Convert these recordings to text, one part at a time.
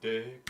dick.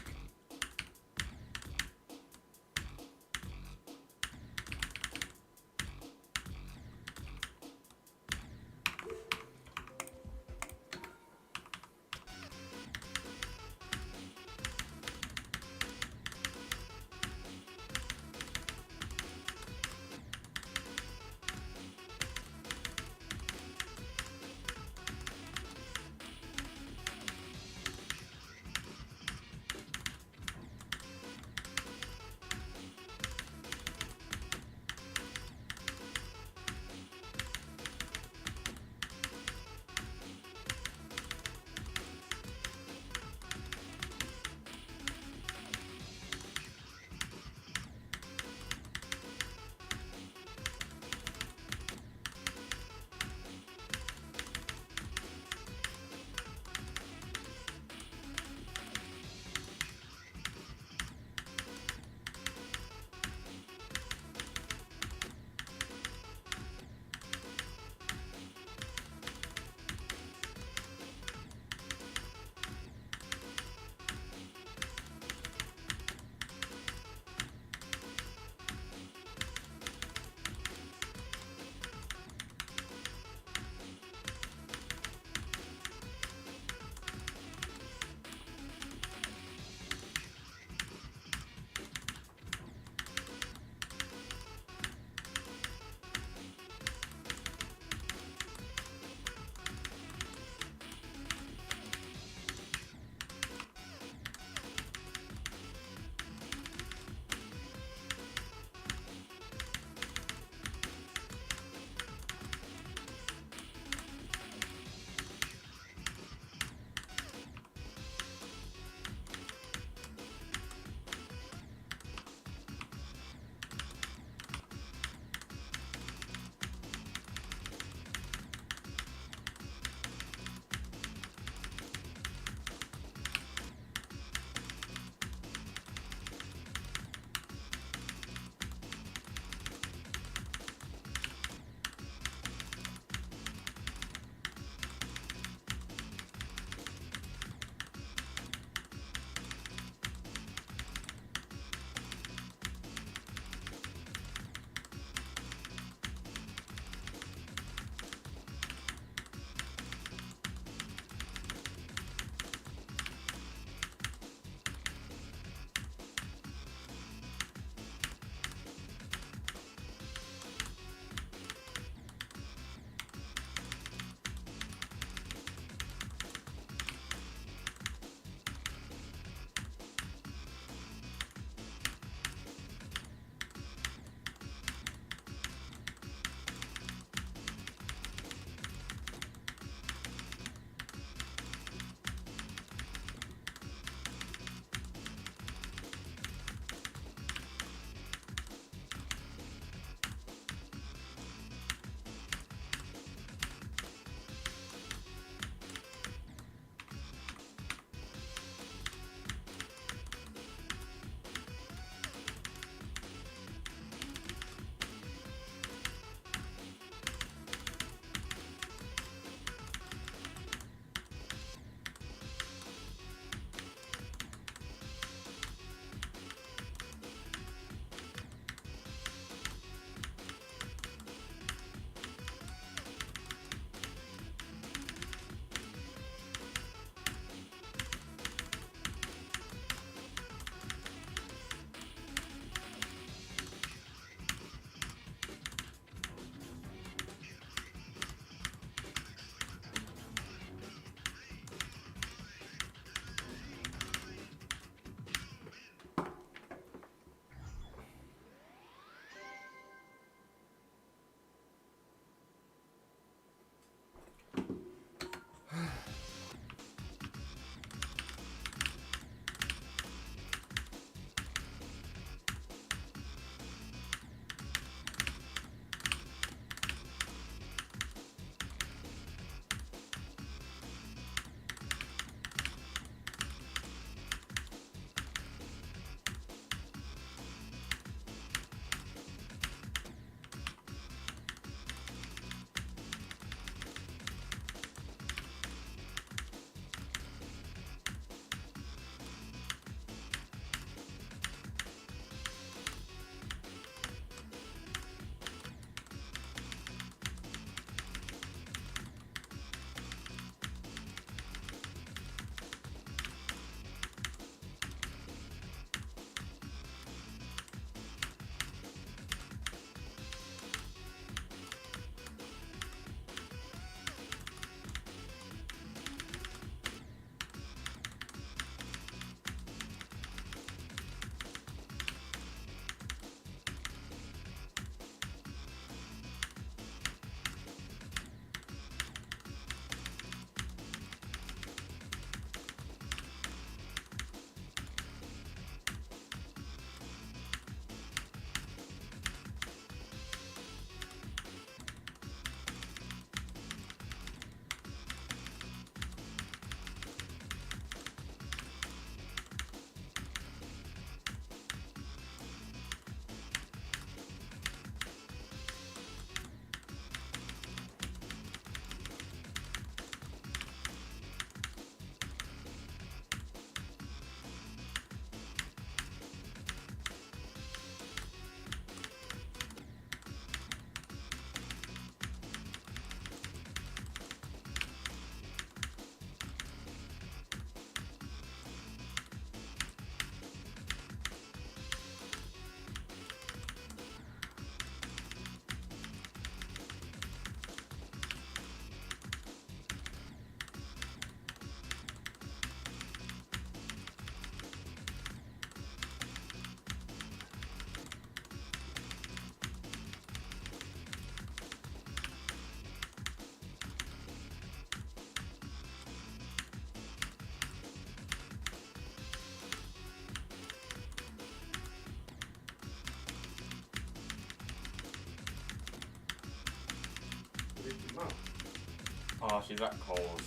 while she's at Coles.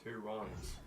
Two ones.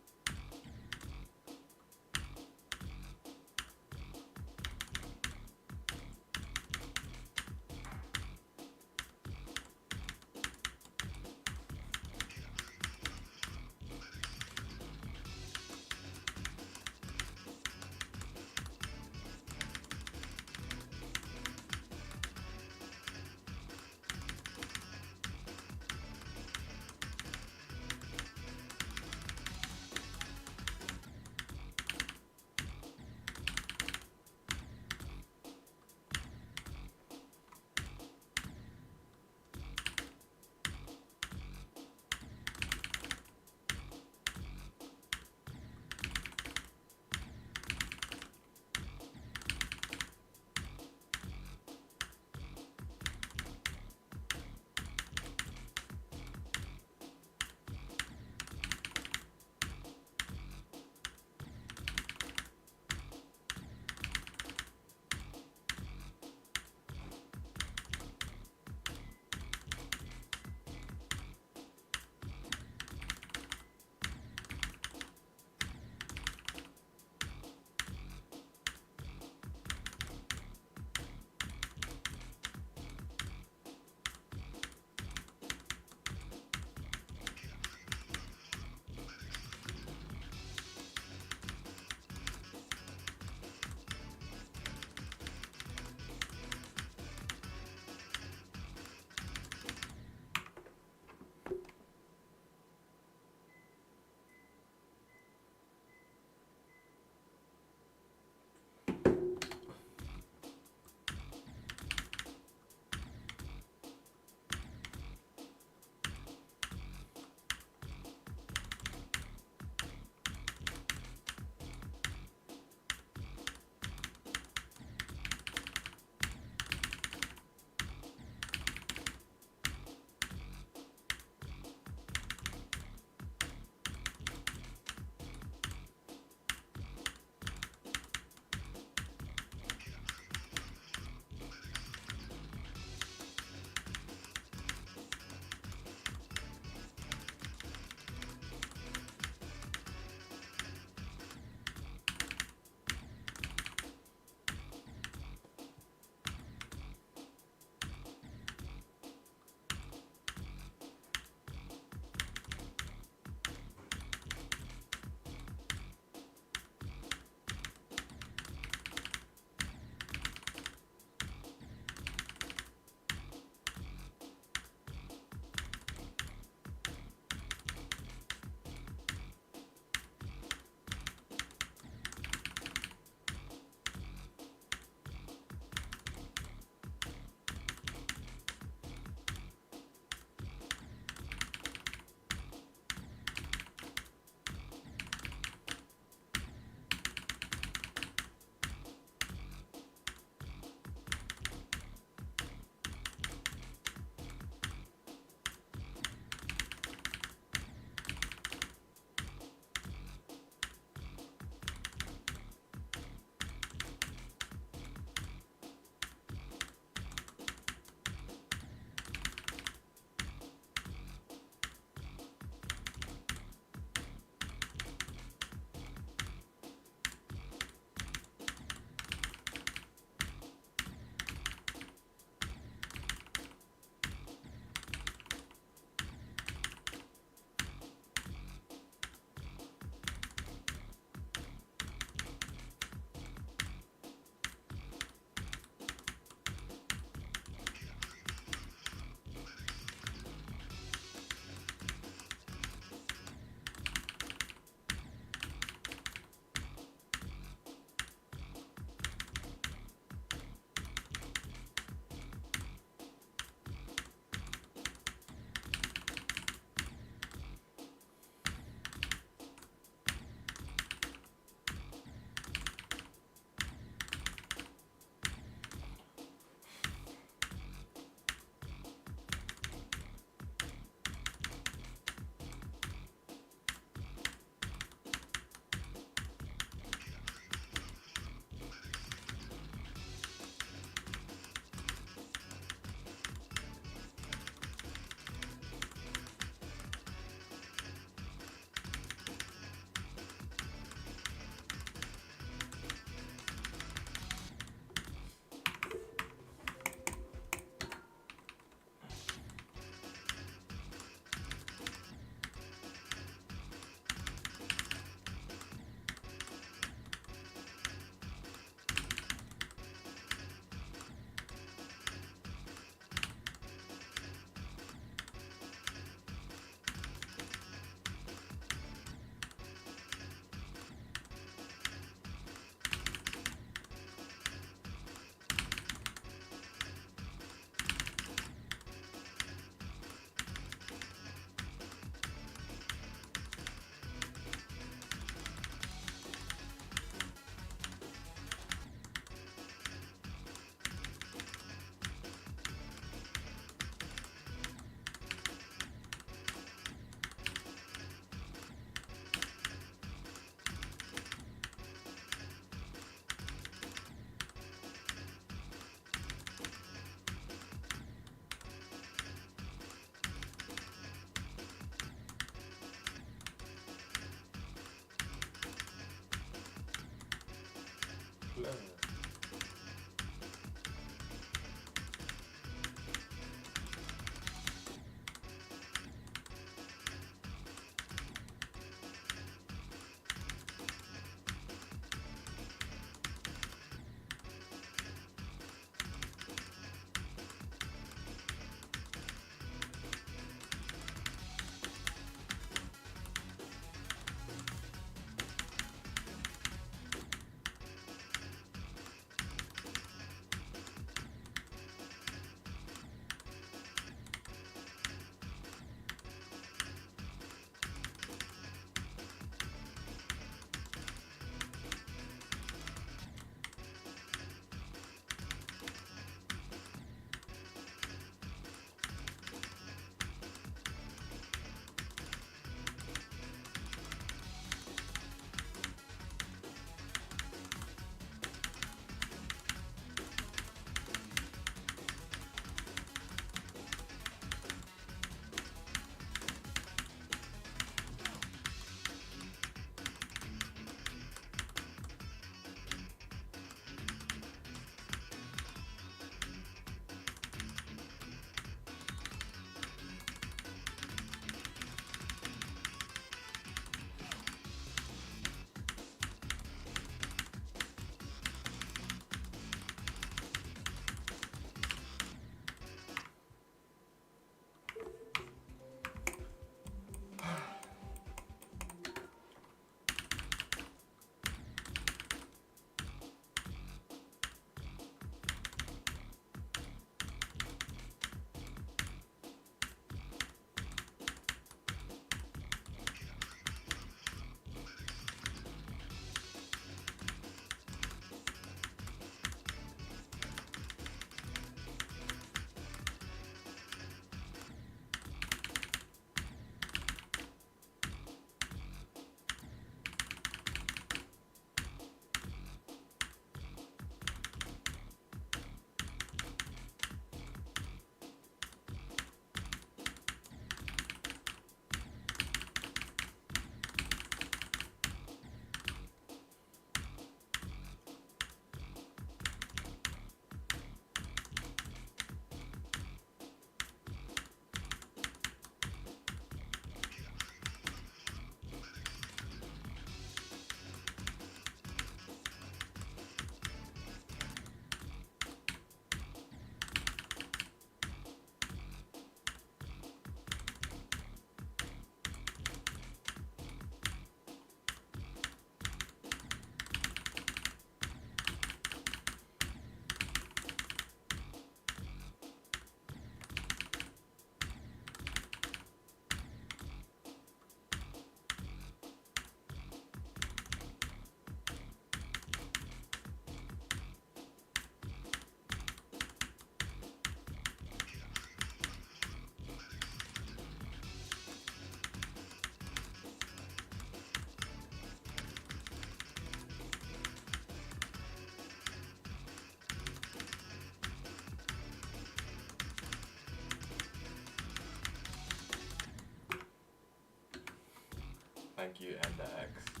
Thank you, and the X.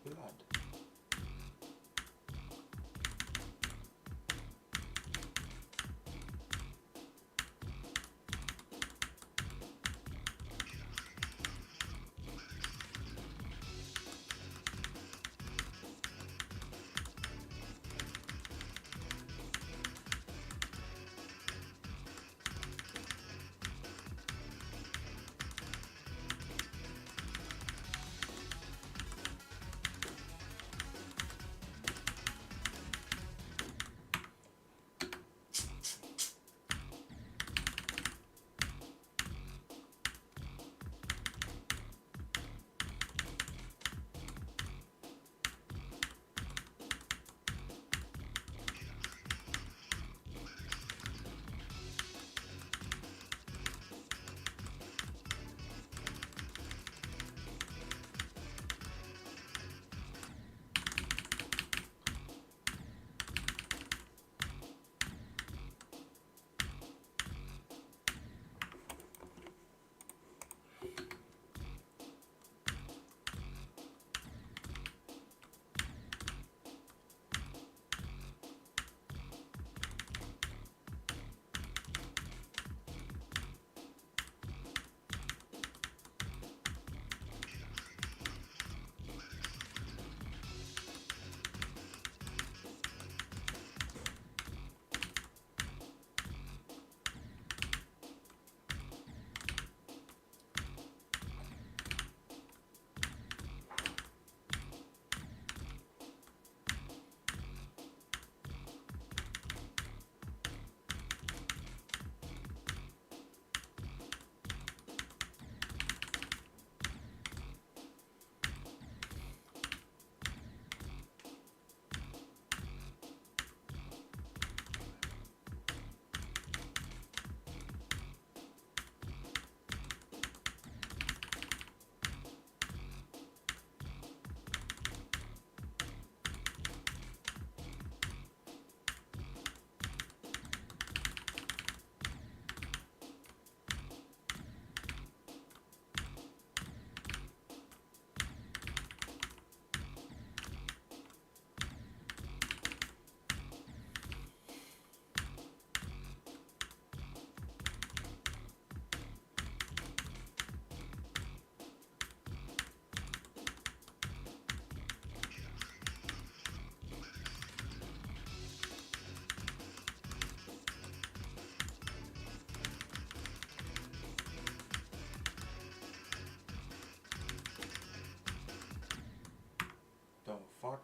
Blood. The fuck?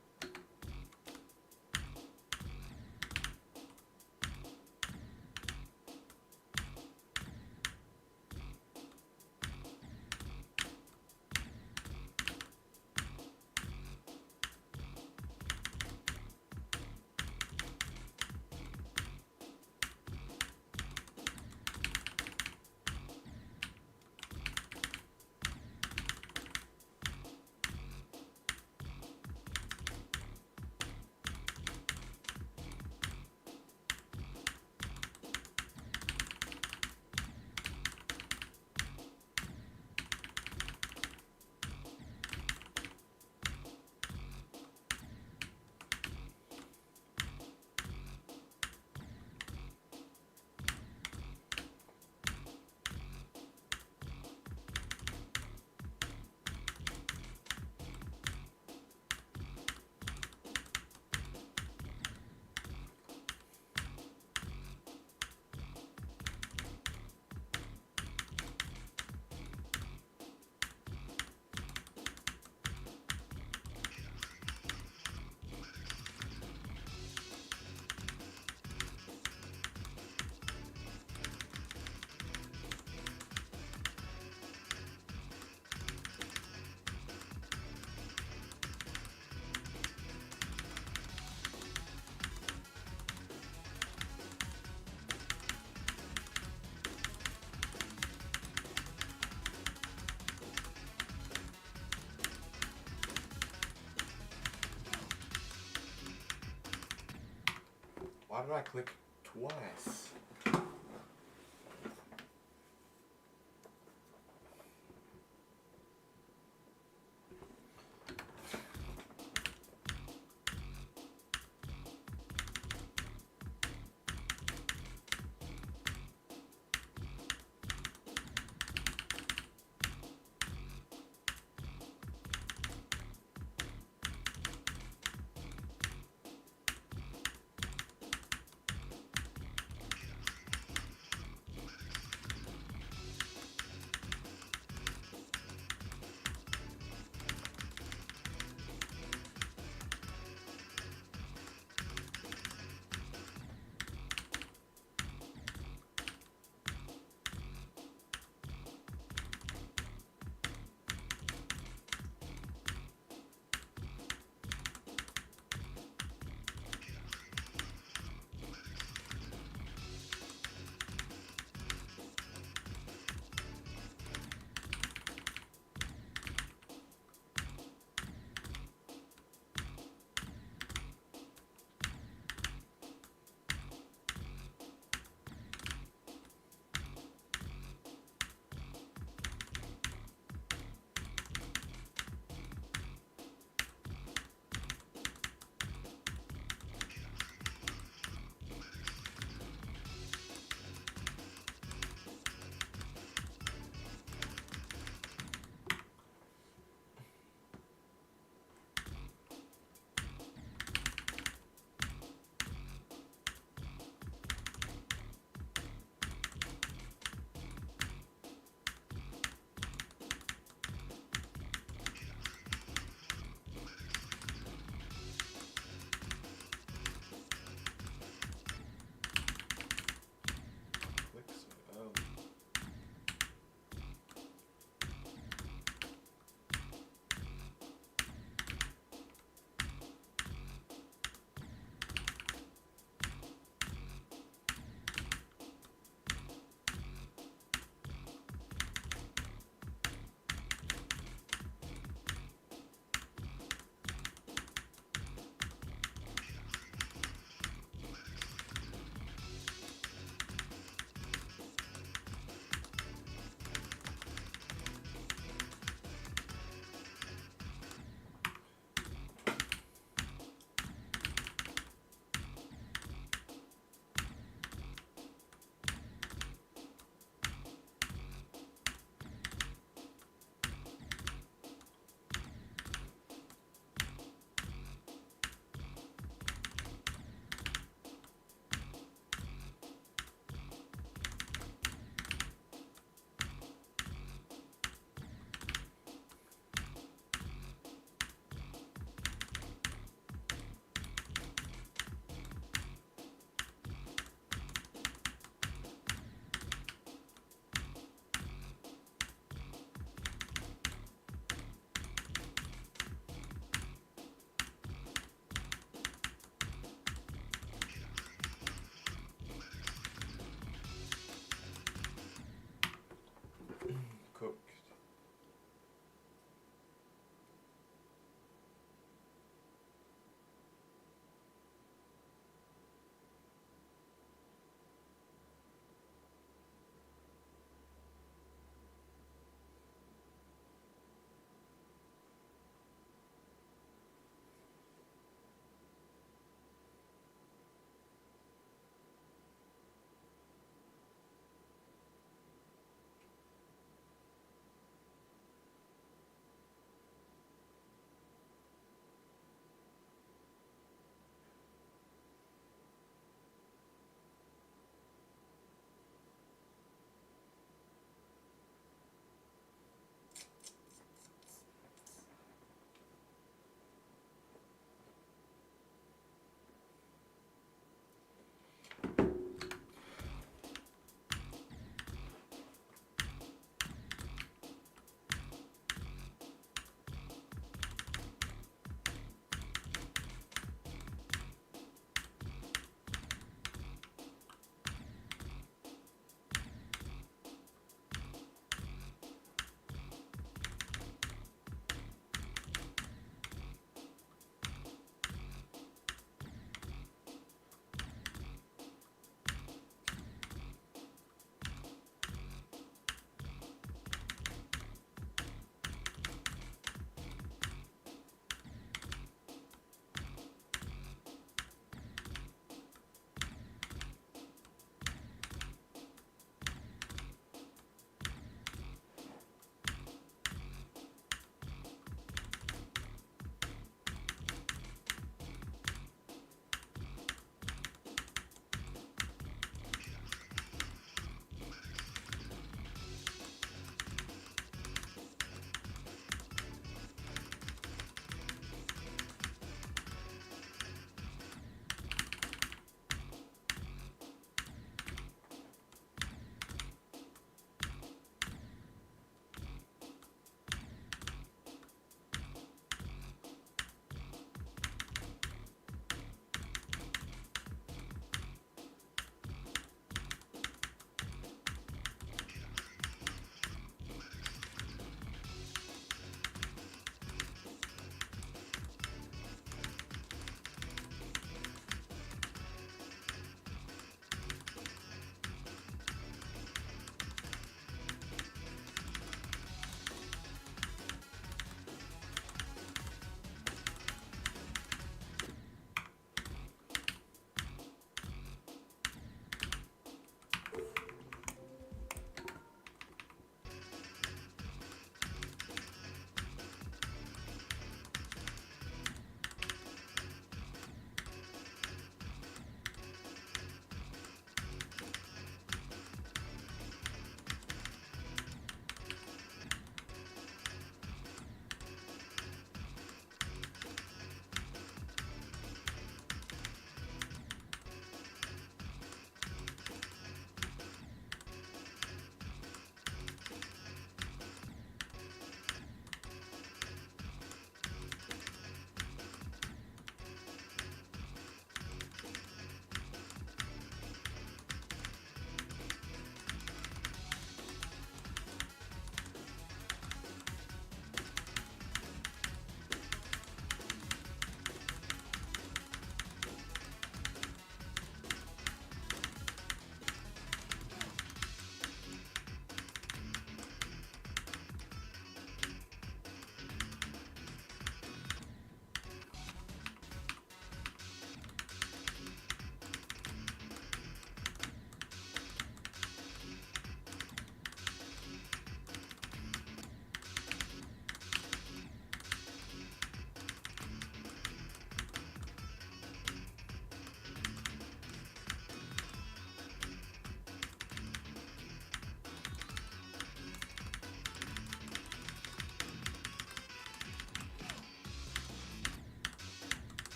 Why did I click twice?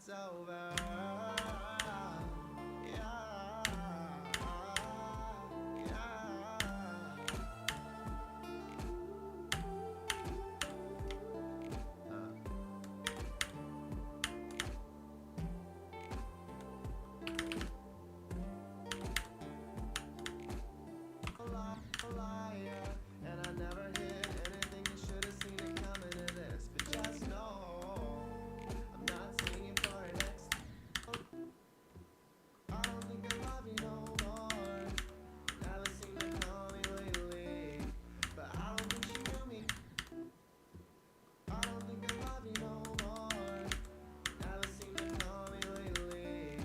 it's over. Yeah, liar, and I never hid anything. You should have seen it coming to this. But just know, I'm not singing for an ex. I don't think I love you no more. Never seem to call me lately, but I don't think you knew me. I don't think I love you no more. Never seem to call me lately,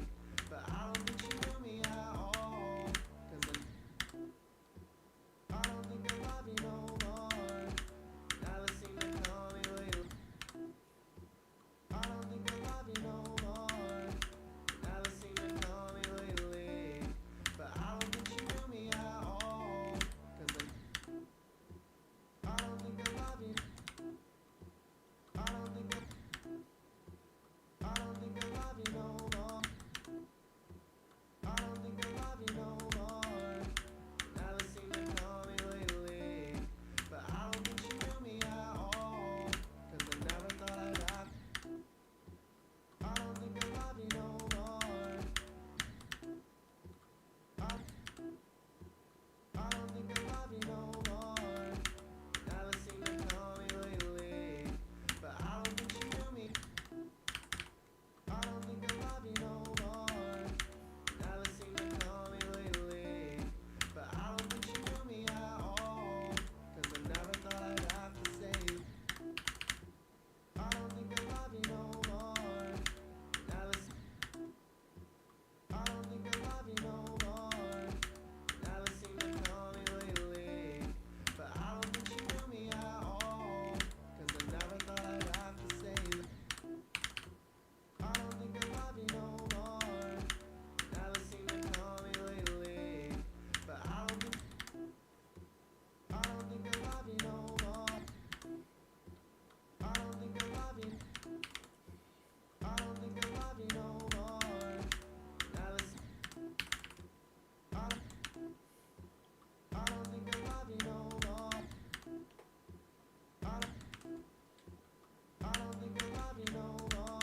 but I don't think you knew me at all. 'Cause I don't think I love you no more. Never seem to call me lately. I don't think I love you no more. Never seem to call me lately, but I don't think you knew me at all. 'Cause I don't think I love you. I don't think I don't think I love you no more. I don't think I love you no more. Never seem to call me lately, but I don't think you knew me at all. 'Cause I never thought I'd have. I don't think I love you no more. I don't think I love you no more. Never seem to call me lately, but I don't think you knew me. I don't think I love you no more. Never seem to call me lately, but I don't think you knew me at all. 'Cause I never thought I'd have to say it. I don't think I love you no more. Never I don't think I love you no more. Never seem to call me lately, but I don't think you knew me at all. 'Cause I never thought I'd have to say it. I don't think I love you no more. Never seem to call me lately, but I don't think I love you no more. I don't think I love you. I don't think I love you no more. Never I don't think I love you no more. I don't think I love you no more.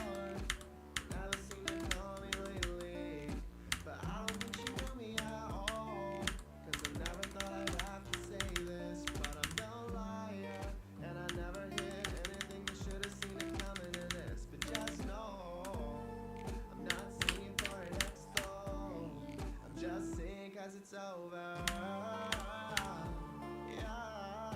Never seem to call me lately, but I don't think you knew me at all. 'Cause I never thought I'd have to say this, but I'm no liar, and I never hid anything. You should have seen it coming to this. But just know, I'm not singing for an ex though. I'm just singing 'cause it's over. Yeah,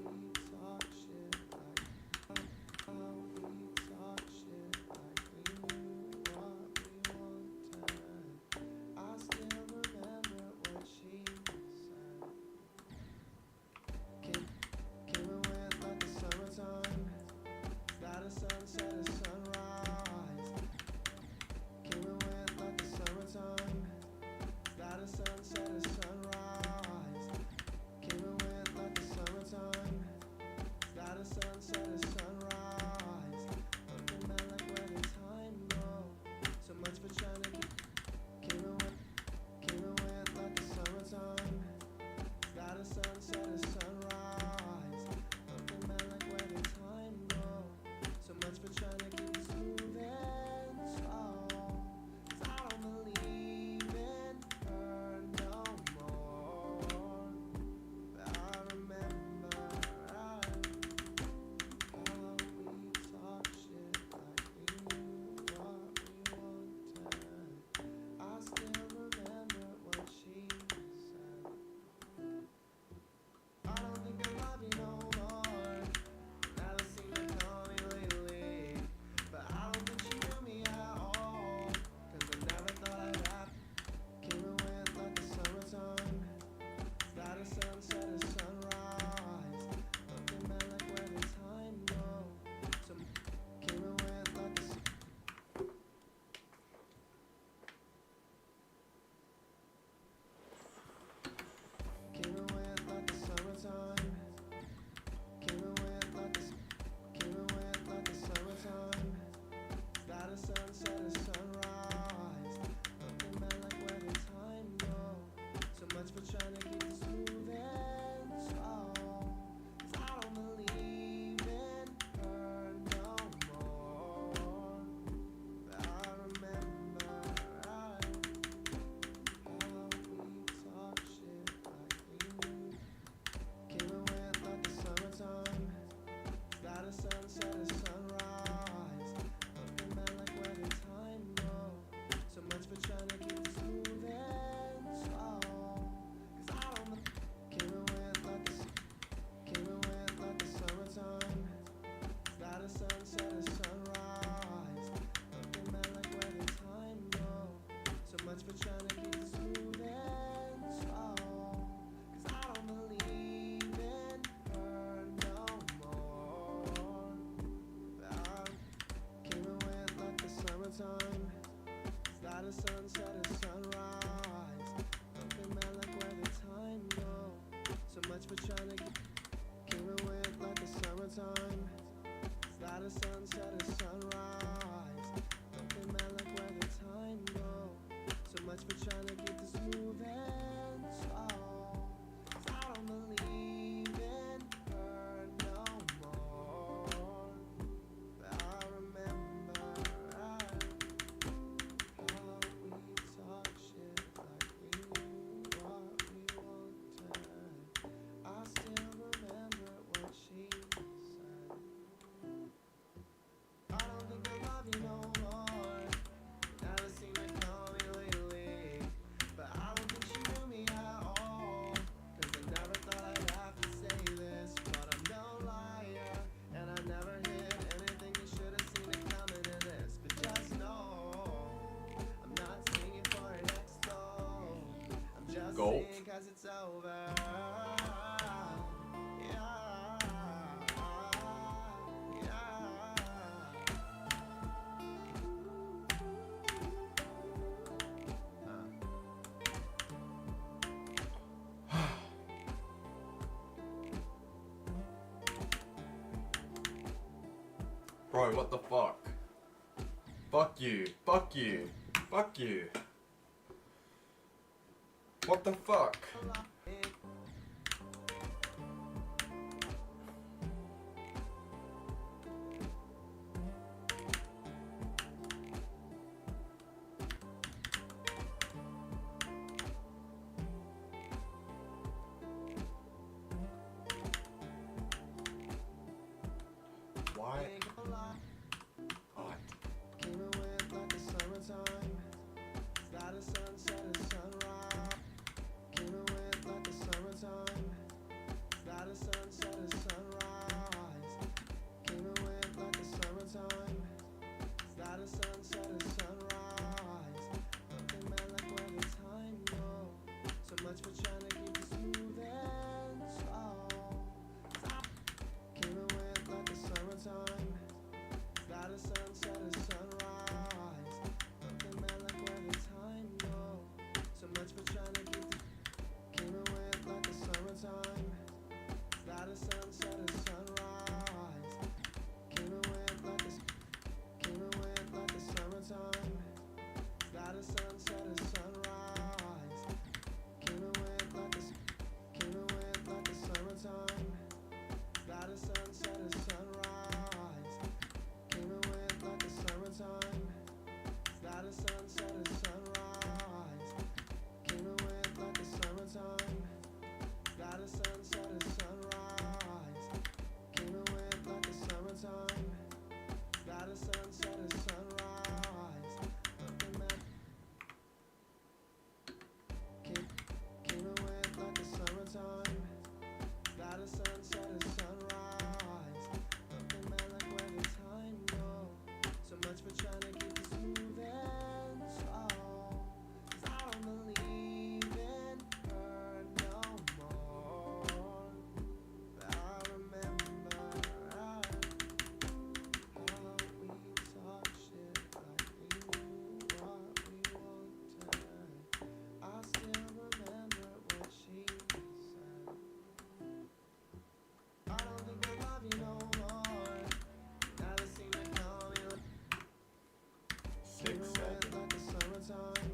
we talk shit like we talk shit like we knew what we wanted. realize it's over. Yeah, yeah. Bro, what the fuck? Fuck you. Fuck you. Fuck you. What the fuck? Why? What? Came and went like the summertime. Started sunset and sunrise. Came and went like the summertime. Started sunset and sunrise. Came and went like the summertime. Started sunset and sunrise. Looking back like where the time goes. So much for trying to keep it smooth and slow. Came and went like the summertime. Started sunset and sunrise. Looking back like where the time goes. So much for trying to keep the came and went like the summertime. Started sunset and sunrise. Came and went like the came and went like the summertime. Started sunset and sunrise. Came and went like the came and went like the summertime. Started sunset and sunrise. Came and went like the summertime. Started sunset and sunrise. Came and went like the summertime. Started sunset and sunrise. Came and went like the summertime. Started sunset and sunrise. Looking back. Came and went like the summertime. Started sunset and sunrise. Looking back like where the time goes. So much for trying to keep it smooth and slow. 'Cause I don't believe in her no more. But I remember how we talk shit like we knew what we wanted. I still remember what she said. I don't think I love you no more. Now they seem to call me like 6, went 7. like the summertime.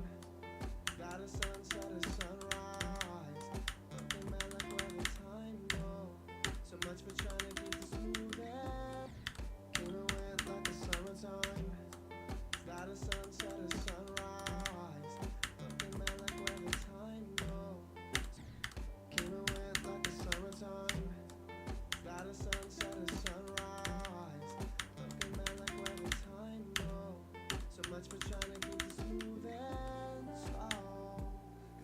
Started sunset and sunrise. Looking back like where the time goes. So much for trying to keep it smooth and came and went like the summertime. Started sunset and sunrise. Looking back like where the time goes. Came and went like the summertime. Started sunset and sunrise. Looking back like where the time goes. So much for trying to keep it smooth and slow.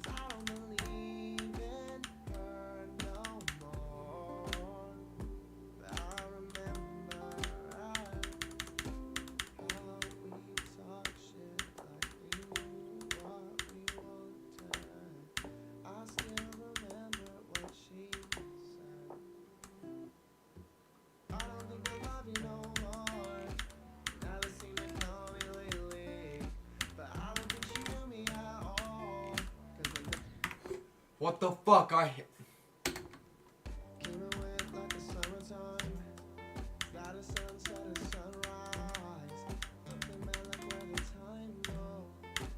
'Cause I don't believe in her no more. But I remember how we talk shit like we knew what we wanted. I still remember what she said. I don't think I love you no more. Now they seem to call me lately. But I don't think she knew me at all. 'Cause I What the fuck? came and went like the summertime. Started sunset and sunrise. Looking back like where the time goes.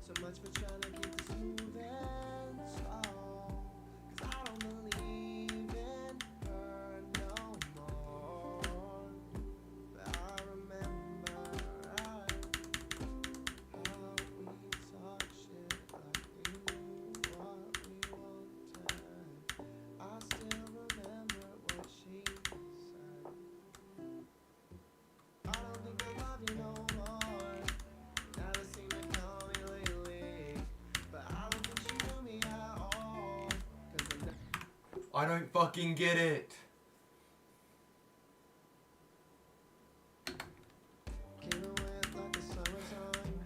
So much for trying to keep it smooth and slow. 'Cause I don't believe in her no more. But I remember how we talk shit like we knew what we wanted. I still remember what she said. I don't think I love you no more. Now they seem to call me lately. But I don't think she knew me at all. 'Cause I don't fucking get it. came and went like the summertime.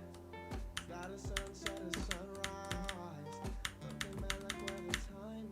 Started sunset and sunrise. Looking back like where the time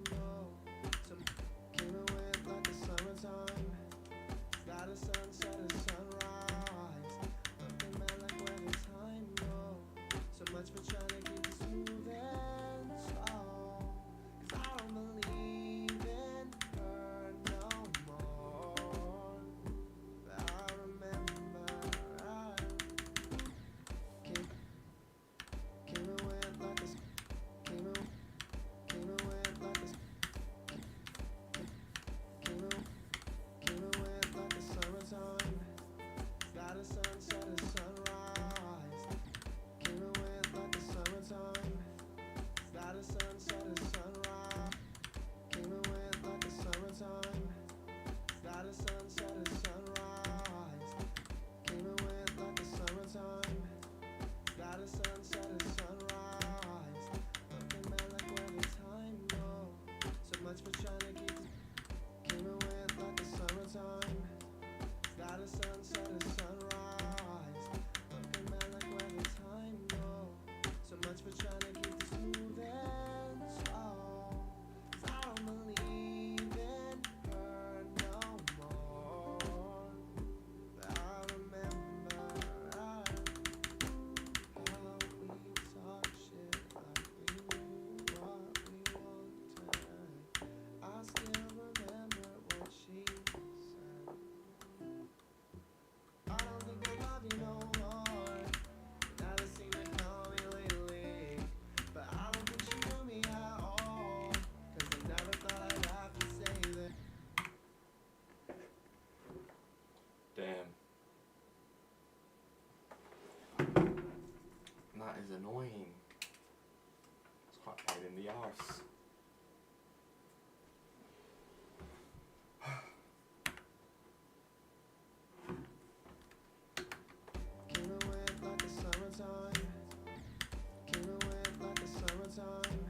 is annoying. It's quite a pain in the arse. Came and went like the summertime. Came and went like the summertime.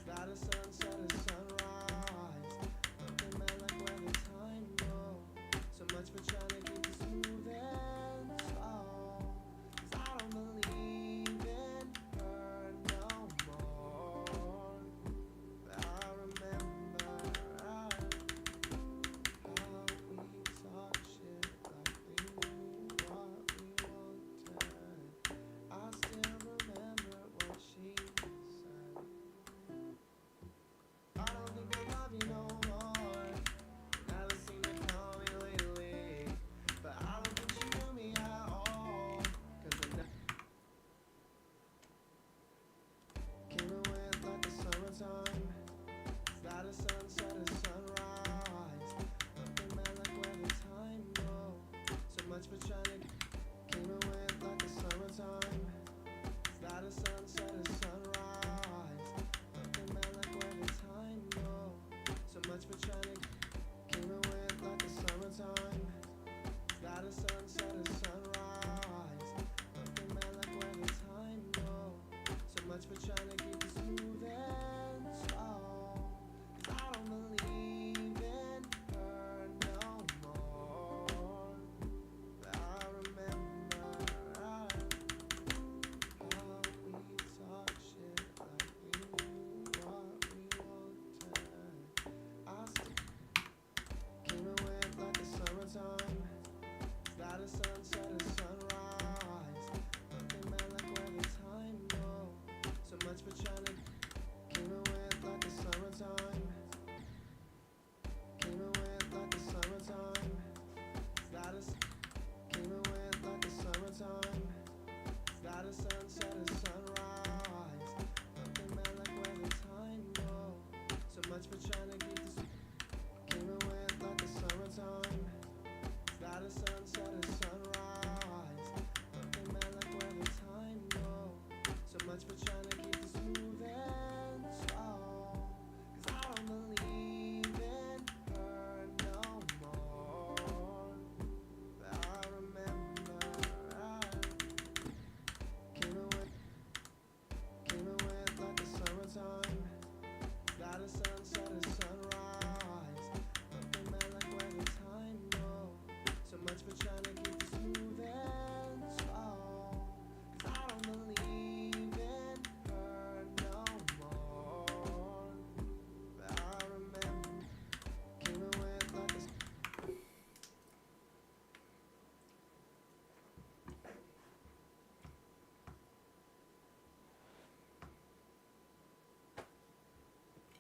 Start a sunset, a sunrise. Nothing man like where the time goes. So much for trying to keep it smooth and slow. 'Cause I don't believe in her no more. But I remember how we talk shit like we knew what we wanted. I still remember what she said. I don't think I love you no more. Never seem to call me lately. But I don't think she knew me at all. 'Cause I never came and went like the summertime. Start a sunset, a sunrise. Nothing man like where the time goes. So much for trying to came and went like the summertime. Start a sunset, a sunrise. Nothing man like where the time goes. So much for trying to came and went like the summertime. Start a sunset, a sunrise. Nothing man like where the time goes. So much for trying to keep it smooth and slow. 'Cause I don't believe in her no more. But I remember how we talk shit like we knew what we wanted. I still came and went like the summertime. Start a sunset, a sunrise. Nothing man like where the time goes. So much for trying to came and went like the summertime. Came and went like the summertime. Start a came and went like the summertime. Start a sunset, a sunrise. Nothing man like where the time goes. So much for trying to keep this came and went like the summertime. Start a sunset, a sunrise. Nothing man like where the time goes. So much for trying to keep it smooth and slow. 'Cause I don't believe in her no more. But I remember how came and went like the summertime. Start a sunset, a sunrise. Nothing man like where the time goes. So much for trying to keep it smooth and slow. 'Cause I don't believe in her no more. But I remember came and went like the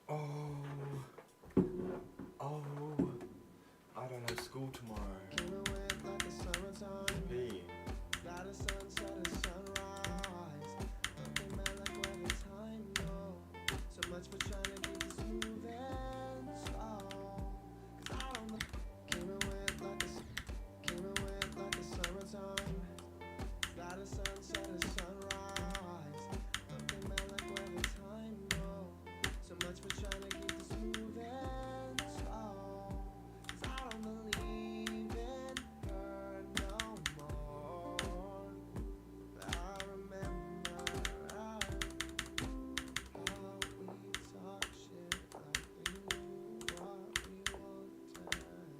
Oh, I don't have school tomorrow. came and went like the summertime. Hey, Start a sunset, a sunrise. Nothing man like where the time goes. So much for trying to keep it smooth and slow. 'Cause I don't know. Came and went like the summertime. Start a sunset, a sunrise. Nothing man like where the time goes. So much for trying to keep it smooth and slow. 'Cause I don't believe in her no more. But I remember how we talk shit like we knew what we wanted.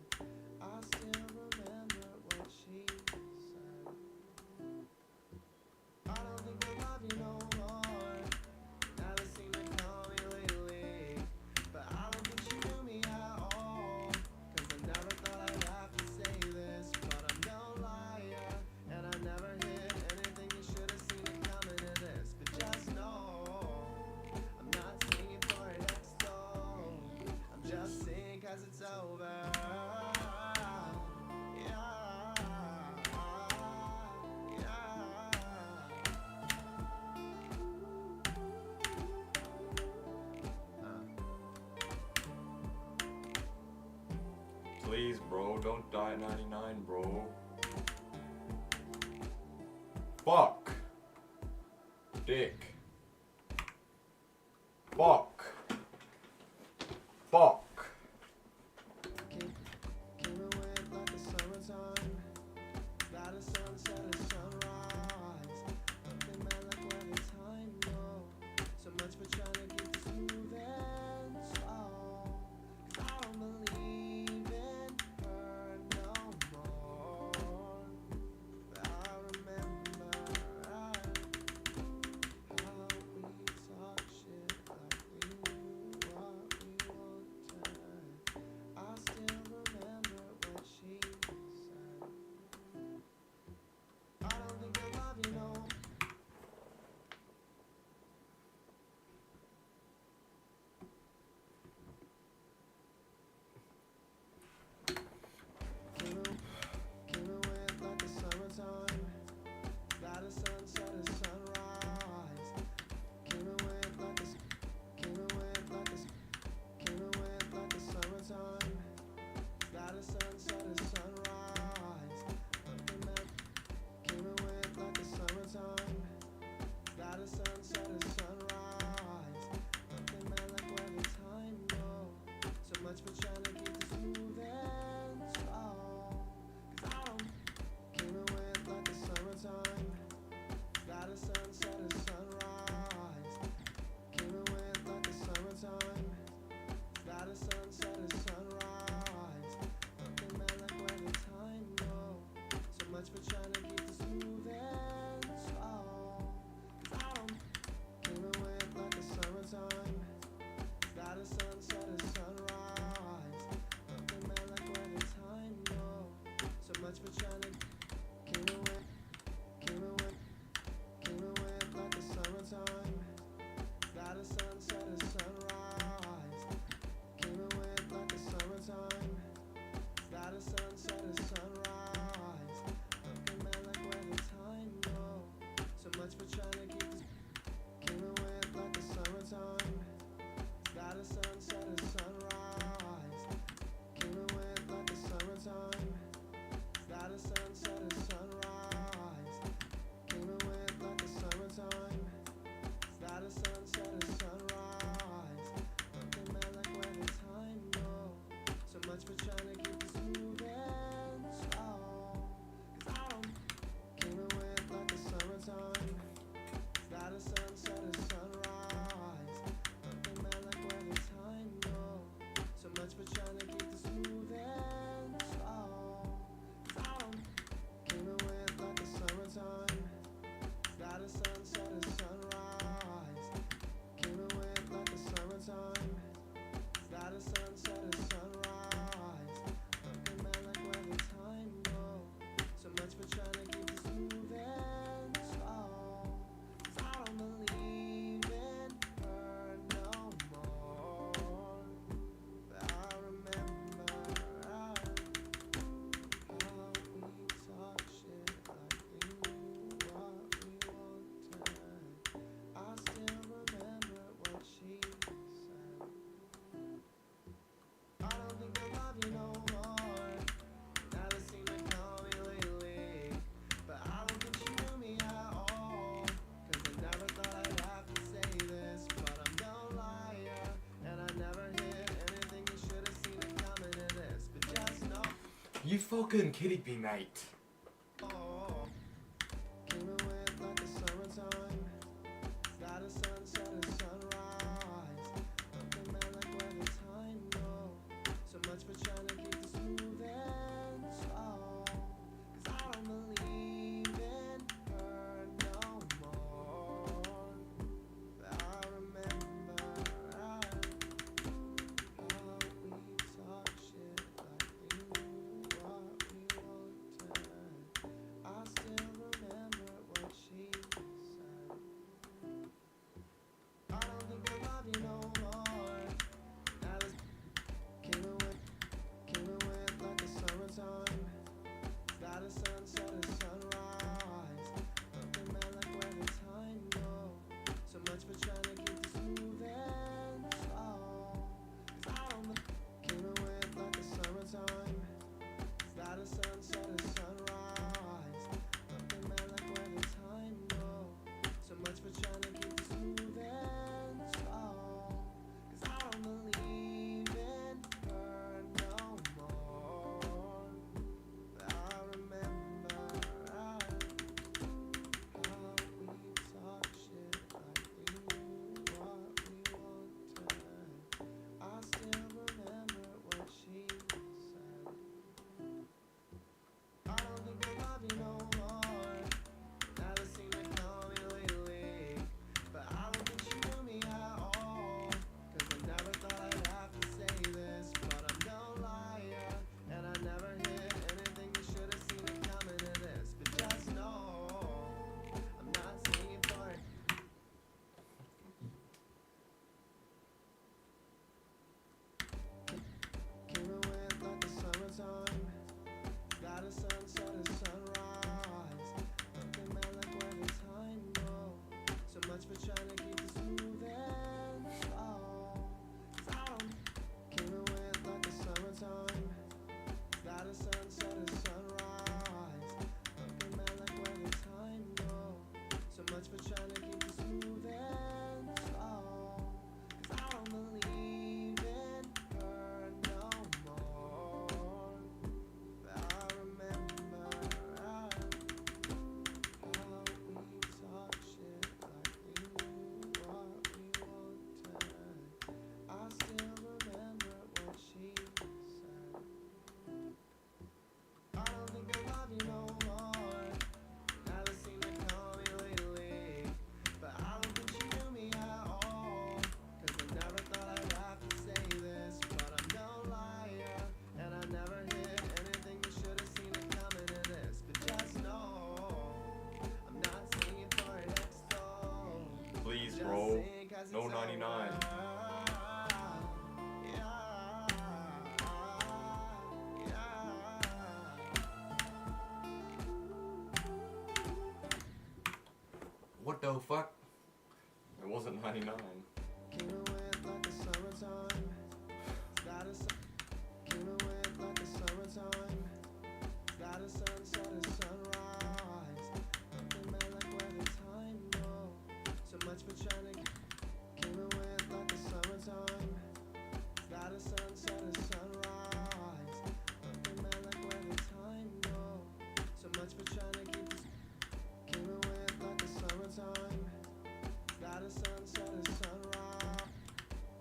I still remember what she said. I don't think I love you no more. Never seem to call me lately. But I don't think she knew me at all. 'Cause I never thought I'd have to say this. But I'm no liar. And I never hid anything. You should have seen it coming to this. But just know I'm not singing for an ex though. I'm just singing 'cause it's over. please, bro, don't die at 99, bro. Fuck. dick. Fuck. Fuck. Came and went like the summertime. Got a sunset, a sunrise. Nothing bad like where the time goes. So much for trying to keep this moving slow. 'Cause I don't believe in her no more. But I remember how we talk shit like we knew what we wanted. I still remember what she said. I don't think I love you no. Came and went like the summertime. Got a sunset, a sunrise. Came and went like the came and went like the came and went like the summertime. Got a sunset, a sunrise. Nothing bad. Came and went like the summertime. Got a sunset, a sunrise. Nothing bad like where the time goes. So much for trying to keep this moving slow. 'Cause I don't. Came and went like the summertime. Got a sunset, a sunrise. Came and went like the summertime. Got a sunset, a sunrise. Nothing bad like where the time goes. So much for trying to keep this moving slow. 'Cause I don't. Came and went like the summertime. Got a sunset, a sunrise. Nothing bad like where the time goes. So much for trying to. Came and went. Came and went. Came and went like the summertime. Got a sunset, a sunrise. Came and went like the summertime. Got a sunset, a sunrise. Nothing bad like where the time goes. So much for trying to keep this. Came and went like the summertime. Got a sunset, a sunrise. Came and went like the summertime. Got a sunset, a sunrise. Came and went like the summertime. Got a sunset, a sunrise. Nothing bad like where the time goes. So much for trying to keep this moving slow. 'Cause I don't. Came and went like the summertime. Got a sunset, a sunrise. Nothing bad like where the time goes. So much for trying to keep this moving slow. 'Cause I don't. Came and went like the summertime. Got a sunset, a sunrise. Came and went like the summertime. Got a sunset, a sunrise. Nothing bad like where the time goes. So much for trying to keep this moving slow. 'Cause I don't believe in her no more. But I remember how we talk shit like we knew what we wanted. I still remember what she said. I don't think I love you no more. Never seem to call me lately. But I don't think she knew me at all. 'Cause I never thought I'd have to say this. But I'm no liar. And I never hid anything. You should have seen it coming in this. But just know. You fucking kidding me, mate? Oh. Came and went like the summertime. Got a sunset, a sunrise. Nothing bad like where the time goes. So much for trying to keep this moving slow. 'Cause I don't believe in her no more. But I remember how we talk shit like we knew what we wanted. please, bro. No 99. What the fuck? It wasn't 99. Came and went like the summertime. Got a sun. Came and went like the summertime. Got a sunset, a sunrise. Nothing man like where the time go. So much for trying to. Came and went like the summertime. Got a sunset, a sunrise. Nothing man like where the time go. So much for trying to keep this. Came and went like the summertime. Got a sunset, a sunrise.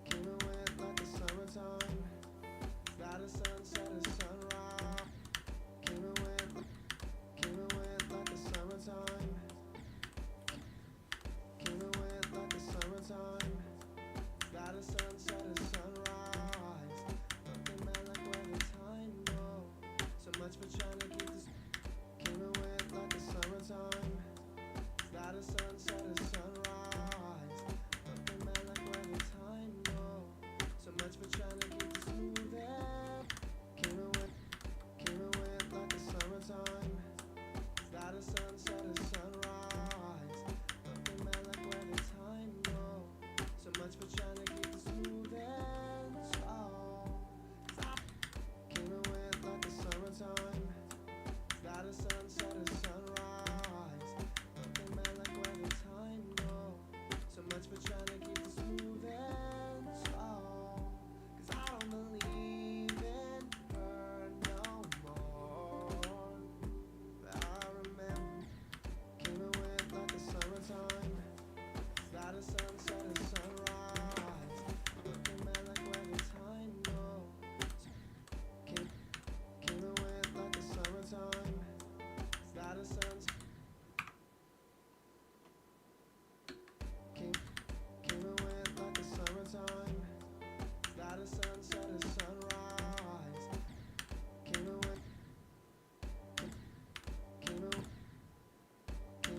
Came and went like the summertime. Got a sunset, a sunrise. Came and went like the summertime. Came and went like the summertime. Got a sunset, a sunrise. Nothing man like where the time go. So much for trying to keep this. Came and went like the summertime. Got a sunset, a sunrise. Nothing man like where the time go. So much for trying to keep this moving. Came and went like the summertime. Got a sunset, a sunrise. Nothing man like where the time go. So much for trying to keep this moving. Came and went like the summertime. Got a sunset, a sunrise. Nothing man like where the time go. So much for trying to keep this moving slow. Cause I don't believe in her no more. But I remember. Came and went like the summertime. Got a sunset, a sunrise. Nothing man like where the time go. Came and went like the summertime. Got a sunset. Came and went like the summertime. Got a sunset, a sunrise. Came and went. Came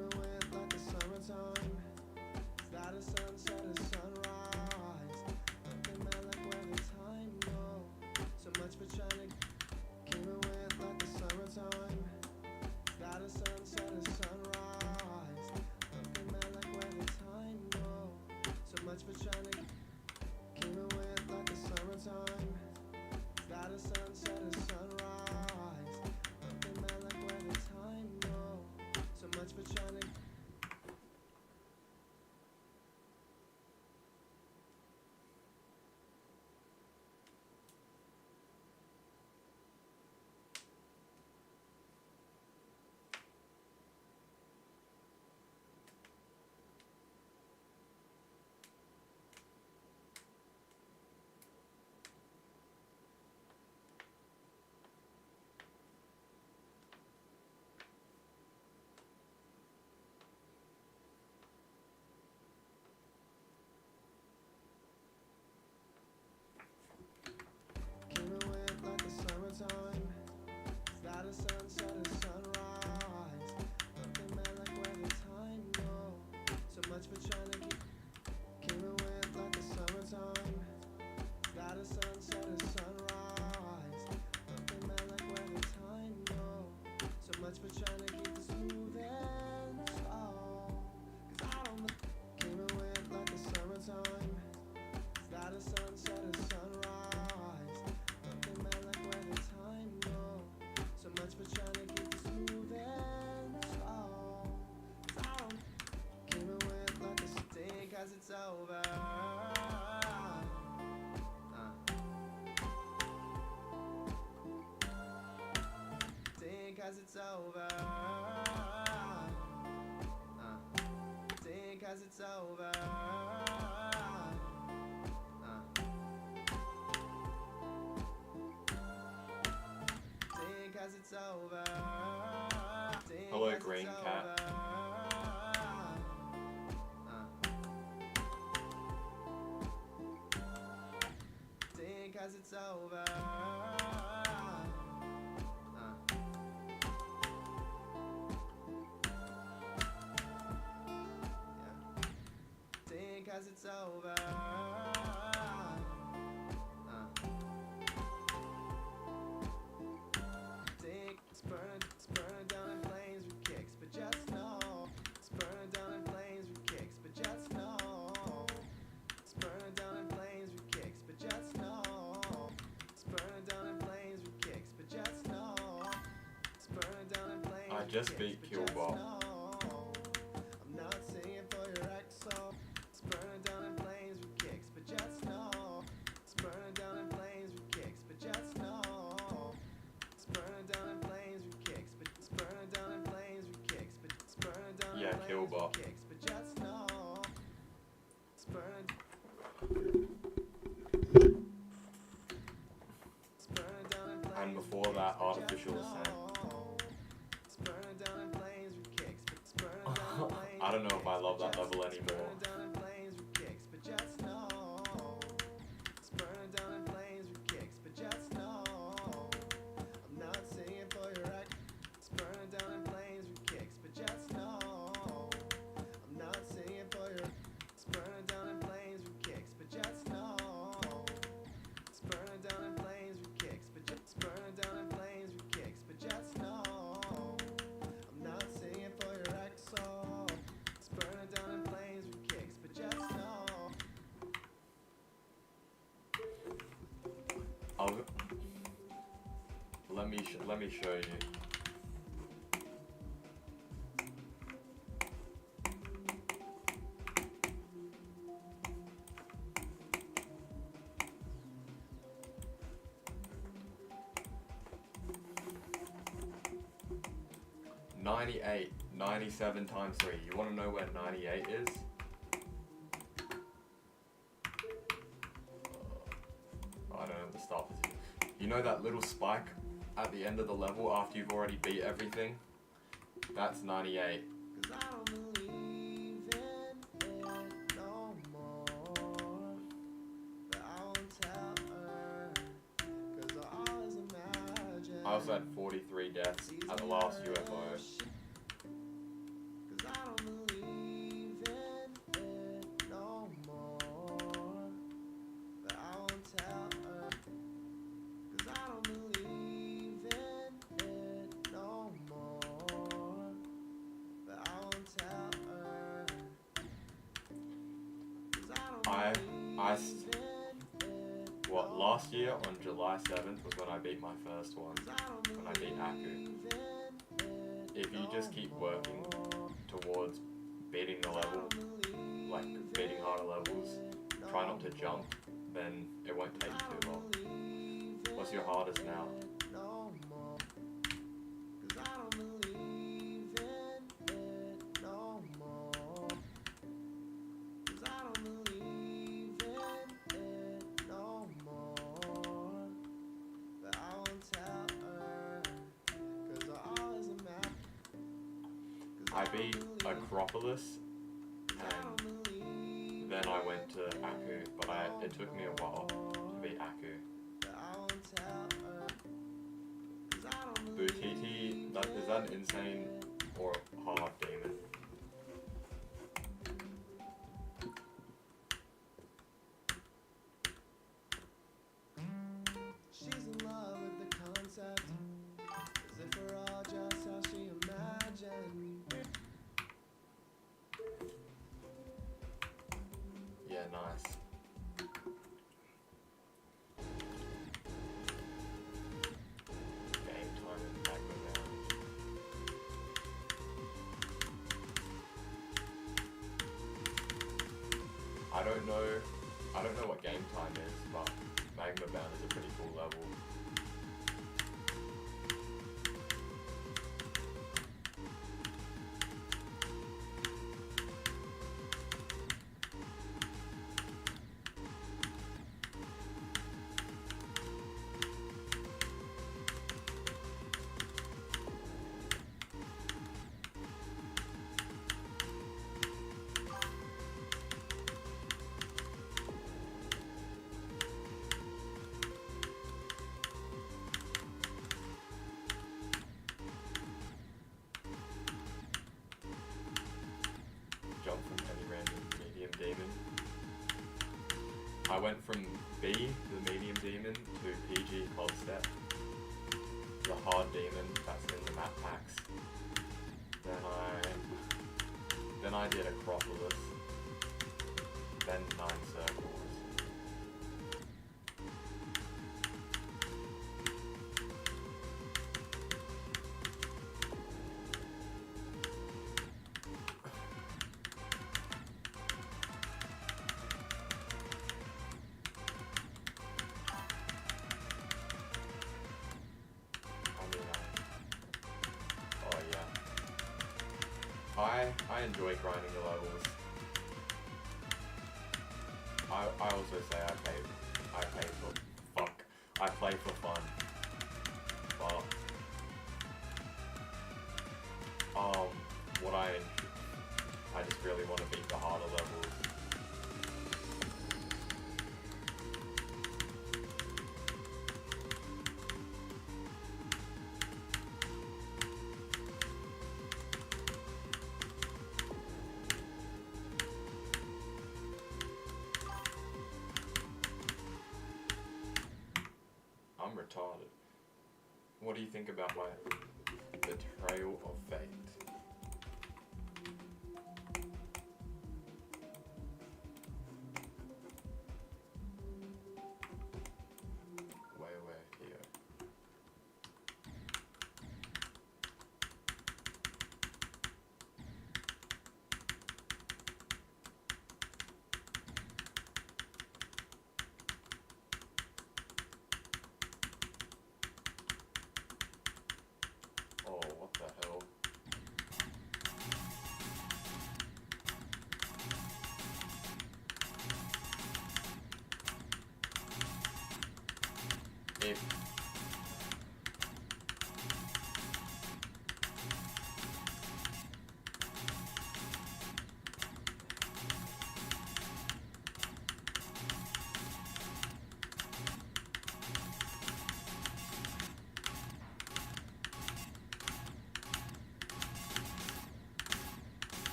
and went like the summertime. Got a sunset, a sunrise. Nothing man like where the time go. So much for trying to. Came and went like the summertime. Got a sunset, a sunrise. Nothing man like where the time go. So much for trying to. Came and went like the summertime. Got a sunset, a sunrise. Nothing man like where the time go. So much for trying to. Came and went like the summertime. Got a sunset, a sunrise. Nothing man like where the time go. So much for trying to keep. Came and went like the summertime. Got a sunset, a sunrise. Nothing man like where the time go. So much for trying to keep this moving slow. Cause I don't know. Came and went like the summertime. Got a sunset, a sunrise. Nothing man like where the time go. So much for trying to keep this moving slow. Cause I don't. Came and went like the stink as it's over. Think as it's over. Think as it's over. Think as it's over. Think Hello, as it's Green Cat. over. Think as it's over. 'cause it's over. Spurring down in flames with kicks, but just know. Spurring down in flames with kicks, but just know. Spurring down in flames with kicks, but just know. Spurring down in flames with kicks, but just know. Spurring down in flames. I just beat Killbot. I'm not singing for your ex, so spurring down in flames with kicks, but just know. Spurring down in flames with kicks, but just know. Spurring down in flames with kicks, but spurring down in flames with kicks, but spurring down in flames Killbot. with kicks, but just know. Spurring down in flames. And before that, Artificial Ascent. Spurring down in flames with kicks, but spurring down in flames. I don't know if I love that level anymore. Spurring down in flames with kicks, but just know. Spurring down in flames with kicks, but just know. I'm not singing for your ex. Spurring down in flames with kicks, but just know. I'm not singing for your. Spurring down in flames with kicks, but just know. Spurring down in flames with kicks, but just spurring down in flames with kicks, but just know. I'm not singing for your ex, so spurring down in flames with kicks, but just know. Let me show you. $98, 97 times 3. You want to know where 98 is? I don't know the start position. You know that little spike at the end of the level after you've already beat everything? That's 98. 'Cause I don't believe in it no more. But I won't tell her. 'Cause I always imagine. I also had 43 deaths at the last UFO. 'Cause I don't believe in it no more. But I won't tell her. 'Cause I don't believe in it no more. But I won't tell her. 'Cause I don't believe in it. What, last year on July 7th was when I beat my first one, when I beat Aku. If you just keep working towards beating the level, like beating harder levels, try not to jump, then it won't take you too long. What's your hardest now? No more. 'Cause I don't believe in it no more. 'Cause I don't believe in it no more. But I won't tell her. 'Cause I always imagine. I beat Acropolis, and then I went to Aku, but it took me a while to beat Aku. But I won't tell her. 'Cause I don't believe Butiti, is that an insane or hard demon? she's in love with the concept. As if we're all just how she imagined. Yeah, nice. Game time in Magma Mountain. I don't know what game time is, but Magma Bound is a pretty cool level. I went from B, the medium demon, to PG cold step, the hard demon that's in the map packs. Then I did Acropolis, then 9 circles. I enjoy grinding the levels. I also say I play for fun. But what I just really want to beat the harder levels. I'm retarded. What do you think about my betrayal of fate? Where here? Oh, what the hell?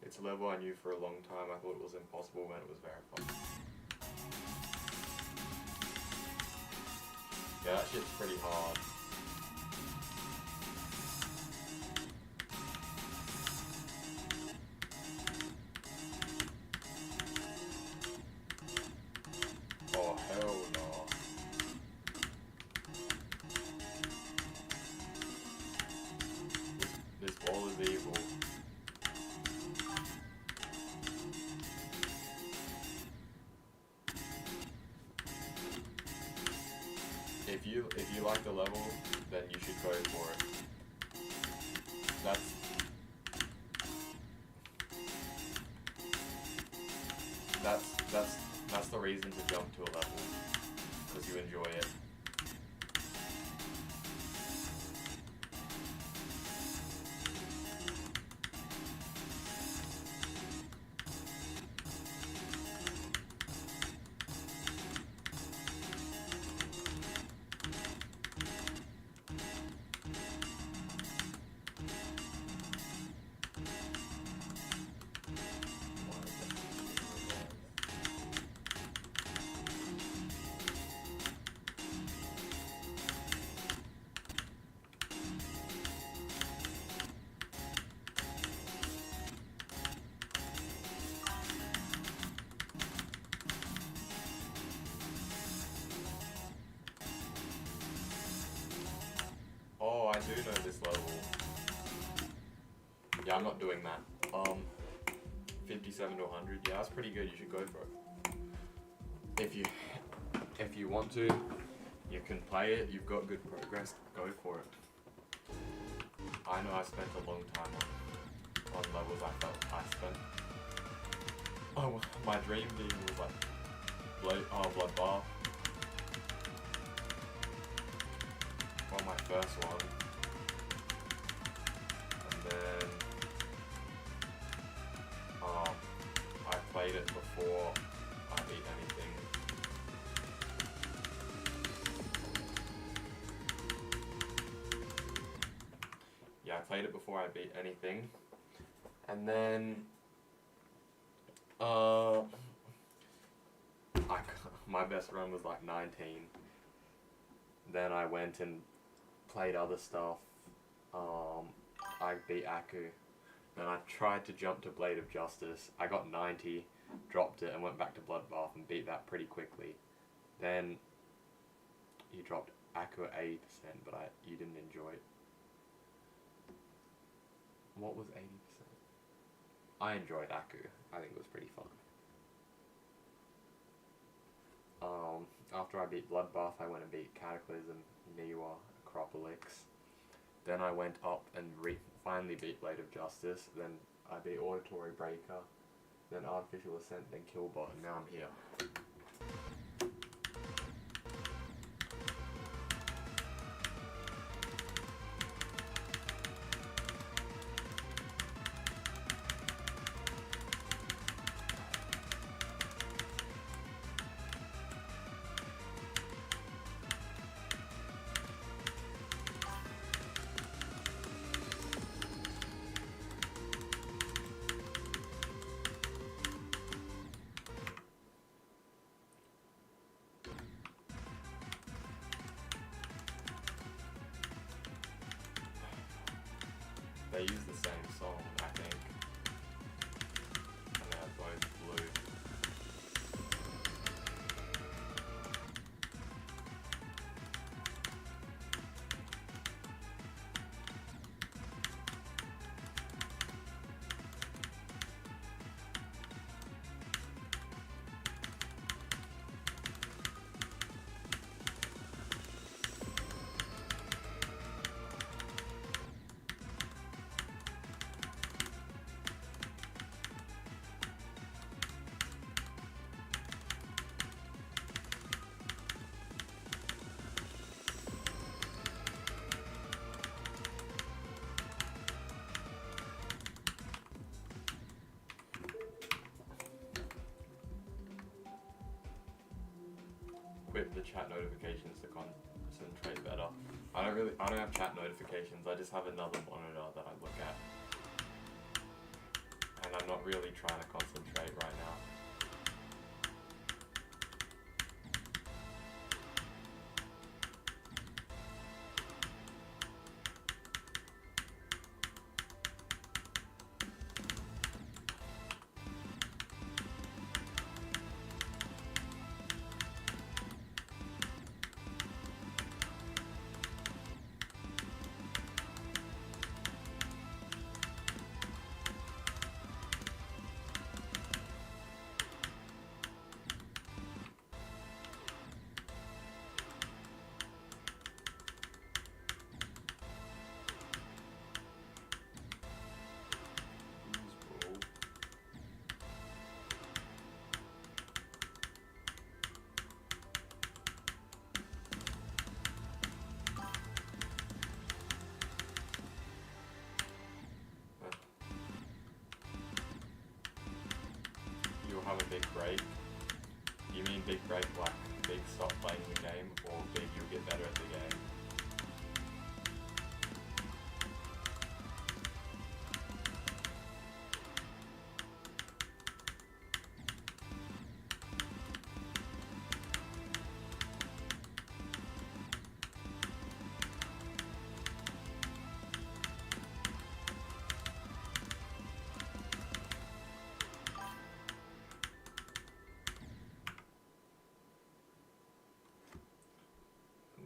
It's a level I knew for a long time. I thought it was impossible when it was verified. Yeah, that shit's pretty hard. Oh, hell no. This ball is evil. If you like the level, then you should go for it. That's the reason to jump to a level, because you enjoy it. Oh, I do know this level. Yeah, I'm not doing that. 57 to 100. Yeah, that's pretty good. You should go for it. if you want to, you can play it. You've got good progress. Go for it. I know I spent a long time on levels I felt I spent. Oh, my dream game was like Bloodbath. Well, my first one, and then I played it before I beat anything. Yeah, I played it before I beat anything, and then my best run was like 19. Then I went and played other stuff. I beat Aku. Then I tried to jump to Blade of Justice. I got 90, dropped it, and went back to Bloodbath and beat that pretty quickly. Then you dropped Aku at 80%, but you didn't enjoy it. What was 80%? I enjoyed Aku. I think it was pretty fun. After I beat Bloodbath, I went and beat Cataclysm, Niwa, Acropolix. Then I went up and finally beat Blade of Justice. Then I beat Auditory Breaker. Then Artificial Ascent, then Killbot, and now I'm here. They use the same song, I think. And they're both blue. Quit the chat notifications to concentrate better. I don't have chat notifications. I just have another monitor that I look at, and I'm not really trying to concentrate right now. Have a big break. You mean big break like big stop playing the game, or big you'll get better at the game?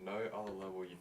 No other level you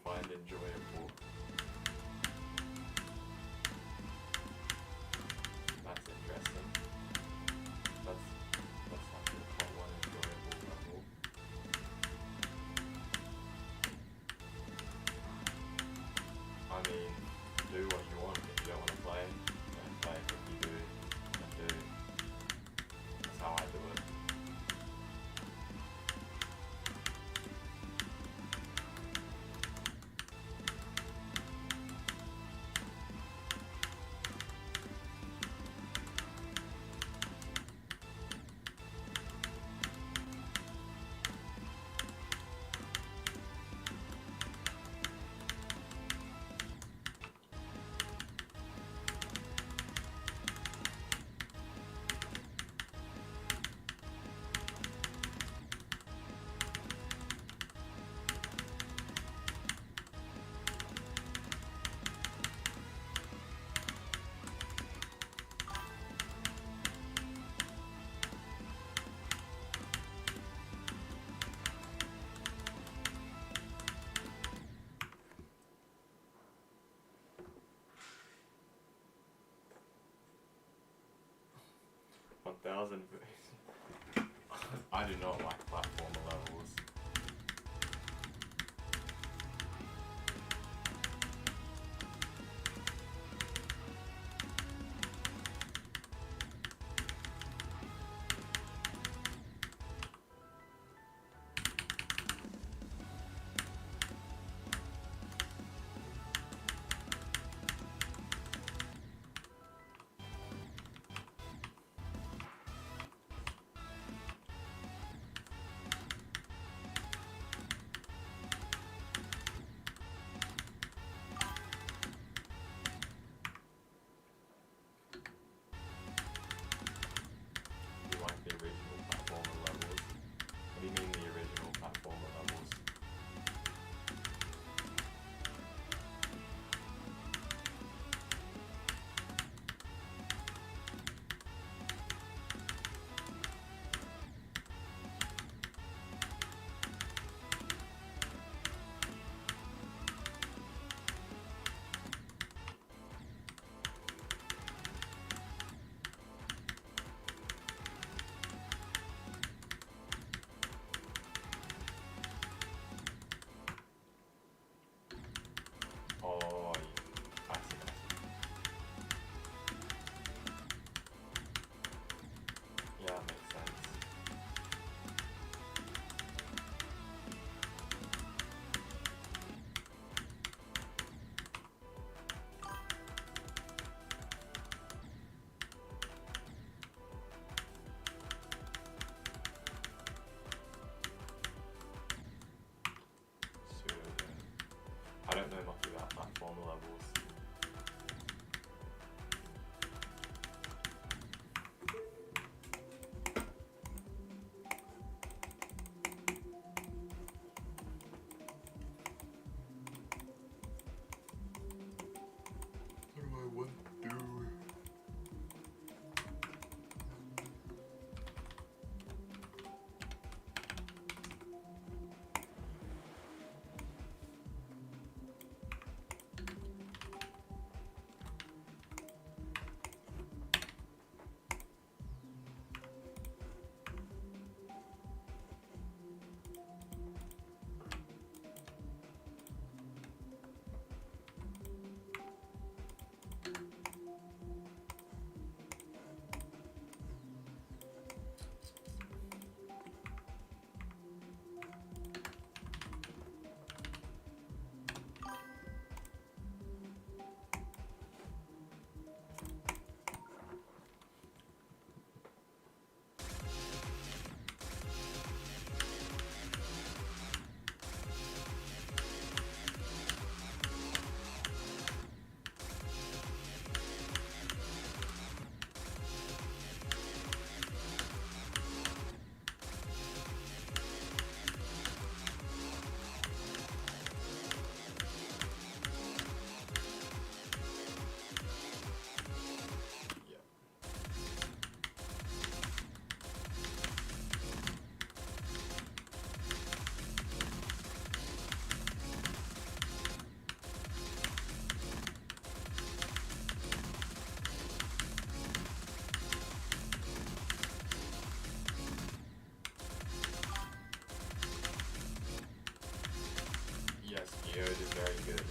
doesn't. I do not like platformer levels. You like the original platformer levels? What do you mean the original platformer levels? Oh, I see. Yeah, makes sense. Pseudo. I don't know much about platformer levels. What do I want to do? Yeah. Yes, geode is very good.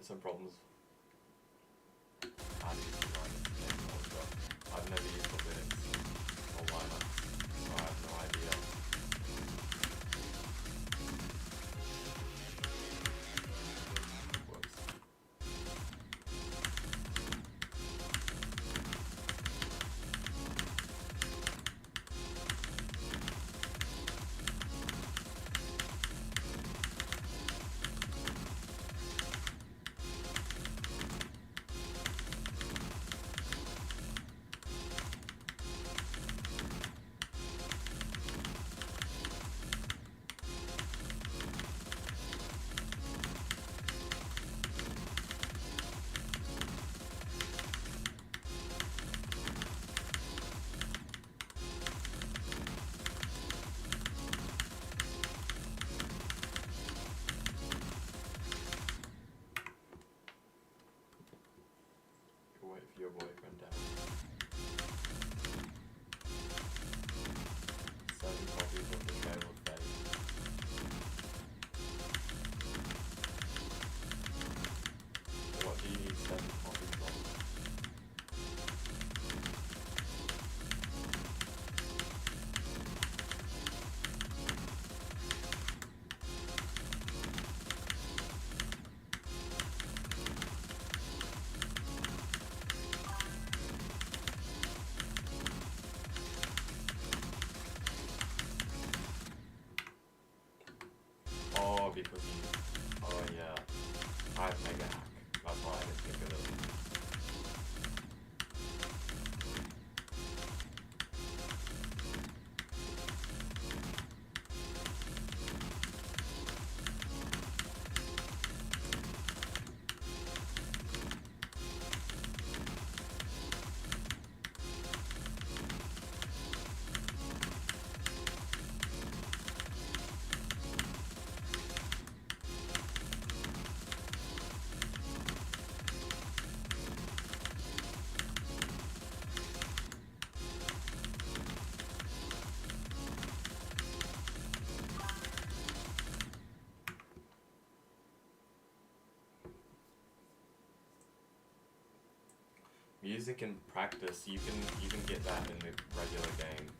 Some problems. How do you use Linux anymore, but I've never used Linux or Linux, so I have no idea. because you... Oh yeah. I have Mega Hack. That's why I didn't think of it. Music and practice, you can get that in the regular game.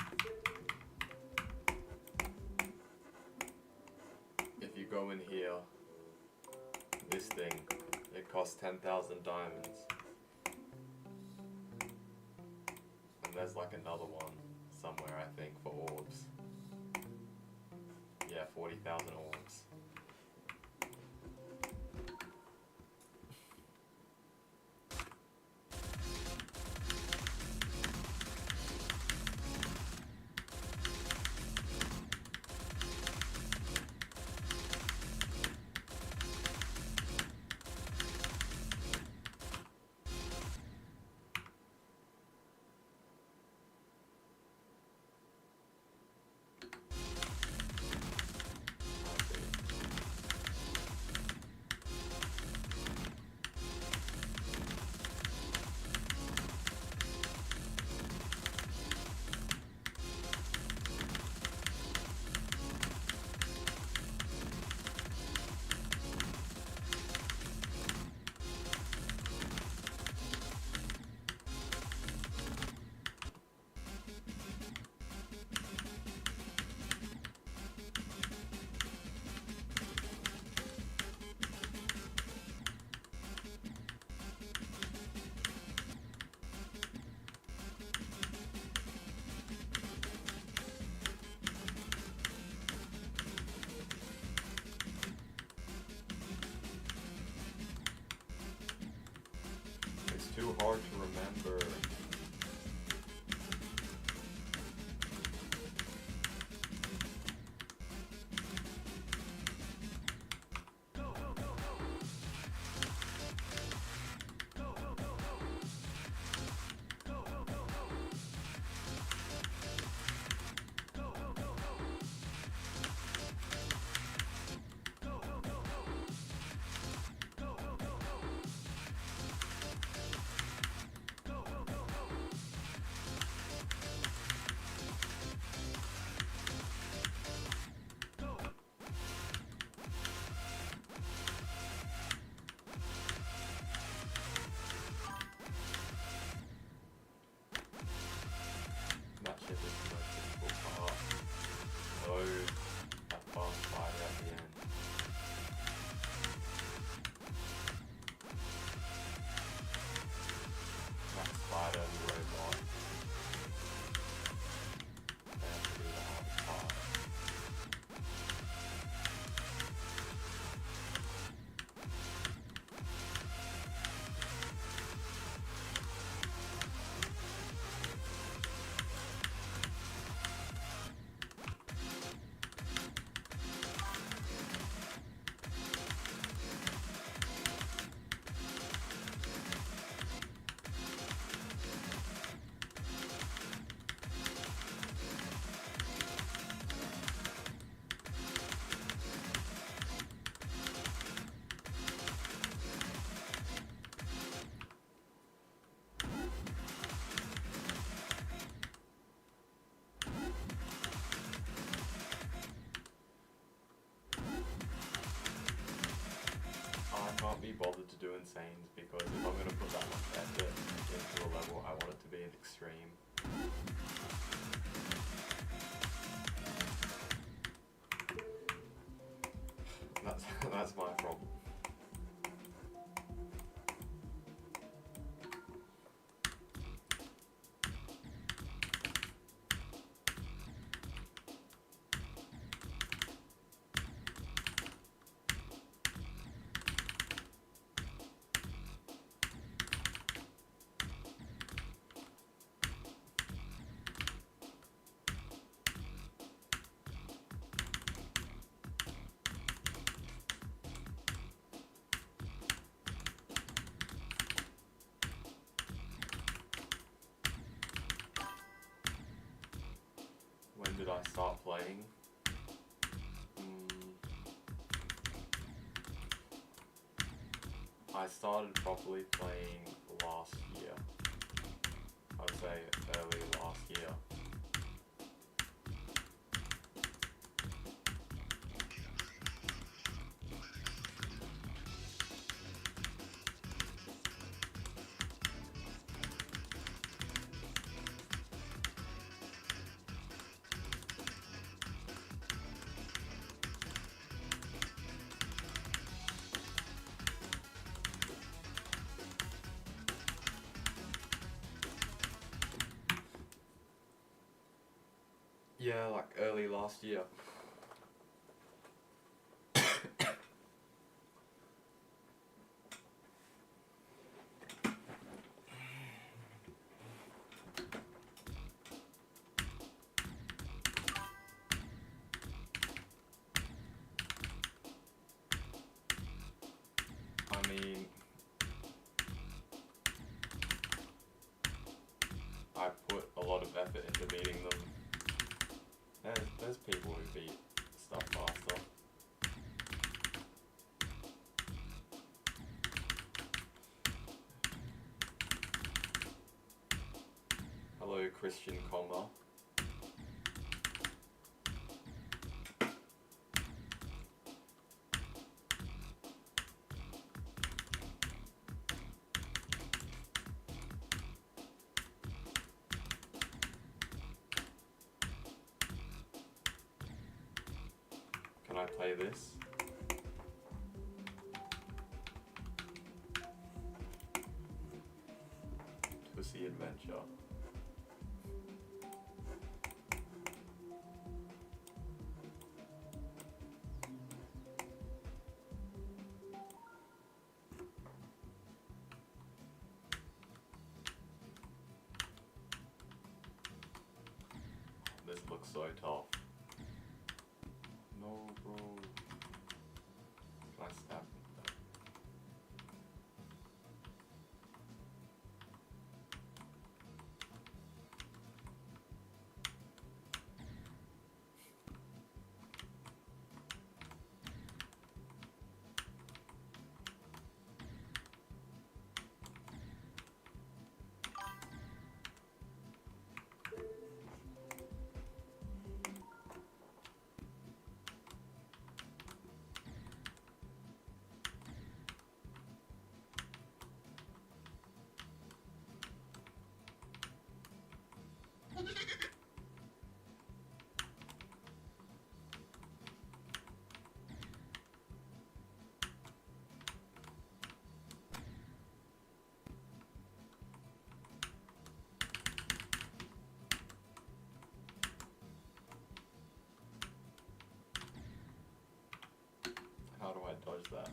If you go in here, this thing, it costs 10,000 diamonds. And there's like another one somewhere, I think, for orbs. Yeah, 40,000 orbs. It's too hard to remember. That shit is the most difficult part. Oh, that boss fight at the end. That spider and the robot. They have to do the hardest part. I can't be bothered to do insanes because if I'm going to put that much effort into a level, I want it to be an extreme. That's my problem. start playing? I started properly playing last year. I would say early last year. Yeah, like early last year. I mean, I put a lot of effort into beating them. There's people who beat stuff faster. Hello, Christian Comma. Can I play this? Pussy Adventure. This looks so tough. No, bro. Can I stab him? How do I dodge that?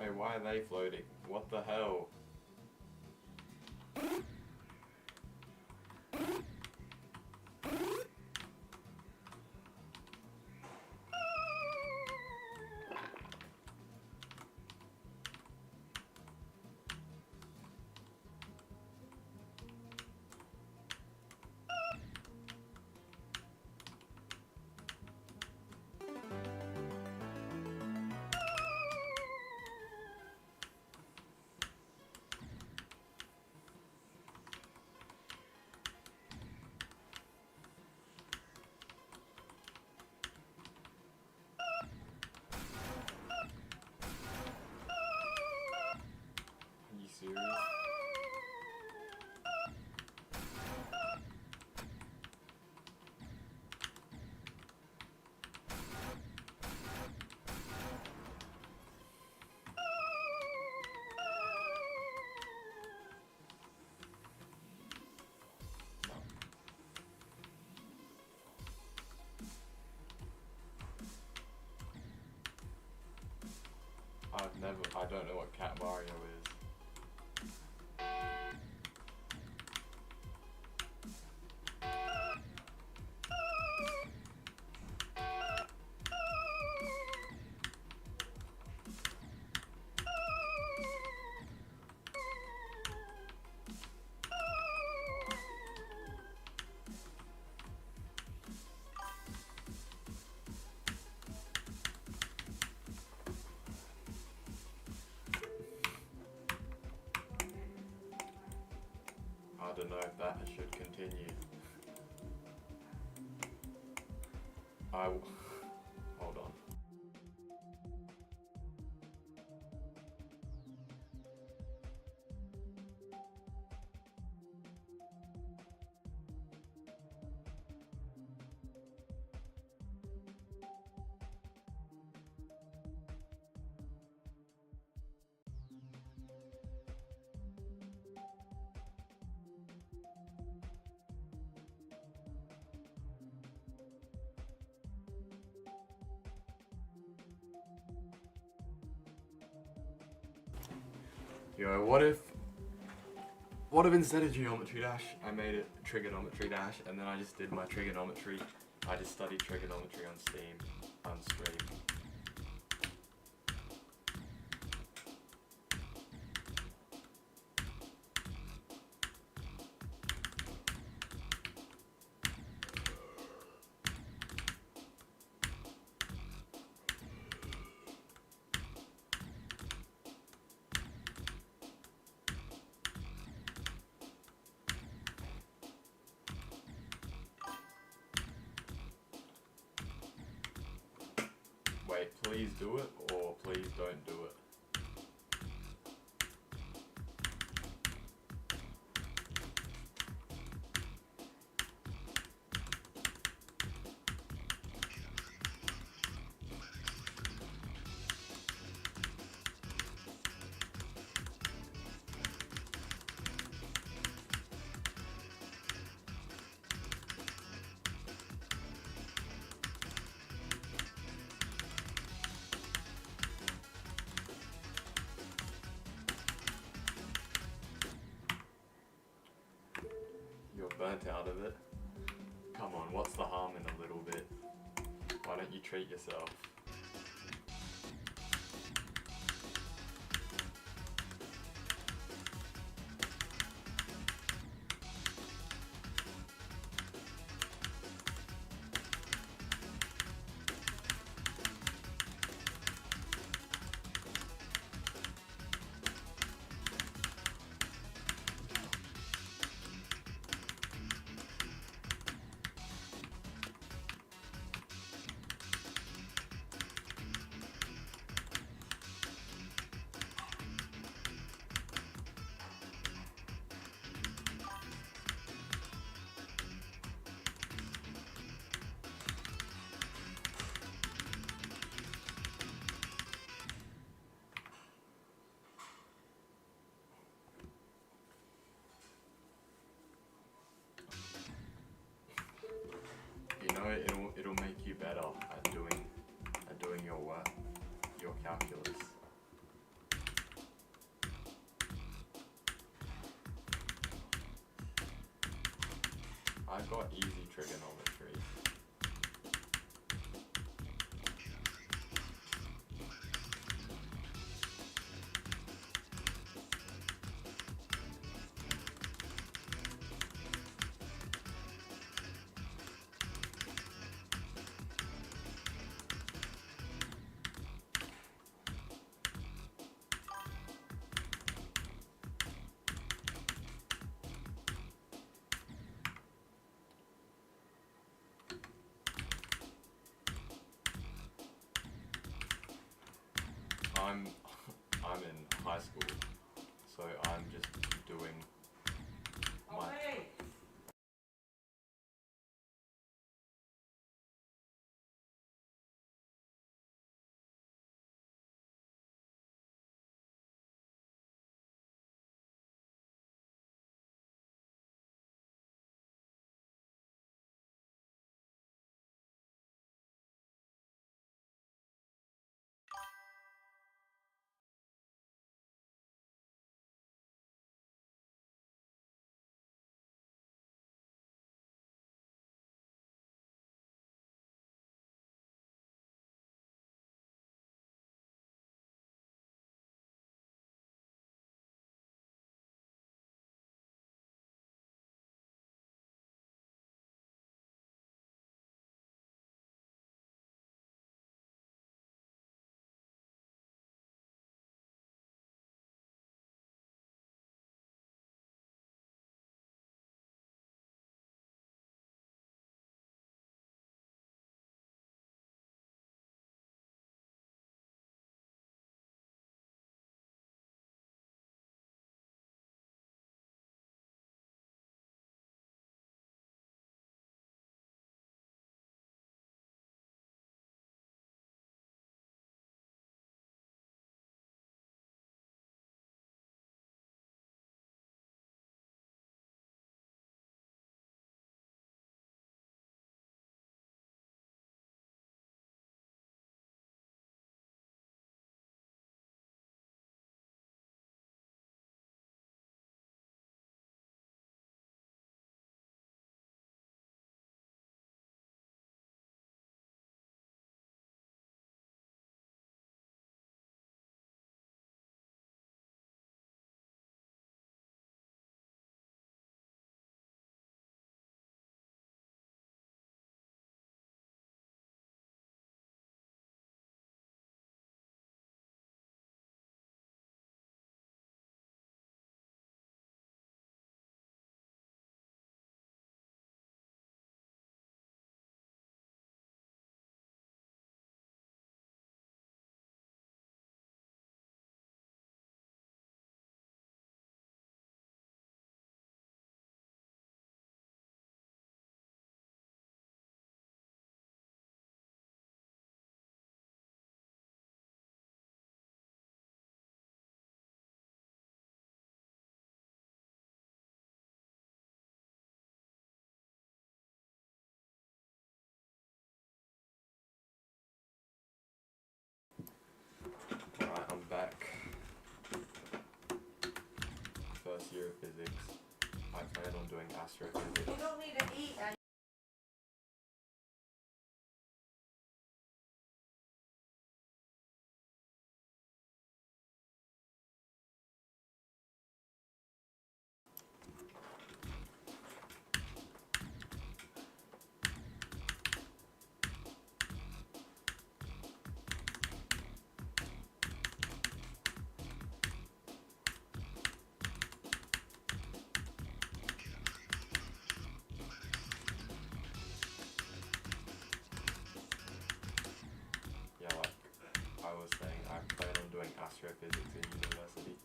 Hey, why are they floating? What the hell? Never. I don't know what Cat Mario is. I don't know if that should continue. Hold on. Yo, what if instead of geometry dash, I made it trigonometry dash, and then I just did my trigonometry. I just studied trigonometry on Steam, on stream. Wait, please do it, or please don't do it. You're burnt out of it. Come on, what's the harm in a little bit? Why don't you treat yourself? You know, it'll make you better at doing your work, your calculus. I got easy trigonometry. I'm in high school, so I'm just doing my I plan on doing astrophysics. You don't need to eat. Yeah, like I was saying, I plan on doing astrophysics in university.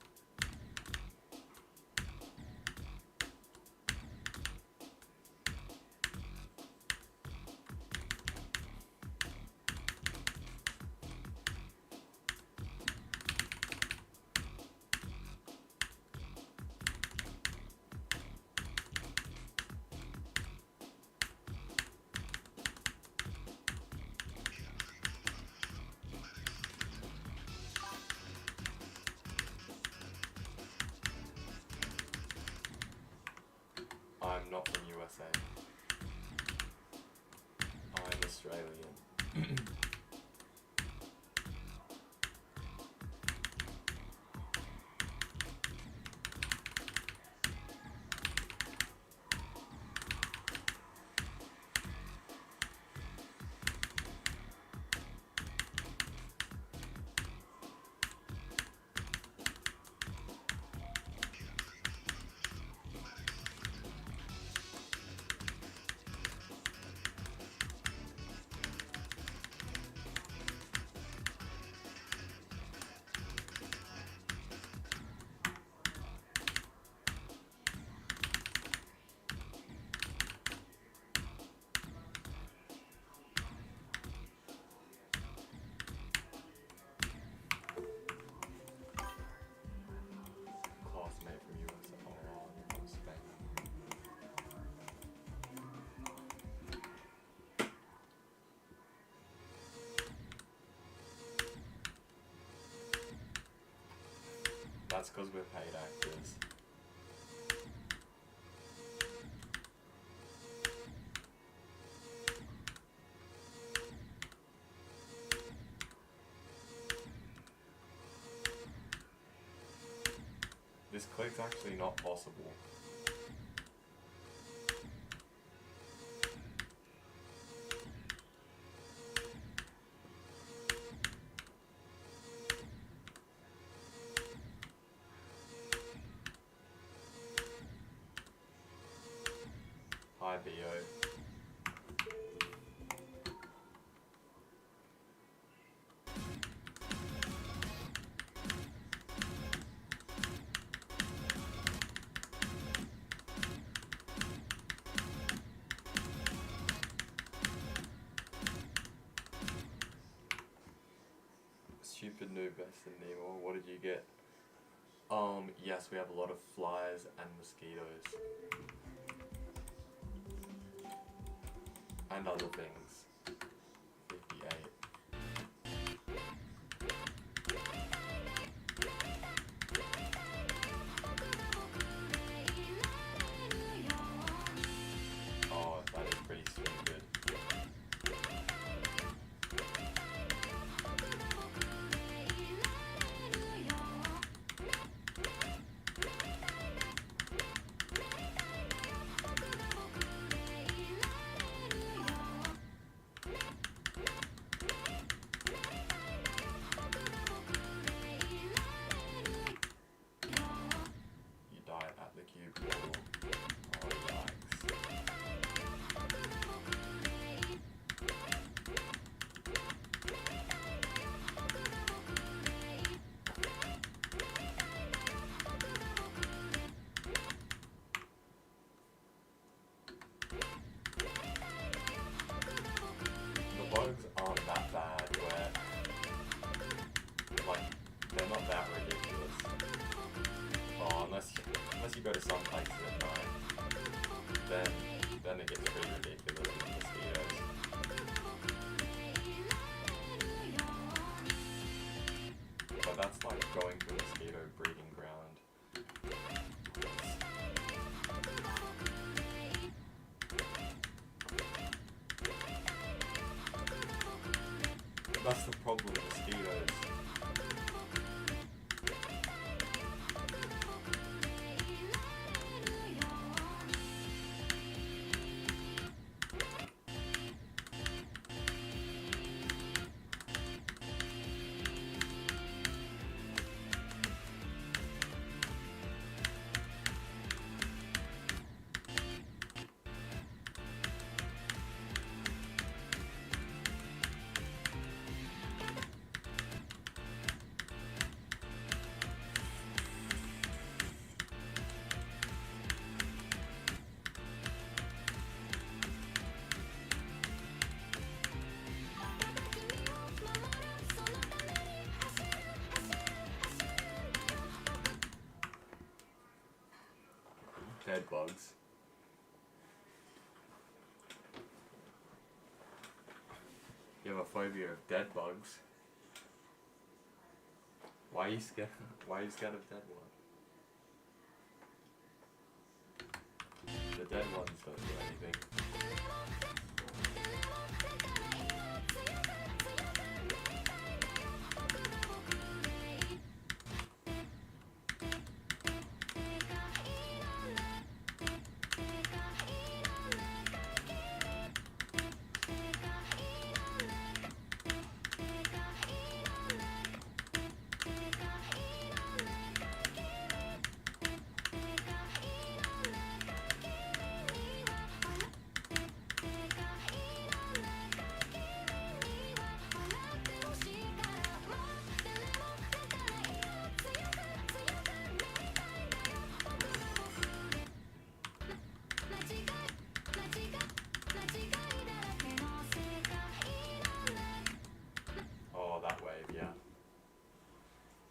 I'm not from USA. I'm Australian. Classmate from USA. Oh, wow, you're from Spain. That's because we're paid actors. This click's actually not possible. Hi, BO. Stupid noob best in Nemo. What did you get? Yes, we have a lot of flies and mosquitoes. And other things. 58. Oh, that is pretty stupid. You die at the cube portal. Oh, yikes. The bugs aren't that bad where, like, they're not that ridiculous. Oh, unless you go to some places at night, then it gets pretty ridiculous with mosquitoes. But that's like going to a mosquito breeding ground. That's the problem with mosquitoes. Dead bugs. You have a phobia of dead bugs. Why are you scared? Why are you scared of dead ones? The dead ones don't do anything. Oh, that wave, yeah.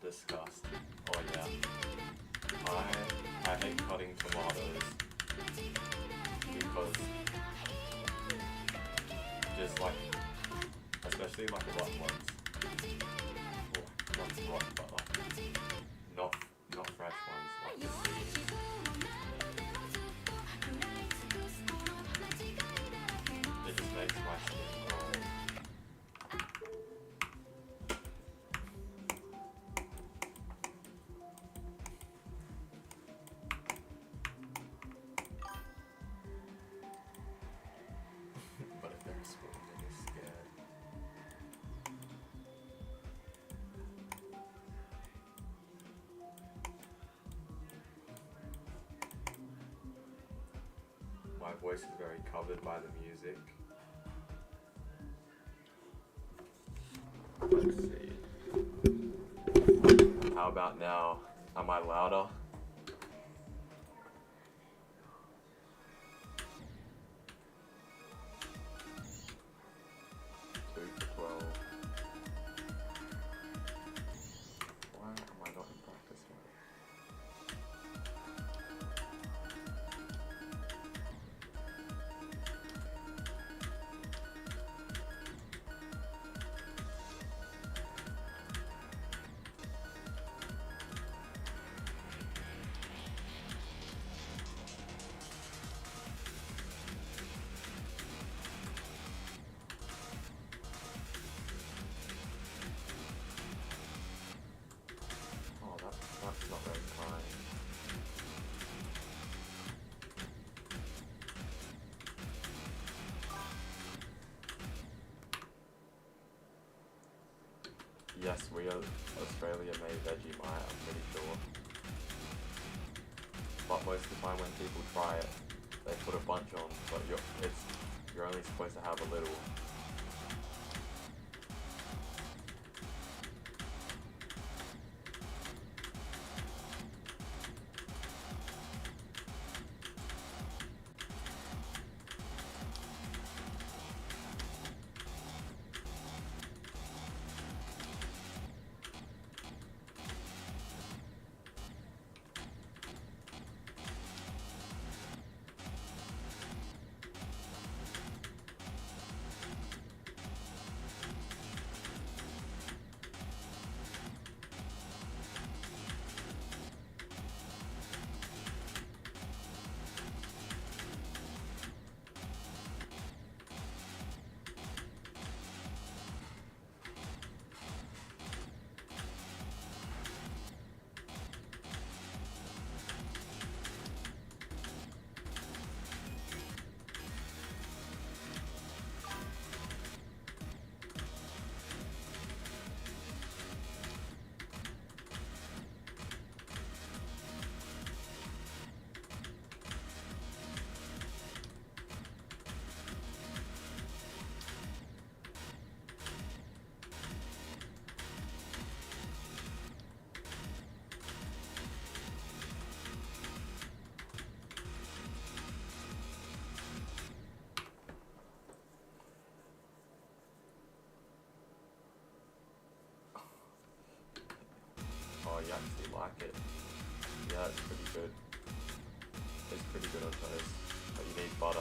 Disgust. Oh yeah. I hate cutting tomatoes because just like, especially like rotten ones. Oh, not rotten, but like not fresh ones, like the seeds. It just makes my skin crawl. But if they're a spoon, then you're scared. My voice is very covered by the music. Let's see. How about now? Am I louder? Why am I not in practice mode? Oh, that's not very kind. Yes, we are Australia-made Vegemite, I'm pretty sure. But most of the time when people try it, they put a bunch on, but you're only supposed to have a little. it. Yeah, it's pretty good. It's pretty good on toast, but you need butter.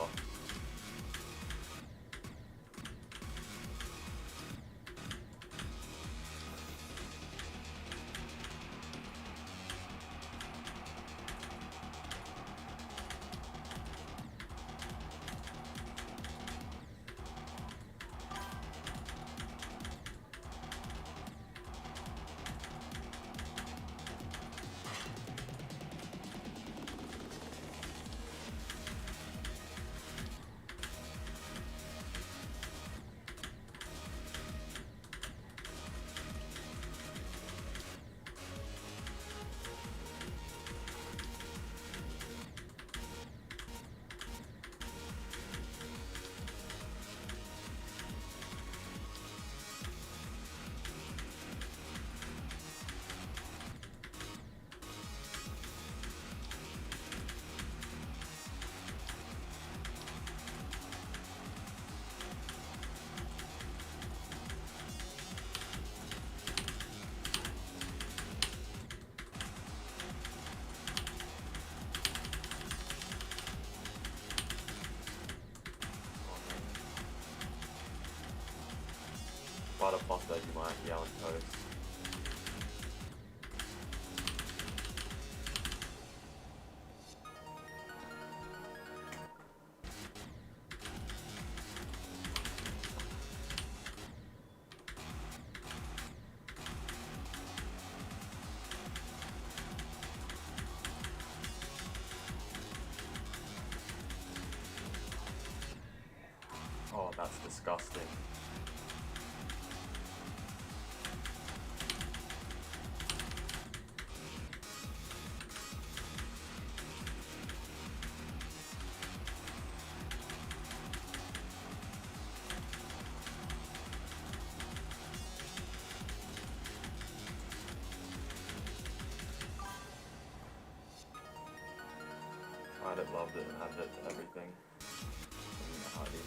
Butter pasta you might, yeah, on toast. Oh, that's disgusting. Tried it, loved it, and added it to everything. Didn't know how to eat.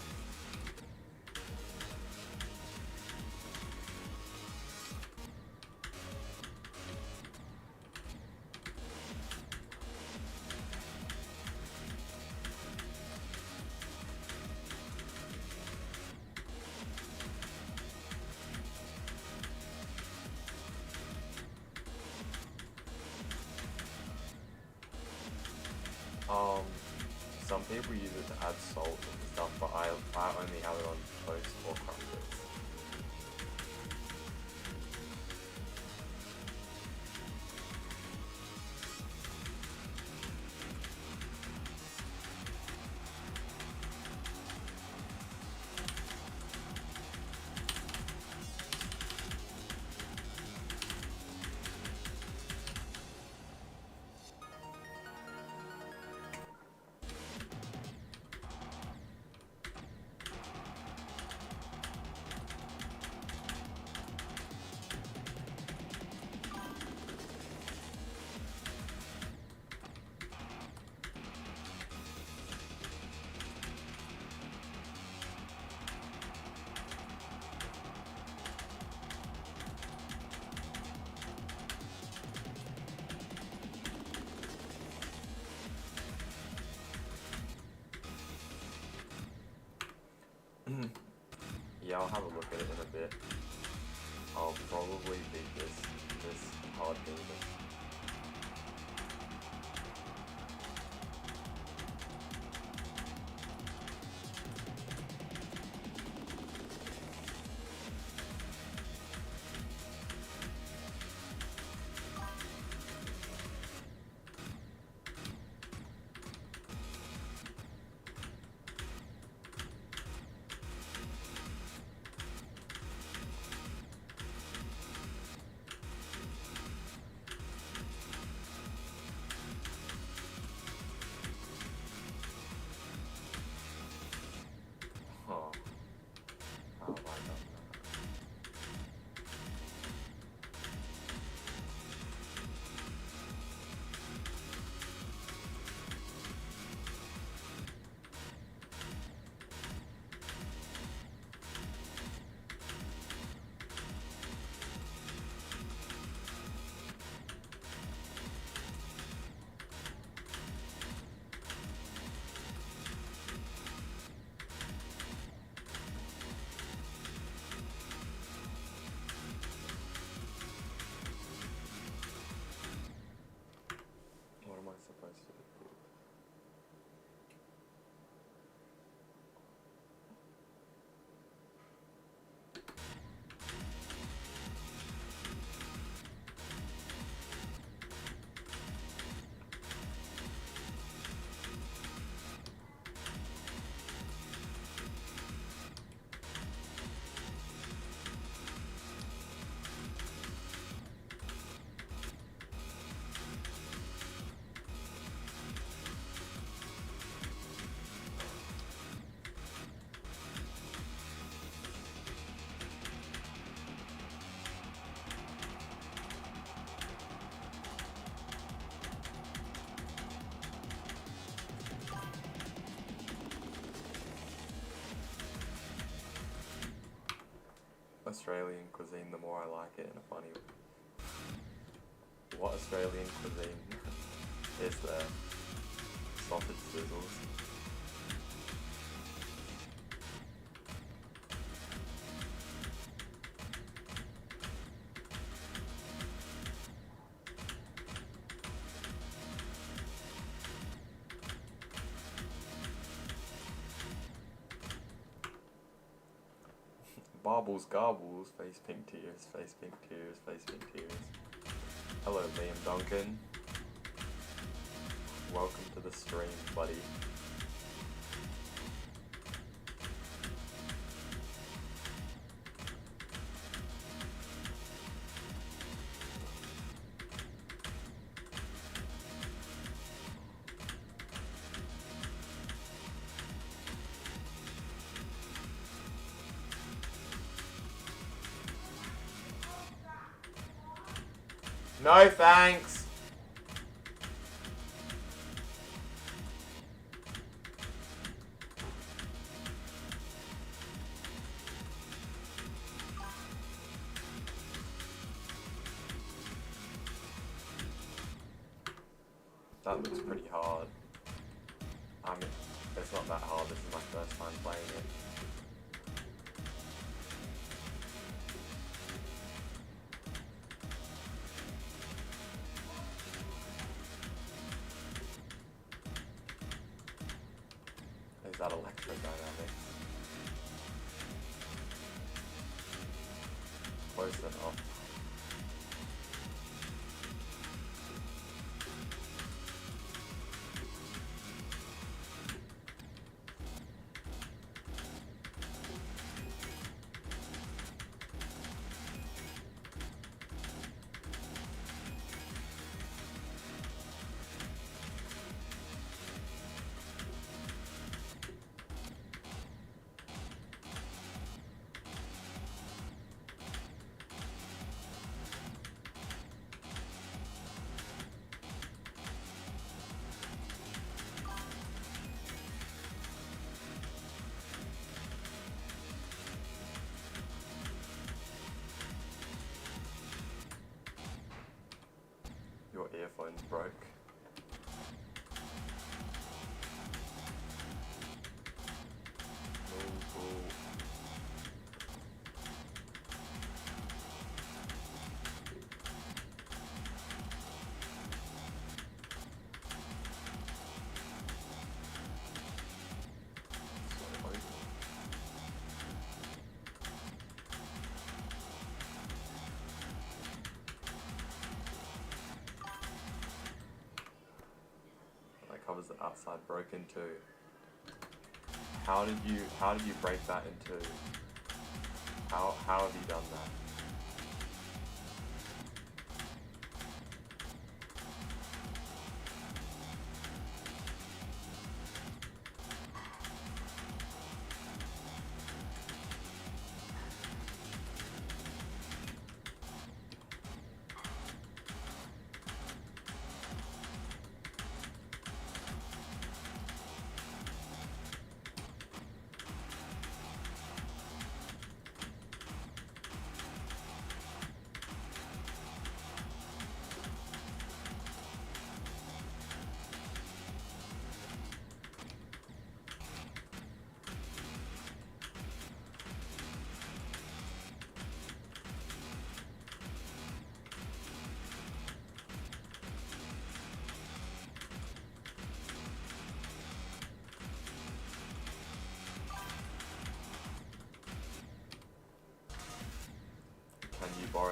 Some people use it to add salt and stuff, but I only have it on toast or crumpets. Yeah, I'll have a look at it in a bit. I'll probably beat this hard demon. supposed to. Australian cuisine, the more I like it in a funny way. What Australian cuisine is there? Sausage sizzles. Barbles garbles, face pink tears, face pink tears, face pink tears. Hello Liam Duncan. Welcome to the stream, buddy. No thanks! That looks pretty hard. I mean, it's not that hard, this is my first time playing it. Is that electrodynamics? Close enough. Your earphones broke. Ooh. Covers the outside broken too. How did you break that in two? How have you done that?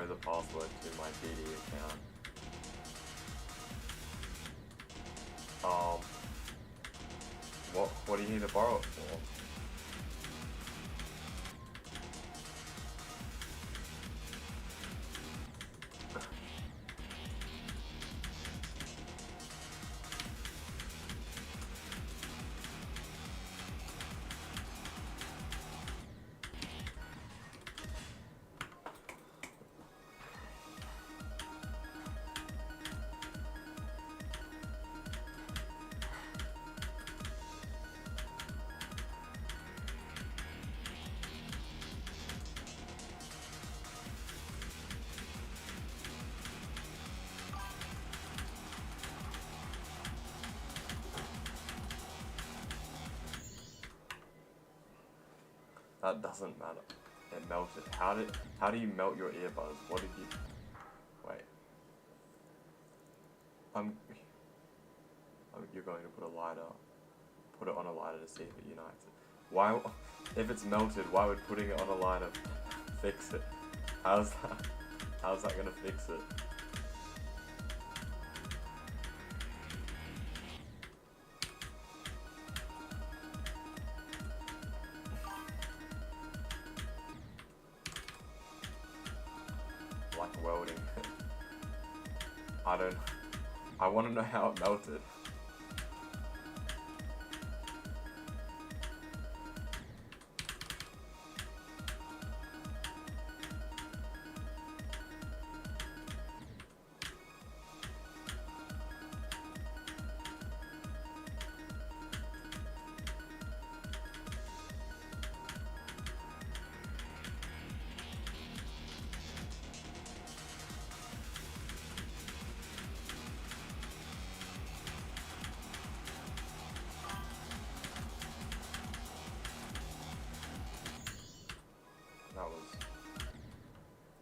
borrow the password to my DD account. What do you need to borrow it for? That doesn't matter. It melted. How do you melt your earbuds? What did you... Wait. You're going to put it on a lighter to see if it unites it. Why, if it's melted, why would putting it on a lighter fix it? How's that gonna fix it? Like welding. I want to know how it melted.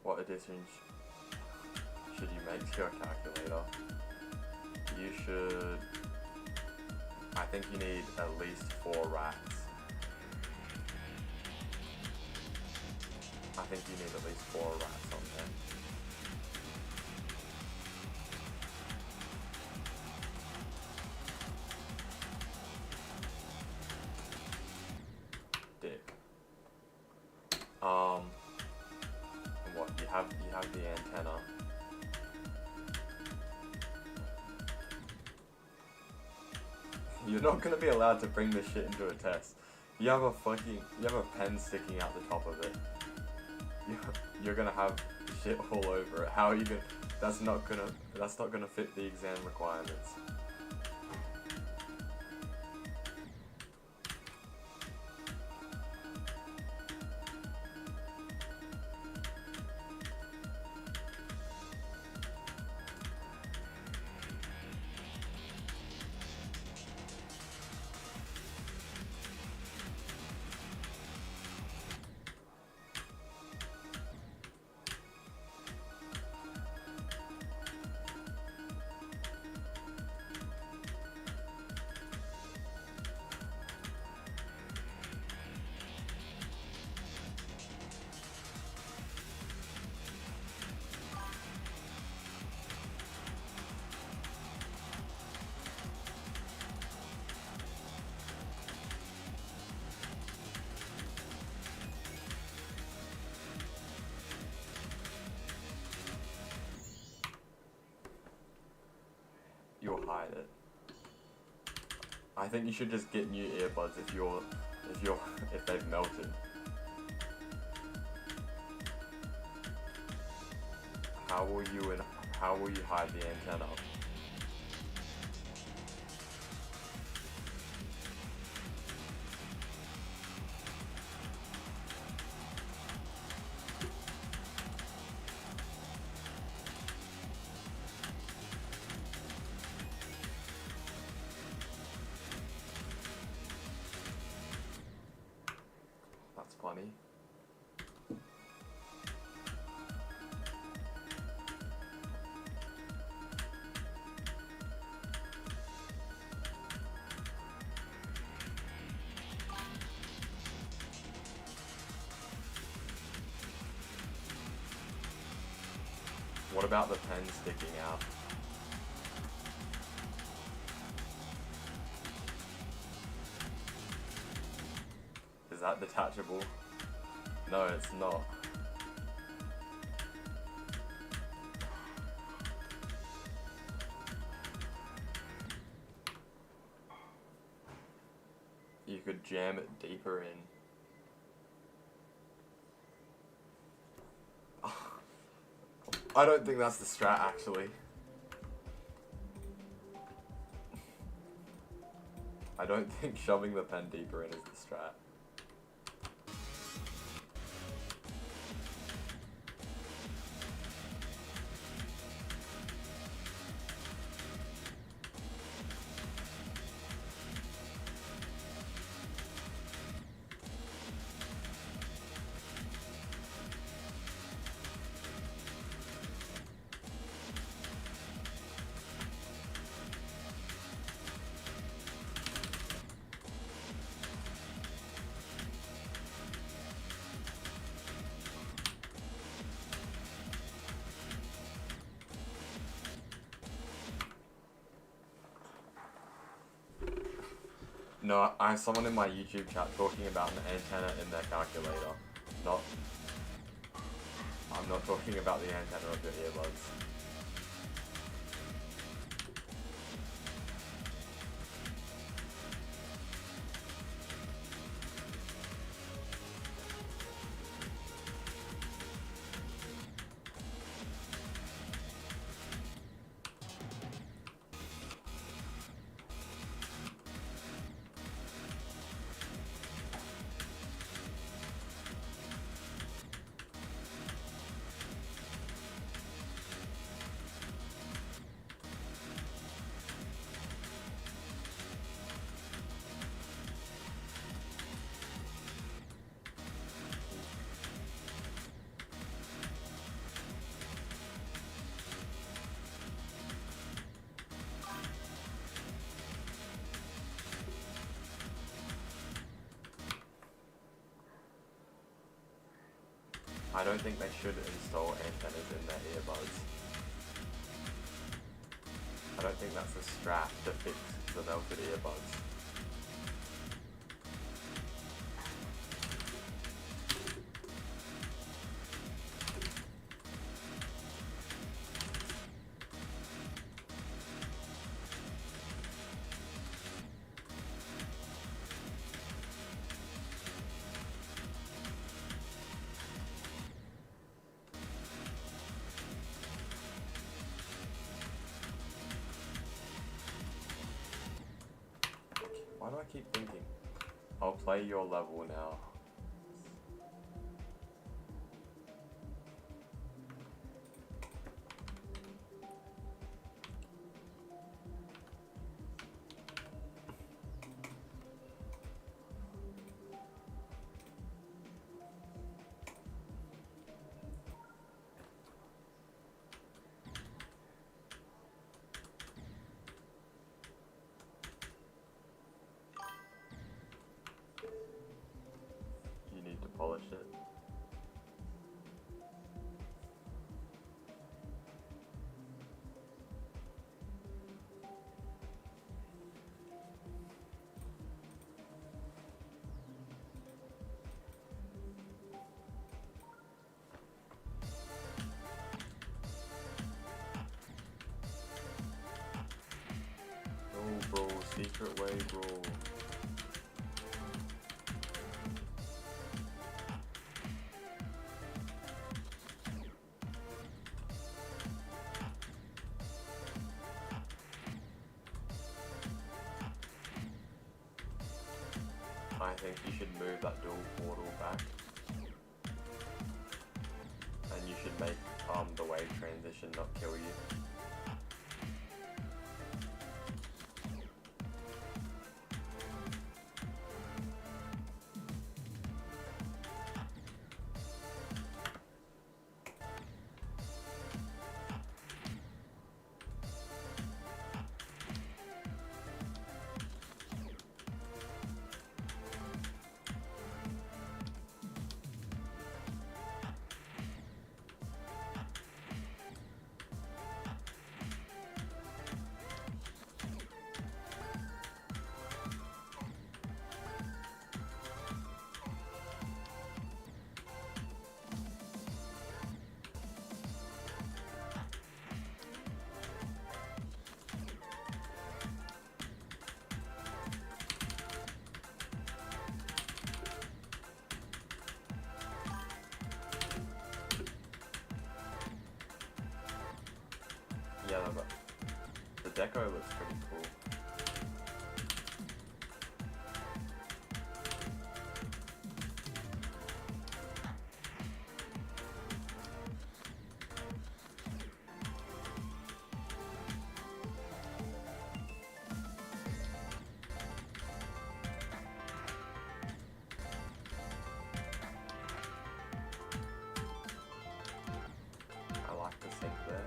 What addition should you make to your calculator? You should... I think you need at least 4 racks. I think you need at least 4 racks on there. Dick. What, you have the antenna. You're not gonna be allowed to bring this shit into a test. You have a pen sticking out the top of it. You're gonna have shit all over it. How are you gonna, that's not gonna fit the exam requirements. You'll hide it. I think you should just get new earbuds if they've melted. How will you hide the antenna? That's funny. What about the pen sticking out? Is that detachable? No, it's not. You could jam it deeper in. I don't think that's the strat, actually. I don't think shoving the pen deeper in is the strat. No, I have someone in my YouTube chat talking about an antenna in their calculator. I'm not talking about the antenna of your earbuds. I don't think they should install antennas in their earbuds. I don't think that's a strat to fix the melted earbuds. Why do I keep thinking? I'll play your level now. You need to polish it. Oh, bro, secret way, bro. I think you should move that dual portal back. And you should make the wave transition not kill you. deco looks pretty cool. I like the sink there.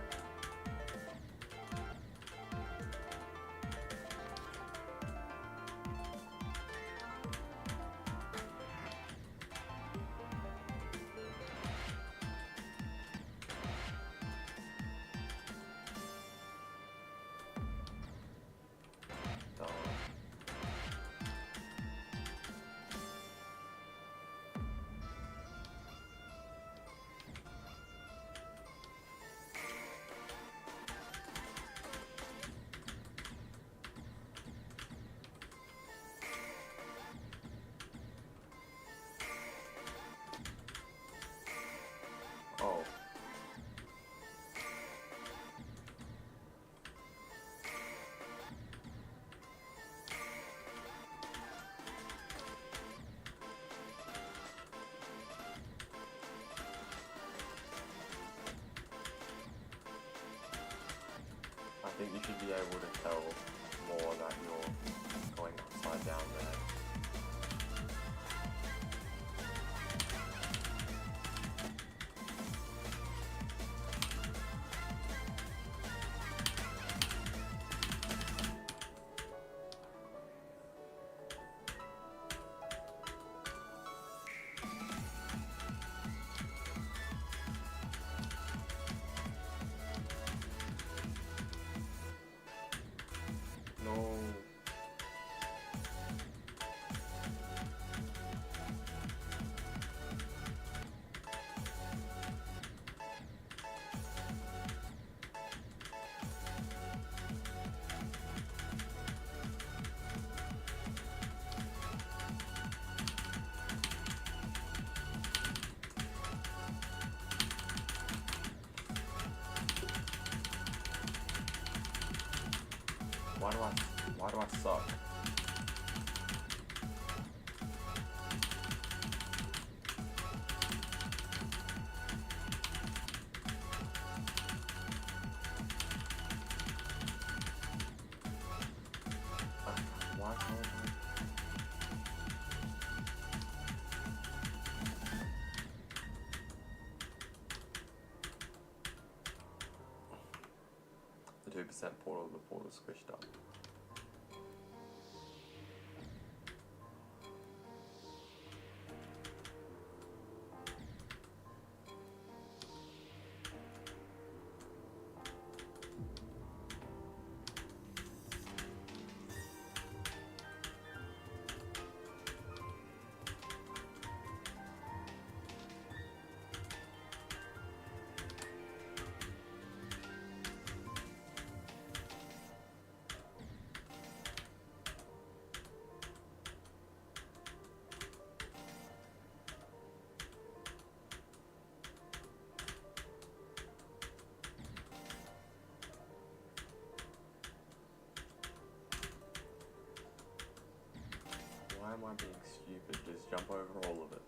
Done. Oh. I think you should be able to tell more that you're going upside down there. No. Why do I suck? Why can't I? The 2% portal, the portal squished up. Why am I being stupid? Just jump over all of it.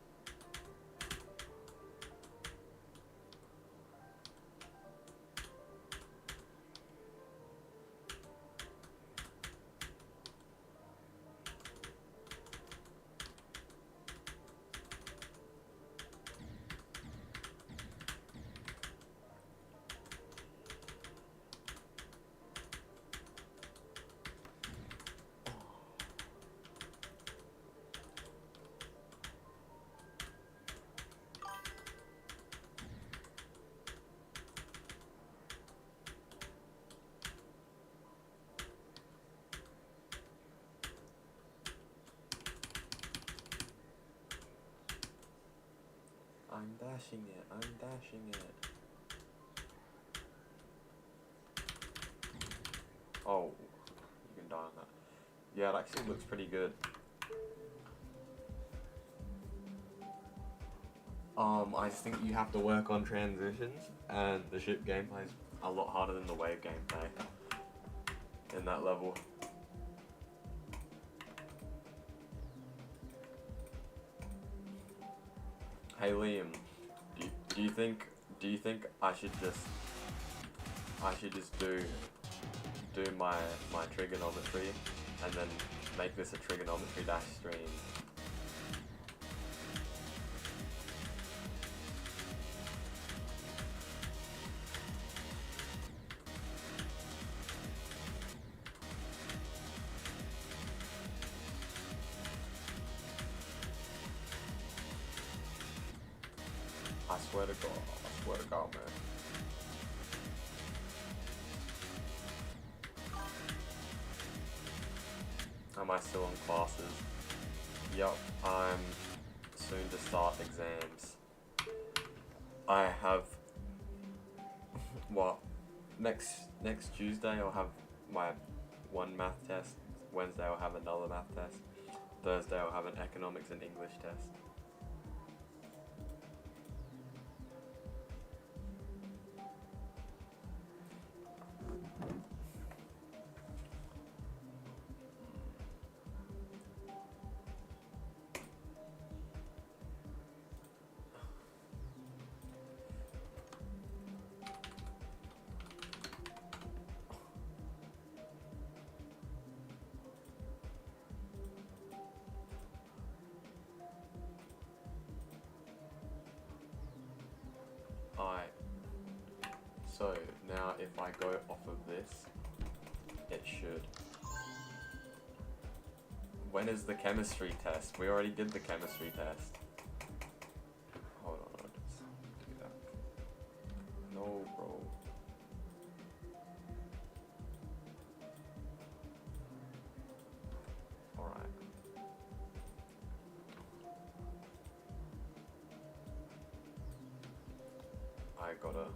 I'm dashing it, I'm dashing it. Oh, you can die on that. Yeah, it actually looks pretty good. I just think you have to work on transitions, and the ship gameplay is a lot harder than the wave gameplay. in that level. Hey Liam, do you think I should just do my trigonometry and then make this a trigonometry dash stream? I swear to God, man. Am I still in classes? Yup, I'm soon to start exams. I have, what, next Tuesday I'll have my one math test, Wednesday I'll have another math test, Thursday I'll have an economics and English test. So now if I go off of this, it should. When is the chemistry test? We already did the chemistry test. Hold on, I'll just do that. No, bro. Alright. I gotta...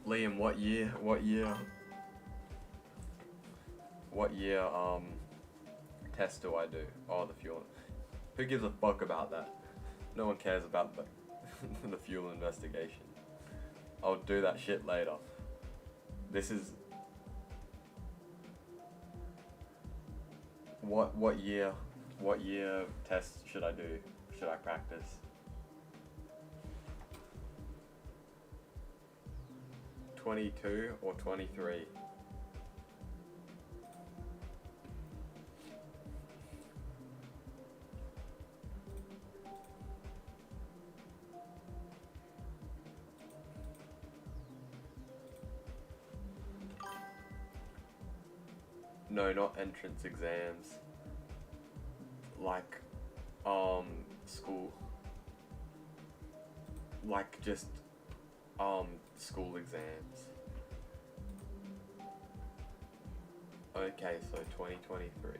Liam, what year test do I do? Oh, the fuel. Who gives a fuck about that? No one cares about the the fuel investigation. I'll do that shit later. This is what year test should I do? Should I practice? '22 or '23? No, not entrance exams. Like, school. Like, just, school exams. Okay, so 2023.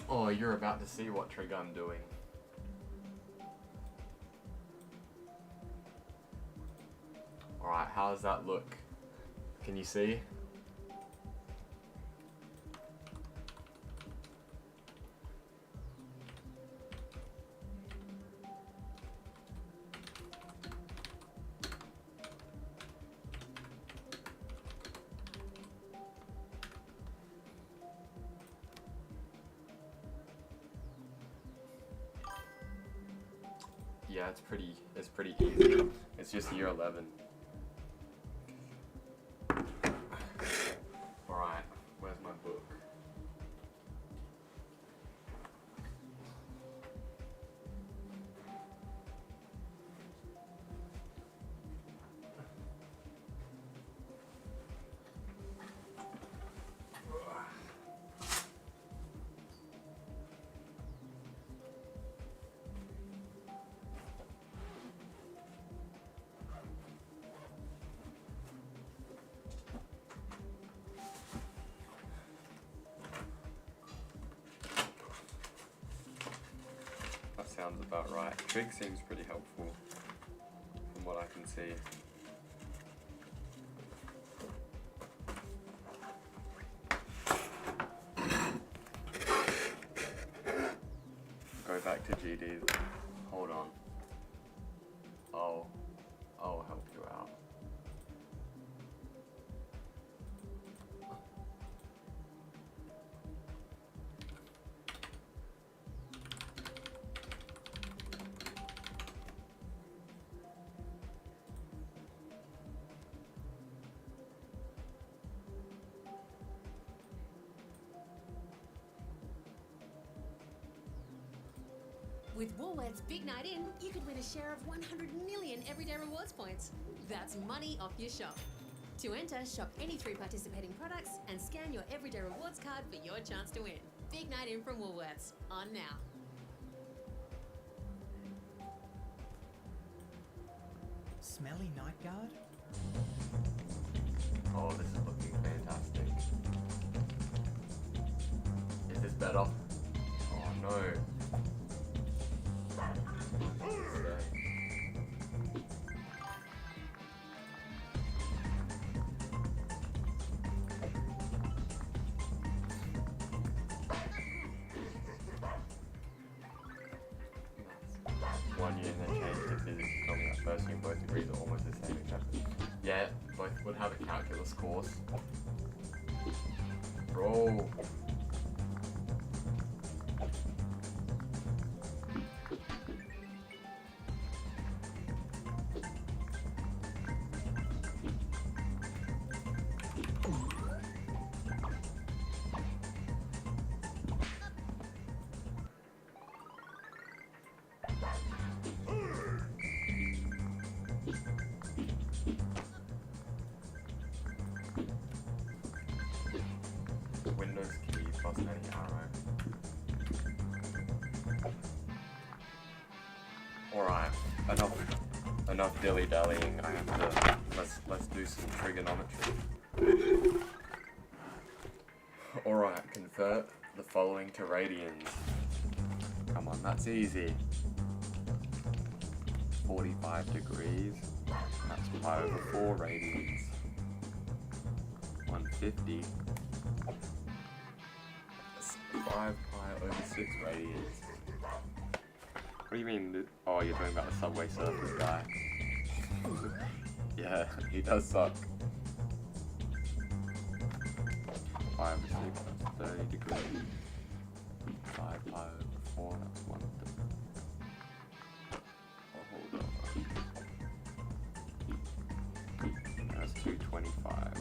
Oh, you're about to see what trig I'm doing. Alright, how does that look? Can you see? Yeah, it's pretty easy. It's just year 11. Alright, where's my book? sounds about right. Trig seems pretty helpful from what I can see. Go back to GD. Hold on. I'll help you out. With Woolworth's Big Night In, you could win a share of 100 million Everyday Rewards points. That's money off your shop. To enter, shop any 3 participating products and scan your Everyday Rewards card for your chance to win. Big Night In from Woolworths. On now. Smelly night guard? Oh, this is looking fantastic. Is this better? Oh no. One year and then changed to physics. You told me that first year both degrees are almost the same exactly. Yeah, both would have a calculus course. Bro. Windows key plus any arrow. Alright, enough dilly-dallying. I have to let's do some trigonometry. Alright, convert the following to radians. Come on, that's easy. 45 degrees. That's pi over 4 radians. 150. 5 pi over 6 radians. What do you mean? Oh, you're talking about the Subway Surfers guy. Yeah, he does suck. 5 over 6, that's 30 degrees. 5 pi over 4, that's 130. Oh, hold on. That's 225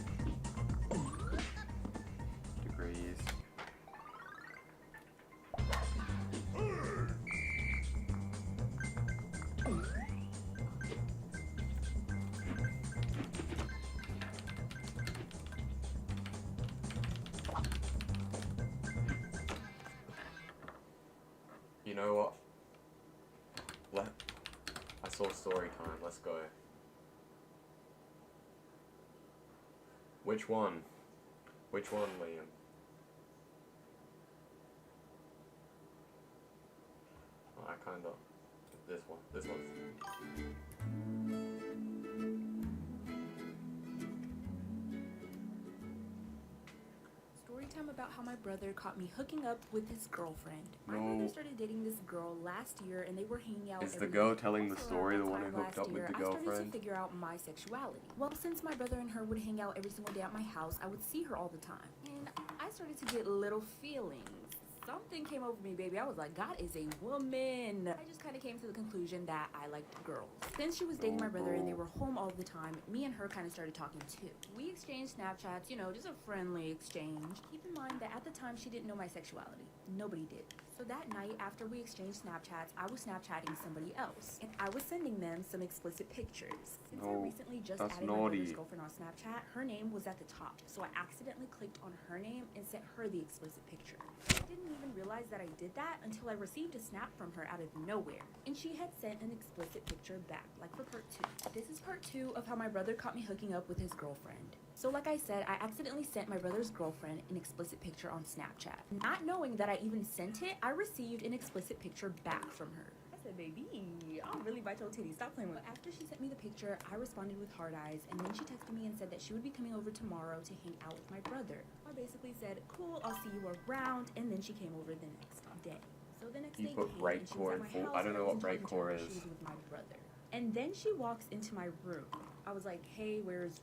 degrees. You know what? I saw story time. Let's go. Which one? Which one, Liam? Oh, I kind of. This one. This one. Story time about how my brother caught me hooking up with his girlfriend. My No. brother started dating this girl last year, and they were hanging out. Is the every girl week. telling the Also, story around the that one who time hooked last up with year, the I started girlfriend? to figure out my sexuality. Well, since my brother and her would hang out every single day at my house, I would see her all the time, and I started to get little feelings. Something came over me, baby. I was like, God is a woman. I just kind of came to the conclusion that I liked girls. Since she was dating my brother and they were home all the time, me and her kind of started talking too. We exchanged Snapchats, you know, just a friendly exchange. Keep in mind that at the time she didn't know my sexuality. Nobody did. So that night after we exchanged Snapchats, I was Snapchatting somebody else. And I was sending them some explicit pictures. Since I No, recently just that's added my naughty. brother's girlfriend on Snapchat, her name was at the top. So I accidentally clicked on her name and sent her the explicit picture. I didn't even realize that I did that until I received a snap from her out of nowhere. And she had sent an explicit picture back, like for part 2. This is part 2 of how my brother caught me hooking up with his girlfriend. So like I said, I accidentally sent my brother's girlfriend an explicit picture on Snapchat. Not knowing that I even sent it, I received an explicit picture back from her. I said, baby, I'll really bite your titty. Stop playing with me. After she sent me the picture, I responded with hard eyes, and then she texted me and said that she would be coming over tomorrow to hang out with my brother. I basically said, cool, I'll see you around, and then she came over the next day. So the next You day put came, break and she core was at in my full. house, I don't and know what wasn't break talking to her. core She is. was with my brother. And then she walks into my room. I was like, hey, where's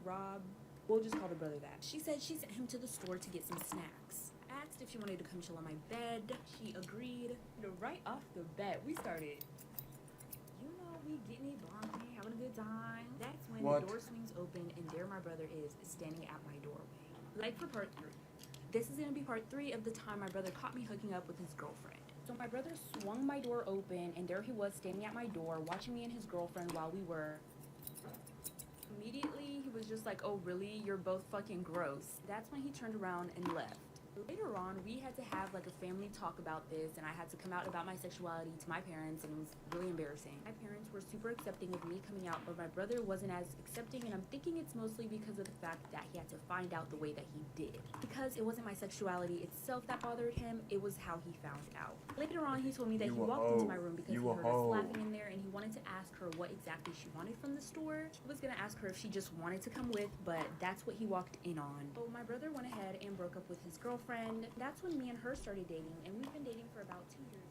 Rob? We'll just call the brother that. She said she sent him to the store to get some snacks. Asked if she wanted to come chill on my bed. She agreed. Right off the bat, we started, we getting it bumping, having a good time. That's when What? the door swings open and there my brother is standing at my doorway. Like for part 3. This is gonna be part 3 of the time my brother caught me hooking up with his girlfriend. So my brother swung my door open and there he was standing at my door watching me and his girlfriend while we were... Immediately, he was just like, oh really? You're both fucking gross. That's when he turned around and left. Later on, we had to have like a family talk about this, and I had to come out about my sexuality to my parents, and it was really embarrassing. My parents were super accepting of me coming out, but my brother wasn't as accepting, and I'm thinking it's mostly because of the fact that he had to find out the way that he did. Because it wasn't my sexuality itself that bothered him, it was how he found out. Later on, he told me that he walked into my room because he heard us laughing in there, and he wanted to ask her what exactly she wanted from the store. He was gonna ask her if she just wanted to come with, but that's what he walked in on. So my brother went ahead and broke up with his girlfriend. That's when me and her started dating, and we've been dating for about 2 years.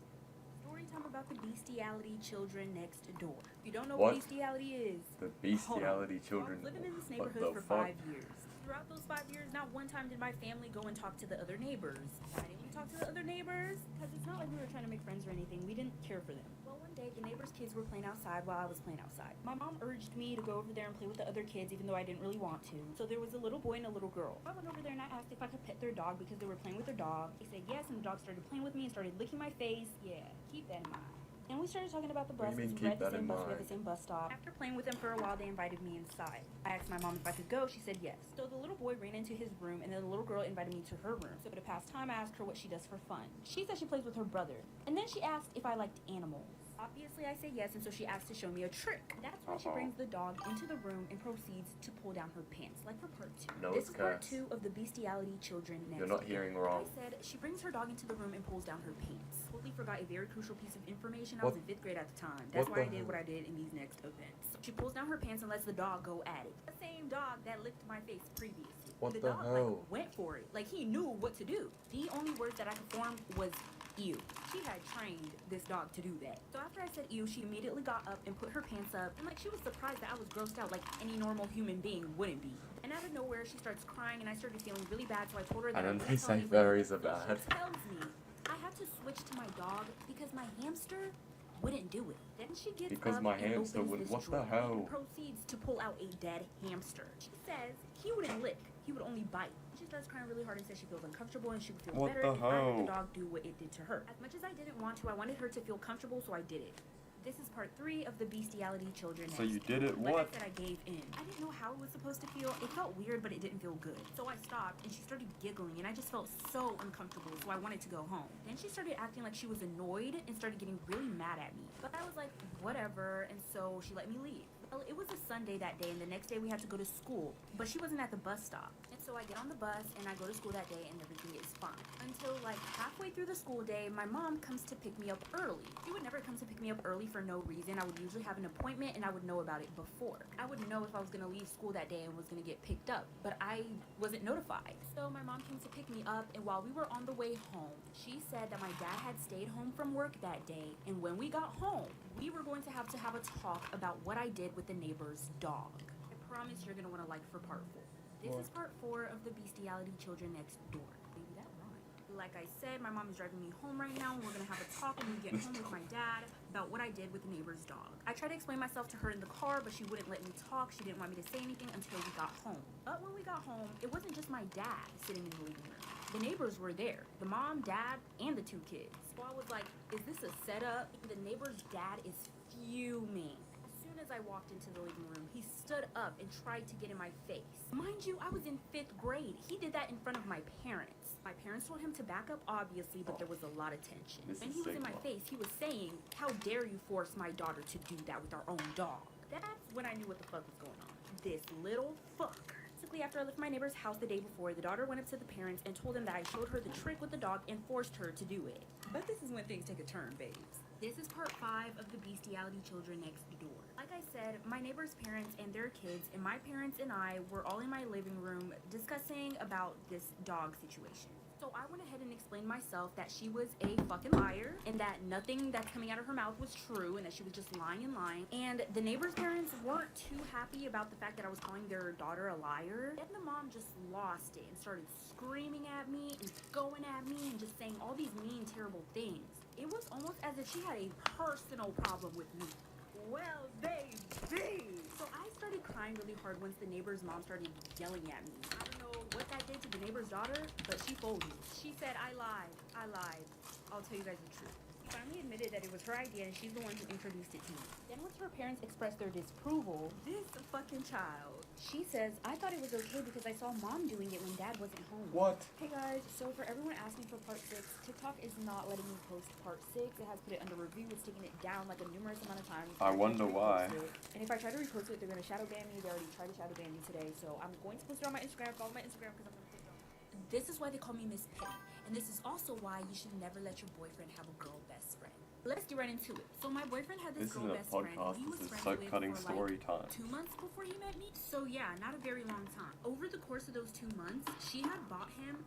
Story time about the bestiality children next door. If you don't know what bestiality is, The bestiality children. I was living in this neighborhood for 5 years. Throughout those 5 years, not one time did my family go and talk to the other neighbors. Why didn't we talk to the other neighbors? Because it's not like we were trying to make friends or anything. We didn't care for them. Well, one day, the neighbors' kids were playing outside while I was playing outside. My mom urged me to go over there and play with the other kids, even though I didn't really want to. So there was a little boy and a little girl. I went over there and I asked if I could pet their dog because they were playing with their dog. They said yes, and the dog started playing with me and started licking my face. Yeah, keep that in mind. And we started talking about the bus because we had the same bus, we had the same bus stop. After playing with them for a while, they invited me inside. I asked my mom if I could go. She said yes. So the little boy ran into his room, and then the little girl invited me to her room. So to pass time, I asked her what she does for fun. She said she plays with her brother. And then she asked if I liked animals. Obviously, I said yes, and so she asked to show me a trick. That's when she brings the dog into the room and proceeds to pull down her pants, like for part 2. No, This it's is part cuts. 2 of the bestiality children next. You're not hearing wrong. I said she brings her dog into the room and pulls down her pants. Totally forgot a very crucial piece of information. I was in 5th grade at the time. That's why I did what I did in these next events. She pulls down her pants and lets the dog go at it. The same dog that licked my face previously. What the the dog hell? like went for it. Like he knew what to do. The only words that I could form was ew. She had trained this dog to do that. So after I said ew, she immediately got up and put her pants up, and like she was surprised that I was grossed out like any normal human being wouldn't be. And out of nowhere, she starts crying, and I started feeling really bad, so I told her that And then I they wouldn't tell say anybody. furries are So bad. she tells me I have to switch to my dog because my hamster wouldn't do it. Then she gets Because up my and hamster opens would- this what the drawer hell? and proceeds to pull out a dead hamster. She says he wouldn't lick, he would only bite. She starts crying really hard and says she feels uncomfortable and she would feel What better the if I let hell? the dog do what it did to her. As much as I didn't want to, I wanted her to feel comfortable, so I did it. This is part 3 of the bestiality children. So you did it Like what? I said, I gave in. I didn't know how it was supposed to feel. It felt weird, but it didn't feel good. So I stopped, and she started giggling, and I just felt so uncomfortable, so I wanted to go home. Then she started acting like she was annoyed and started getting really mad at me. But I was like, whatever, and so she let me leave. Well, it was a Sunday that day, and the next day we had to go to school, but she wasn't at the bus stop. And so I get on the bus, and I go to school that day, and everything is fine. Until like halfway through the school day, my mom comes to pick me up early. She would never come to pick me up early for no reason. I would usually have an appointment, and I would know about it before. I would know if I was gonna leave school that day and was gonna get picked up, but I wasn't notified. So my mom came to pick me up, and while we were on the way home, she said that my dad had stayed home from work that day, and when we got home, we were going to have a talk about what I did with the neighbor's dog. I promise you're gonna want to like for part 4. This is part 4 of the bestiality children next door. Maybe that rhymed. Like I said, my mom is driving me home right now, and we're gonna have a talk when we get home with my dad about what I did with the neighbor's dog. I tried to explain myself to her in the car, but she wouldn't let me talk. She didn't want me to say anything until we got home. But when we got home, it wasn't just my dad sitting in the living room. The neighbors were there. The mom, dad, and the 2 kids. So I was like, is this a setup? The neighbor's dad is fuming. As soon as I walked into the living room, he stood up and tried to get in my face. Mind you, I was in 5th grade. He did that in front of my parents. My parents told him to back up, obviously, but there was a lot of tension. When he was in my face, he was saying, how dare you force my daughter to do that with our own dog? That's when I knew what the fuck was going on. This little fucker. Basically, after I left my neighbor's house the day before, the daughter went up to the parents and told them that I showed her the trick with the dog and forced her to do it. But this is when things take a turn, babes. This is part 5 of the bestiality children next door. Like I said, my neighbor's parents and their kids and my parents and I were all in my living room discussing about this dog situation. So I went ahead and explained myself that she was a fucking liar and that nothing that's coming out of her mouth was true and that she was just lying and lying. And the neighbor's parents weren't too happy about the fact that I was calling their daughter a liar. Then the mom just lost it and started screaming at me and going at me and just saying all these mean, terrible things. It was almost as if she had a personal problem with me. Well, baby! So I started crying really hard once the neighbor's mom started yelling at me. I don't know what that did to the neighbor's daughter, but she folded. She said, I lied. I'll tell you guys the truth. She finally admitted that it was her idea and she's the one who introduced it to me. Then once her parents expressed their disapproval, this fucking child, she says, I thought it was okay because I saw mom doing it when dad wasn't home. What? Hey guys, so for everyone asking for part 6, TikTok is not letting me post part 6. It has put it under review. It's taken it down like a numerous amount of times. I wonder why. And if I try to repost it, they're going to shadow ban me. They already tried to shadow ban me today. So I'm going to post it on my Instagram. Follow my Instagram because I'm going to post it on. This is why they call me Miss Petty. And this is also why you should never let your boyfriend have a girl best friend. Let's get right into it. So my boyfriend had this girl best friend. He was friends with for like 2 months before he met me. So yeah, not a very long time. Over the course of those 2 months, she had bought him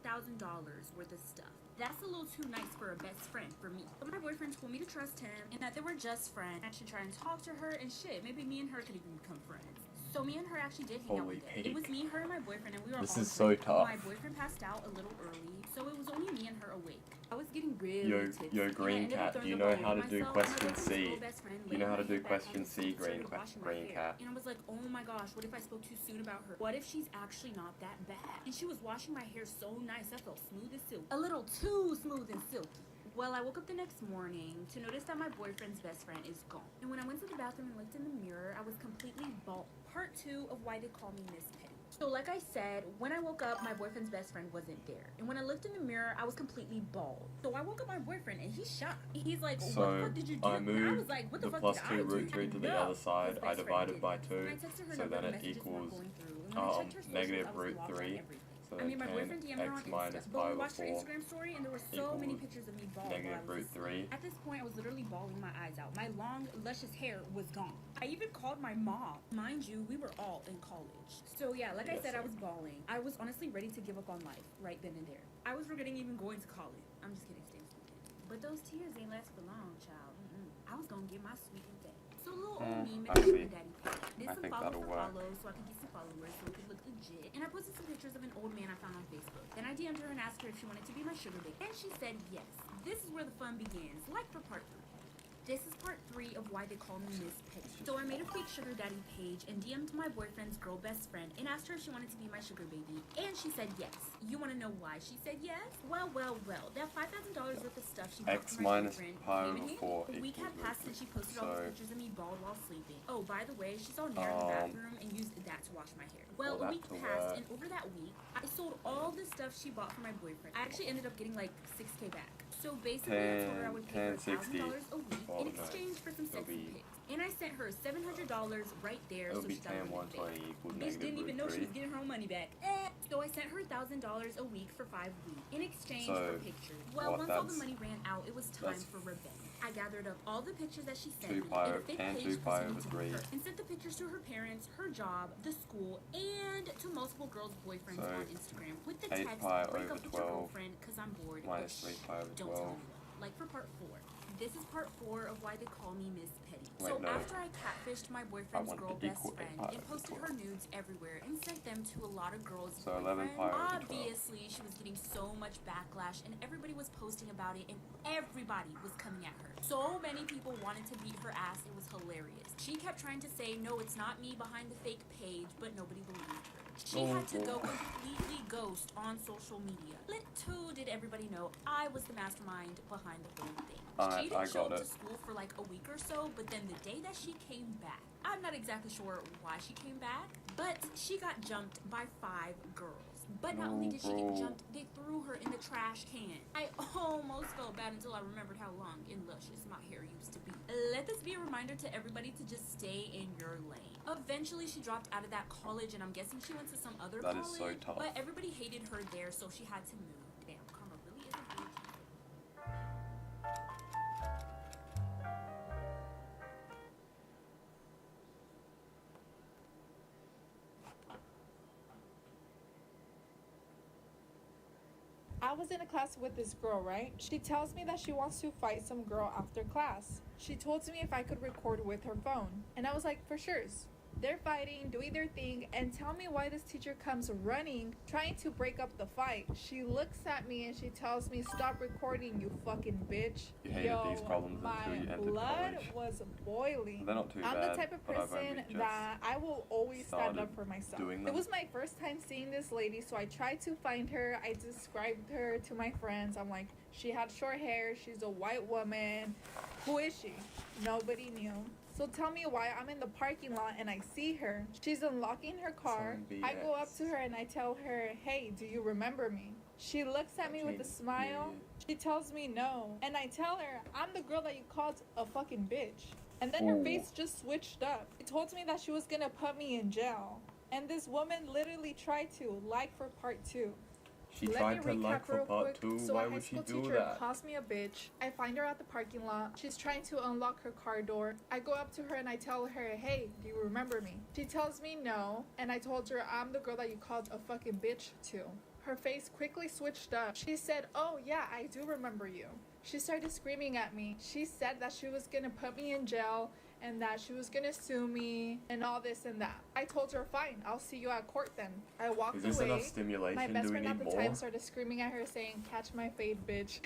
$5,000 worth of stuff. That's a little too nice for a best friend for me. But my boyfriend told me to trust him and that they were just friends. I should try and talk to her and shit. Maybe me and her could even become friends. So me and her actually did hang out one day. It was me, her, and my boyfriend, and we were all so tough. My boyfriend passed out a little early, so it was only me and her awake. I was getting really tipsy. Yo, Green Cat, do you know how to do question C? Do you know how to do question C, Green Cat? And I was like, oh my gosh, what if I spoke too soon about her? What if she's actually not that bad? And she was washing my hair so nice, I felt smooth as silk. A little too smooth and silky. Well, I woke up the next morning to notice that my boyfriend's best friend is gone. And when I went to the bathroom and looked in the mirror, I was completely bald. Part 2 of why they call me Miss Petty. So like I said, when I woke up, my boyfriend's best friend wasn't there. And when I looked in the mirror, I was completely bald. So I woke up my boyfriend and he's shocked. He's like, what the fuck did you do? I moved and I was like, what the fuck plus did 2 I root do? 3 to the No, other side. I his best divided friend by did. 2, And I texted her so number, then the it messages equals weren't going through. And when I checked her socials, negative I was root logged on 3. everything. So I mean, my boyfriend DM'd her on x minus Insta, pi but we over watched her 4 Instagram story and there were so many pictures of me bald while I negative was root 3. At this point, I was literally bawling my eyes out. My long, luscious hair was gone. I even called my mom. Mind you, we were all in college. So yeah, like I said, I was bawling. I was honestly ready to give up on life right then and there. I was regretting even going to college. I'm just kidding, stay stupid. But those tears ain't last for long, child. I was gonna get my sweet and thing. So little old me made a sugar daddy page. Did some follow for follows so I could get some followers so it could look legit. And I posted some pictures of an old man I found on Facebook. Then I DM'd her and asked her if she wanted to be my sugar baby. And she said yes. This is where the fun begins. Like for part 3. This is part 3 of why they call me Miss Petty. So I made a fake sugar daddy page and DM'd my boyfriend's girl best friend and asked her if she wanted to be my sugar baby. And she said yes. You want to know why she said yes? Well. That $5,000 worth of stuff she bought X for my minus boyfriend pi came in over 4 handy. A week had equals passed since she posted all the so- pictures of me bald while sleeping. Oh, by the way, she saw Nair in the bathroom and used that to wash my hair. Well, a week passed, and over that week, I sold all the stuff she bought for my boyfriend. I actually ended up getting like $6K back. So basically, I told her I would pay her $1,000 a week in exchange for some sexy pics. And I sent her $700 right there, It'll so be she thought it tan was 120 equals Bitch negative didn't even root know she 3. was getting her own money back. So I sent her $1,000 a week for 5 weeks in exchange So, for pictures. Well, what, once all the that's- money ran out, it was time that's for revenge. I gathered up all the pictures that she sent 2 me pi in a over fake tan page 2 pi presenting over to 3. her, and sent the pictures to her parents, her job, the school, and to multiple girls' boyfriends So, on Instagram with the 8 text, pi break over up with your 12 girlfriend because I'm bored. minus but 3 pi over don't tell 12. anyone. Like for part 4. This is part 4 of why they call me Miss Petty. Wait, So no. after I catfished my boyfriend's want girl the best equal friend 8 pi and over posted 12. her nudes everywhere and sent them to a lot of girls' So 11 boyfriends, pi over 12. obviously she was getting so much backlash and everybody was posting about it and everybody was coming at her. So many people wanted to beat her ass. It was hilarious. She kept trying to say, no, it's not me behind the fake page, but nobody believed her. She had to go completely ghost on social media. Little did everybody know I was the mastermind behind the whole thing. She didn't show up to school for like a week or so, but then the day that she came back, I'm not exactly sure why she came back, but she got jumped by 5 girls. But not only did she get jumped, they threw her in the trash can. I almost felt bad until I remembered how long and luscious my hair used to be. Let this be a reminder to everybody to just stay in your lane. Eventually, she dropped out of that college, and I'm guessing she went to some other That college. is so tough. But everybody hated her there, so she had to move. Damn, karma really isn't real. I was in a class with this girl, right? She tells me that she wants to fight some girl after class. She told me if I could record with her phone. And I was like, for sure. They're fighting, doing their thing, and tell me why this teacher comes running, trying to break up the fight. She looks at me and she tells me, stop recording, you fucking bitch. You hated these problems until you My entered blood college. was boiling. They're not too I'm bad, the type of but I've only person just that I will always stand started up for myself. doing It them. was my first time seeing this lady, so I tried to find her. I described her to my friends. I'm like, she had short hair, she's a white woman. Who is she? Nobody knew. So tell me why I'm in the parking lot and I see her. She's unlocking her car. Some I go up BS. to her and I tell her, hey, do you remember me? She looks at me with a smile. She tells me no. And I tell her, I'm the girl that you called a fucking bitch. And then her Ooh. face just switched up. She told me that she was gonna put me in jail. And this woman literally tried to, like for part 2. She Let tried me to recap like for real part quick. 2. So Why a high would she school do teacher that? calls me a bitch. I find her at the parking lot. She's trying to unlock her car door. I go up to her and I tell her, hey, do you remember me? She tells me no. And I told her, I'm the girl that you called a fucking bitch to. Her face quickly switched up. She said, oh yeah, I do remember you. She started screaming at me. She said that she was gonna put me in jail and that she was gonna sue me and all this and that. I told her, fine, I'll see you at court then. I walked Is this away. enough My stimulation? best Do we friend at need the more? time started screaming at her saying, catch my fade, bitch.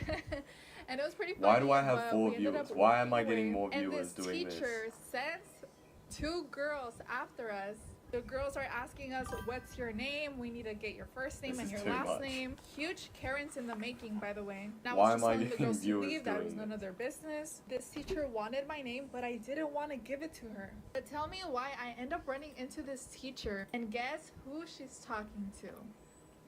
And it was pretty funny. Why do I have but 4 we ended viewers? up Why am walking I getting away, more and viewers doing this? teacher sends 2 girls after us. The girls are asking us, what's your name? We need to get your first name This and is your too last much. name. Huge Karens in the making, by the way. And I Why was just am I telling the getting girls to viewers leave. That was doing none of their business. This teacher wanted my name, but I didn't want to give it to her. But tell me why I end up running into this teacher, and guess who she's talking to?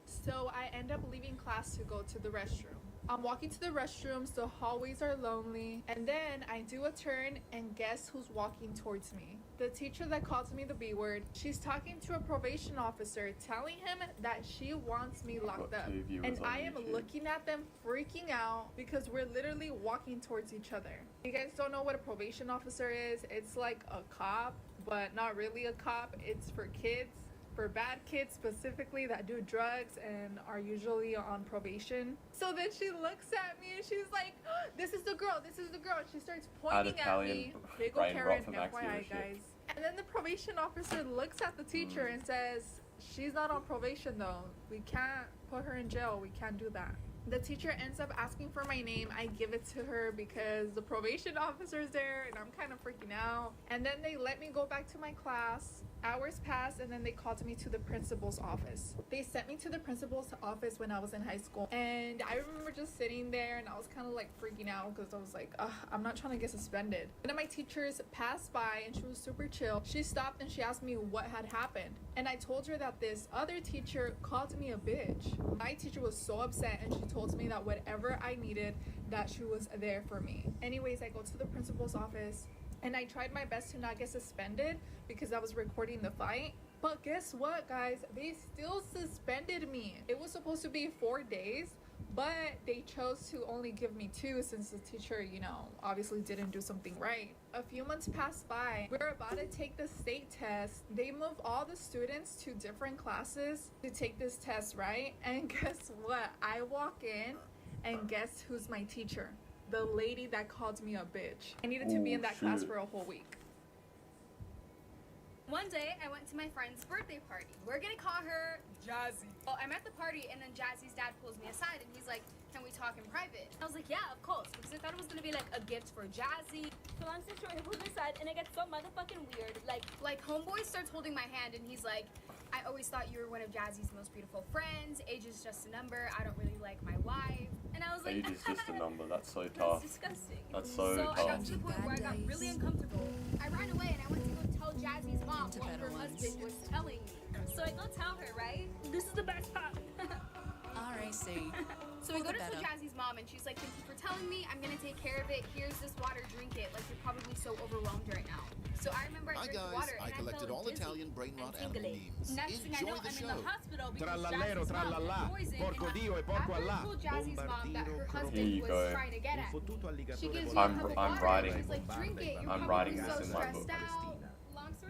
So I end up leaving class to go to the restroom. I'm walking to the restrooms, the hallways are lonely, and then I do a turn, and guess who's walking towards me? The teacher that calls me the B word. She's talking to a probation officer, telling him that she wants me locked got up. 2 viewers And on I am YouTube. looking at them, freaking out, because we're literally walking towards each other. You guys don't know what a probation officer is? It's like a cop, but not really a cop. It's for kids. For bad kids specifically that do drugs and are usually on probation. So then she looks at me and she's like, oh, this is the girl, this is the girl. She starts pointing at Italian me. Big ol' brain rot Karen, for max FYI viewership. guys. And then the probation officer looks at the teacher and says, she's not on probation though. We can't put her in jail. We can't do that. The teacher ends up asking for my name. I give it to her because the probation officer's there and I'm kind of freaking out. And then they let me go back to my class. Hours passed and then they called me to the principal's office. They sent me to the principal's office when I was in high school. And I remember just sitting there and I was kind of like freaking out because I was like, I'm not trying to get suspended. One of my teachers passed by and she was super chill. She stopped and she asked me what had happened. And I told her that this other teacher called me a bitch. My teacher was so upset and she told me that whatever I needed, that she was there for me. Anyways, I go to the principal's office. And I tried my best to not get suspended because I was recording the fight. But guess what, guys? They still suspended me. It was supposed to be 4 days, but they chose to only give me 2 since the teacher, obviously didn't do something right. A few months passed by. We're about to take the state test. They move all the students to different classes to take this test, right? And guess what? I walk in and guess who's my teacher? The lady that called me a bitch. I needed to be in that class for a whole week. One day, I went to my friend's birthday party. We're gonna call her Jazzy. Well, I'm at the party, and then Jazzy's dad pulls me aside, and he's like, can we talk in private? I was like, yeah, of course, because I thought it was gonna be like a gift for Jazzy. So long story short, he pulls me aside and it gets so motherfucking weird. Like homeboy starts holding my hand, and he's like, I always thought you were one of Jazzy's most beautiful friends. Age is just a number. I don't really like my wife. And I was like, Age is just a number. That's so that's tough. disgusting. That's so So I got tough. to the point where I got really uncomfortable. I ran away and I went to go tell Jazzy's mom what her husband was telling me. So I go tell her, right? This is the best part. RAC. So we go to tell Jazzy's mom and she's like, thank you for telling me. I'm going to take care of it. Here's this water. Drink it. Like, you're probably so overwhelmed right now. So I remember I Hi drank guys, the water and I collected felt all dizzy Italian brain rot and animal tingly. memes. Next thing I know, Enjoy the I'm in show. the hospital because Trallallero, Jazzy's mom trallallà, had poison. porco And Dio e porco after I Allah. told Jazzy's mom that her Here husband you was go. trying to get at me. She gives me a I'm cup of I'm water writing- and she's like, drink it. You're I'm probably writing so this in my stressed book. out. Long story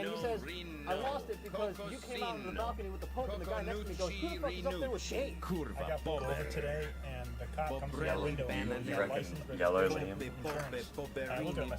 And he says, I lost it because you came out on the balcony with the Pope, and the guy next to me goes, who the fuck is up there with Dave? I got pulled over today, and the cop comes to the window and goes, You reckon license, yellow registration, liam? insurance. I looked at him, I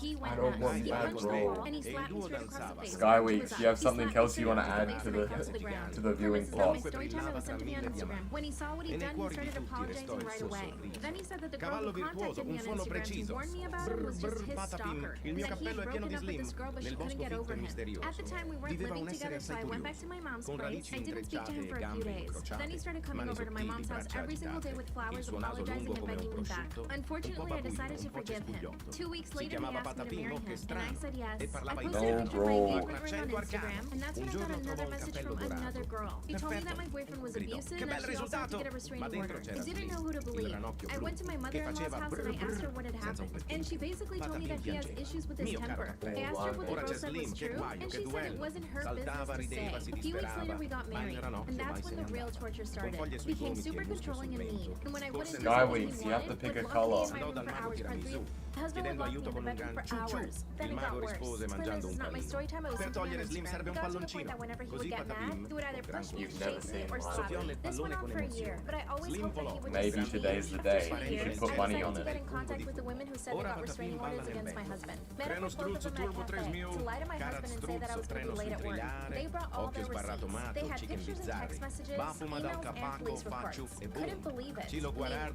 He went I don't nuts. want He bad punched the roll. wall and he slapped me straight across the face. Skyweeks, do you have something else you want to add to and I fell to the ground. to the viewing This is not my plot. story time, it was sent to me on Instagram. When he saw what he'd done, he started apologizing right away. Then he said that the girl who contacted me on Instagram to warn me about him was just his stalker, and that he had broken up with this girl but she couldn't get over him. At the time, we weren't living together, so I went back to my mom's place. I didn't speak to him for a few days. Then he started coming over to my mom's house every single day with flowers, apologizing and begging me back. Unfortunately, I decided to forgive him. 2 weeks later, he asked me to marry him, and I said yes. I posted a picture of my engagement ring on Instagram, and that's when I got another message from another girl. He told me that my boyfriend was abusive and that she also had to get a restraining order. I didn't know who to believe. I went to my mother-in-law's house and I asked her what had happened, and she basically told me that he has issues with his temper. I asked her what the girl said was true, and she said it wasn't her business to say. A few weeks later, we got married, and that's when the real torture started. He became super controlling and mean, and when I wouldn't do Sky something Weeks, he you have to wanted, pick a would lock color. me in my room for hours. My husband would lock me in the bedroom for hours. Then it got worse. This is not my story time, it was something on Instagram. It got to the point that whenever he would get mad, he would either push me, shake me, or slap me. This went on for a year, but I always hoped that he would Maybe just today's the leave. day. For You should years, put I money decided on to it. get in contact with the women who said they got restraining orders against my husband. Met up with both of them at a cafe to lie to my husband and say that I was going to be late at work. They brought all their receipts. They had pictures and text messages, emails, and police reports. Couldn't believe it.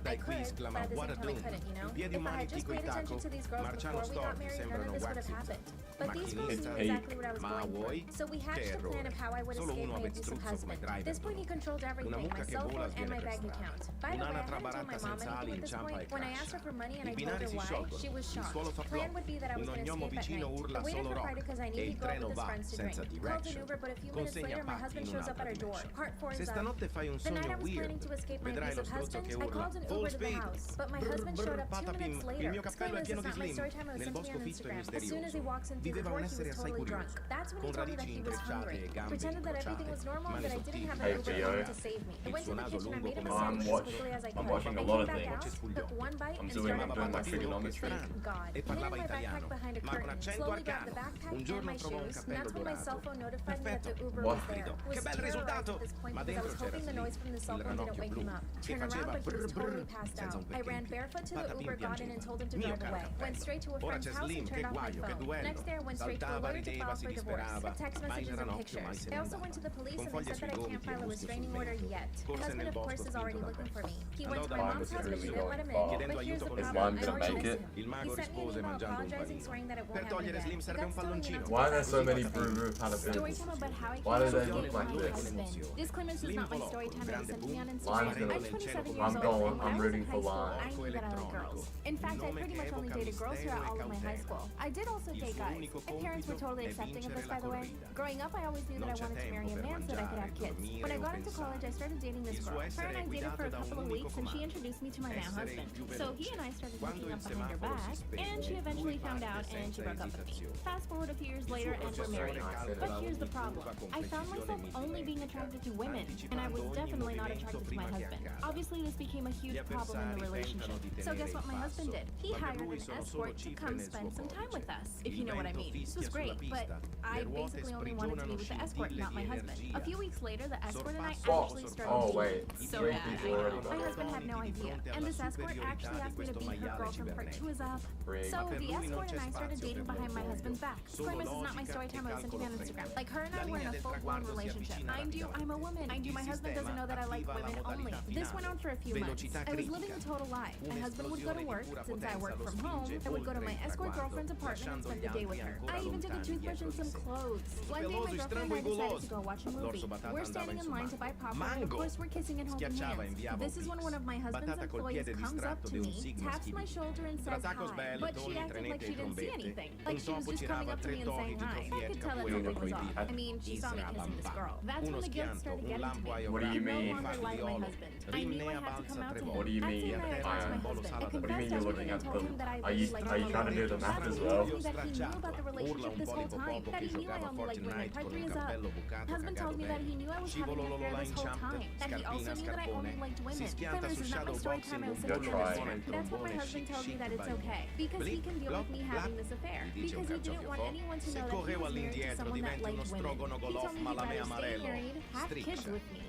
I could, but at the same time I couldn't, you know? If I had just paid attention to these girls before we got married, none of this would have happened. But these girls knew exactly what I was going through. So we hatched a plan of how I would escape my abusive husband. At this point, he controlled everything, my cell phone and my bank account. By the way, I hadn't told my mom anything at this point. When I asked her for money and I told her why, she was shocked. The plan would be that I was going to escape at night. I waited for Friday because I knew he'd go out with his friends to drink. Called an Uber, but a few minutes later, my husband shows up at our door. Part 4 is up. The night I was planning to escape my abusive husband, I called an Uber to the house. But my husband showed up 2 minutes later. Disclaimer, this is not my story time, it was sent to me on Instagram. As soon as he walks in through the door, he was totally drunk. That's when he told me that he was hungry. Pretended that everything was normal and that I didn't have an Uber coming to save me. I went to the kitchen, I made him a sandwich as quickly as I could. I'm watching a I lot came of back things. out, took one bite, I'm and doing started my falling asleep. trigonometry. Thank God. Hid in my backpack behind a curtain, slowly grabbed the backpack and my shoes, and that's when my cell phone notified me that the Uber was there. I was terrorized at this point because I was hoping the noise from the cell phone didn't wake him up. Turned around, but he was totally passed out. I ran barefoot to the Uber, got in, and told him to drive away. Went straight to a friend's house and turned off my phone. Next day, I went straight to a lawyer to file for divorce. Text messages and pictures. I also went to the police and they said that I can't file a restraining order yet. My husband, of course, is already looking for me. He went to my mom's house, but she didn't let him in. But here's the problem, I already miss him. He sent me an email apologizing, swearing that it won't happen again. It got still enough to Why are there so many decide Brew Story pimples? time about how I Why do came they to look date like my this? husband. Disclaimer, this is not my story time, it was sent to me on Lime's Instagram. gonna- I'm 27 years I'm old, going. and when I'm I was rooting in for high school, Lime. I knew that I liked girls. In fact, I pretty much only dated girls throughout all of my high school. I did also date guys. My parents were totally accepting of this, by the way. Growing up, I always knew that I wanted to marry a man so that I could have kids. When I got into college, I started dating this girl. Her and I dated for a couple of weeks, and she introduced me to my now husband. So he and I started hooking up behind her back, and she eventually found out, and she broke up with me. Fast forward a few years later, and we're married. But here's the problem. I found myself only being attracted to women, and I was definitely not attracted to my husband. Obviously, this became a huge problem in the relationship. So guess what my husband did? He hired an escort to come spend some time with us, if you know what I mean. This was great, but I basically only wanted to be with the escort, not my husband. A few weeks later, the escort and I actually started Oh dating. wait, So three bad, I people already know. My know. husband had no idea, and this escort actually asked me to be her girlfriend. Part 2 is up. Rigged. So the escort and I started dating behind my husband's back. Disclaimer, this is not my story time, it was sent to me on Instagram. Like, her and I were in a full-blown relationship. Mind you, I'm a woman. Mind you, my husband doesn't know that I like women only. This went on for a few months. I was living a total lie. My husband would go to work. Since I worked from home, I would go to my escort girlfriend's apartment and spend the day with her. I even took a toothbrush and some clothes. One day, my girlfriend and I decided to go watch a movie. We're standing in line to buy popcorn, of course we're kissing and holding hands. This is when one of my husband's employees comes up to me, taps my shoulder and says hi. But she acted like she didn't see anything. Like she was just coming up to me and saying hi. I could tell that something was off. I mean, she saw me kissing this girl. That's when the guilt started getting to me. What do you I no mean? longer liked my husband. I knew I had to come out to him. What do you That mean? same night I went to my husband. I What do you mean confessed you're everything looking and at told him them? that I Are you liked trying to do the math That's as when well? he told me that he knew about the relationship this whole time. That he knew I only liked women. Part 3 is up. Husband told me that he knew I was having an affair this whole time. That he also knew that I only liked women. Claiming this is not my story time, I was sent to me on Instagram. That's when my husband tells me that it's okay. Because he can deal with me having this affair. Because he didn't want anyone to know that he was married to someone that liked women. He told me he'd rather stay married, have kids with me,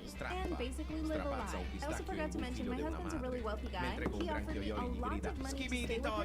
and basically live a lie. I also forgot to mention, my husband's a really wealthy guy. He offered me a lot of money to stay with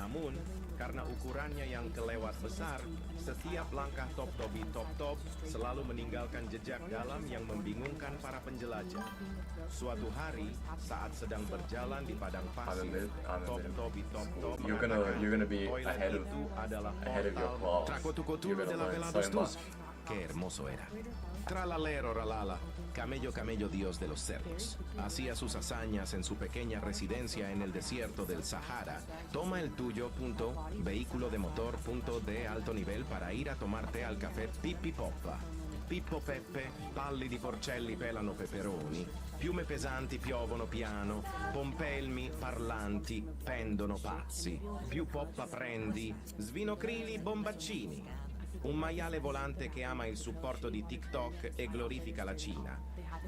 Namun, karena ukurannya yang kelewat besar, setiap langkah top selalu meninggalkan jejak dalam yang membingungkan para penjelajah. Suatu hari, saat sedang berjalan di padang pasir, top you're gonna be ahead of itu adalah your class. Tracotucoturo della Veladostus. Qué hermoso era. Tralalero ralala, camello Dios de los cerdos. Hacía sus hazañas en su pequeña residencia en el desierto del Sahara. Toma el tuyo, vehículo de motor, de alto nivel para ir a tomarte al caffè Pippi Poppa. Pippo Peppe, palli di porcelli pelano peperoni, piume pesanti piovono piano, pompelmi parlanti pendono pazzi, più poppa prendi, svinocrili bombaccini. Un maiale volante che ama il supporto di TikTok e glorifica la Cina.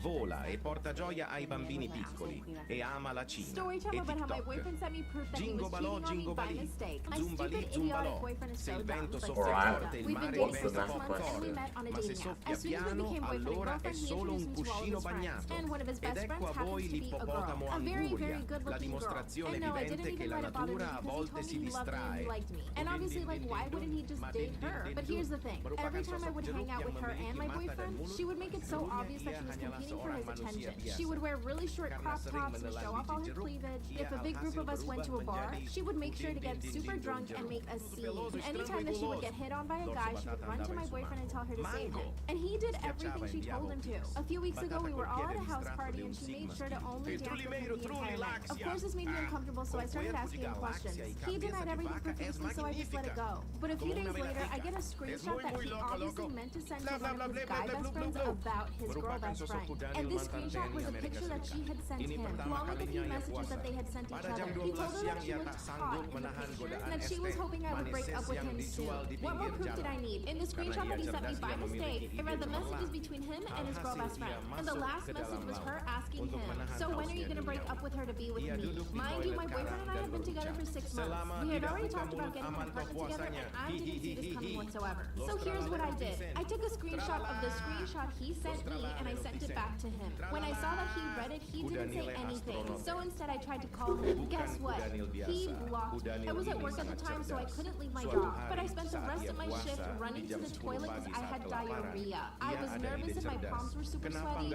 Vola e porta gioia ai bambini piccoli e ama la Cina Storytime e about how my TikTok. boyfriend sent me proof that he Jingo was balò, cheating on me jingo by balì. mistake. My Zumbalì, stupid, zumbalò. idiotic boyfriend is Se so il vento dumb, but soffia Alright. forte, il We've been mare dating What's the diventa for 6 math months and we forte. met on a Ma se dating app. soffia As soon as we piano, became boyfriend and allora è girlfriend, he solo un introduced me to all of cuscino his friends. bagnato. And one of his Ed best ecco friends a happens voi to be a l'ippopotamo girl. A very, Anguria, very good la looking girl. dimostrazione And no, I vivente didn't che even la let it bother me natura a because he volte told si me he loved me and distrae. he liked me. And obviously, like, why wouldn't he just date her? But here's the thing. Every time I would hang out with her and my boyfriend, she would make it so obvious that she was competing for his attention. She would wear really short crop tops and show off all her cleavage. If a big group of us went to a bar, she would make sure to get super drunk and make a scene. Anytime that she would get hit on by a guy, she would run to my boyfriend and tell her to save him. And he did everything she told him to. A few weeks ago, we were all at a house party and she made sure to only dance with him the entire night. Of course, this made me uncomfortable, so I started asking him questions. He denied everything profusely, so I just let it go. But a few days later, I get a screenshot that he obviously meant to send to one of his guy best friends about his girl best friend. And this screenshot was a picture that she had sent him, along with a few messages that they had sent each other. He told her that she looked hot in the pictures and that she was hoping I would break up with him soon. What more proof did I need? In the screenshot that he sent me by mistake, it read the messages between him and his girl best friend. And the last message was her asking him, so when are you going to break up with her to be with me? Mind you, my boyfriend and I have been together for 6 months. We had already talked about getting an apartment together, and I didn't see this coming whatsoever. So here's what I did. I took a screenshot of the screenshot he sent me, and I sent it back to him. When I saw that he read it, he didn't say anything. So instead, I tried to call him. Guess what? He blocked me. I was at work at the time, so I couldn't leave my job. But I spent the rest of my shift running to the toilet because I had diarrhea. I was nervous and my palms were super sweaty,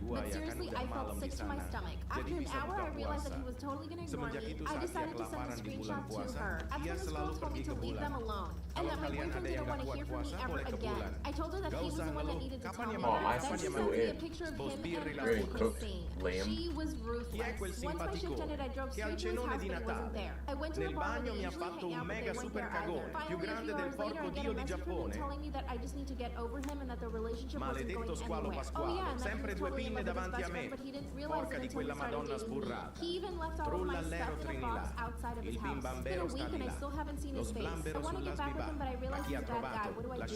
but seriously, I felt sick to my stomach. After an hour, I realized that he was totally going to ignore me. I decided to send the screenshot to her. After the school told me to leave them alone, and that my boyfriend didn't want to hear from me ever again. I told her that he was the one that needed to tell me that. Then she sent me a picture of him and her kissing. She was ruthless. Once my shift ended, I drove straight to his house, but he wasn't there. I went to a bar where they usually hang out, but they weren't there either. Finally, a few hours later, I get a message from him telling me that I just need to get over him and that the relationship wasn't going anywhere. Oh yeah, and that he was totally in love with his best friend, but he didn't realize it until we started dating. He even left all of my stuff in a box outside of his house. It's been a week and I still haven't seen his face. I want to get back with him, but I realize he's a bad guy. What do I do?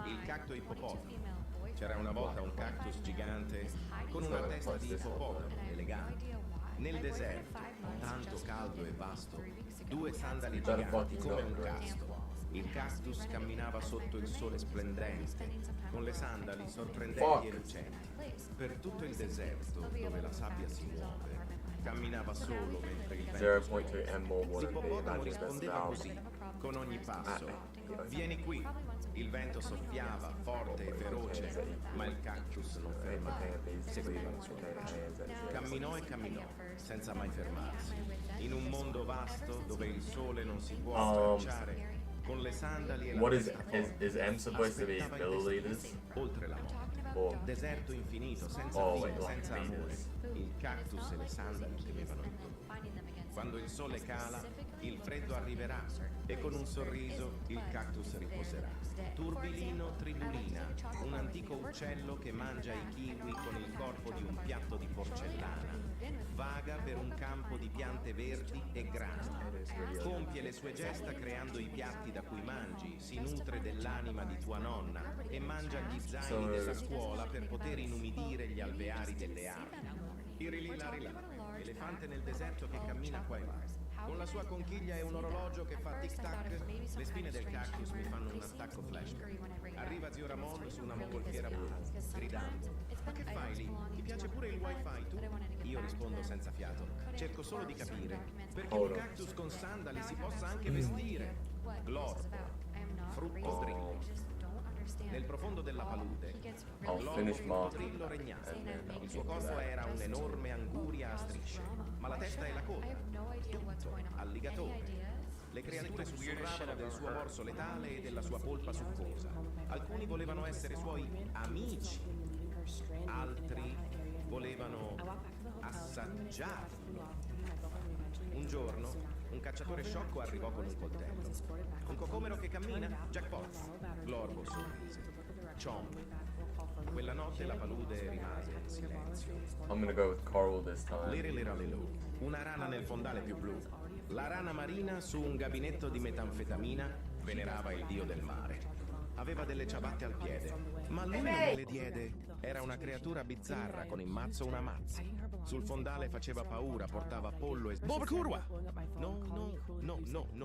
Il cacto ippopotamo. C'era una volta un cactus gigante con una testa di ippopotamo elegante. Nel deserto, tanto caldo e vasto, 2 sandali giganti come un casto. Il cactus camminava sotto il sole splendente, con le sandali sorprendenti e lucenti. Per tutto il deserto, dove la sabbia si muove, camminava solo mentre il vento soffiava. L'ippopotamo rispondeva così, con ogni passo. Vieni qui. Il vento soffiava, forte e feroce, ma il cactus non fermava, seguiva la sua voce. Camminò e camminò, senza mai fermarsi. In un mondo vasto, dove il sole non si può abbracciare, con le sandali e la is M supposed to be milliliters? oltre la morte. Deserto infinito, senza fine, senza amore. Il cactus e le sandali temevano il dolore. Quando il sole cala, il freddo arriverà e con un sorriso il cactus riposerà. Turbilino Tribulina, un antico uccello che mangia i kiwi con il corpo di un piatto di porcellana. Vaga per un campo di piante verdi e grani. Compie le sue gesta creando i piatti da cui mangi, si nutre dell'anima di tua nonna e mangia gli zaini della scuola per poter inumidire gli alveari delle api. Irililarilar, elefante nel deserto che cammina qua e là. Con la sua conchiglia e un orologio che fa tic-tac, le spine del cactus mi fanno un attacco flash. Arriva zio Ramon su una mongolfiera blu, gridando: ma che fai lì? Ti piace pure il wifi tu? Io rispondo senza fiato: cerco solo di capire perché un cactus con sandali si possa anche vestire. Glorbo, frutto drillo. Nel profondo della palude, l'uomo drillo regnava. Il suo corpo era un'enorme anguria a strisce, ma la testa e la coda, tutto alligatore. Le creature sussurravano del suo morso letale e della sua polpa succosa. Alcuni volevano essere suoi amici, altri volevano assaggiarlo. Un giorno un cacciatore sciocco arrivò con un coltello. Un cocomero che cammina? Jackpot! Glorbo sorrise. Chomp. Quella notte la palude rimase in silenzio. I'm gonna go with coral this time. Lireliralilù. Una rana nel fondale più blu. La rana marina su un gabinetto di metanfetamina venerava il dio del mare. Aveva delle ciabatte al piede, ma lui non me le diede. Era una creatura bizzarra con in mazzo una mazza. Sul fondale faceva paura, portava pollo e... Bob Curwa! No.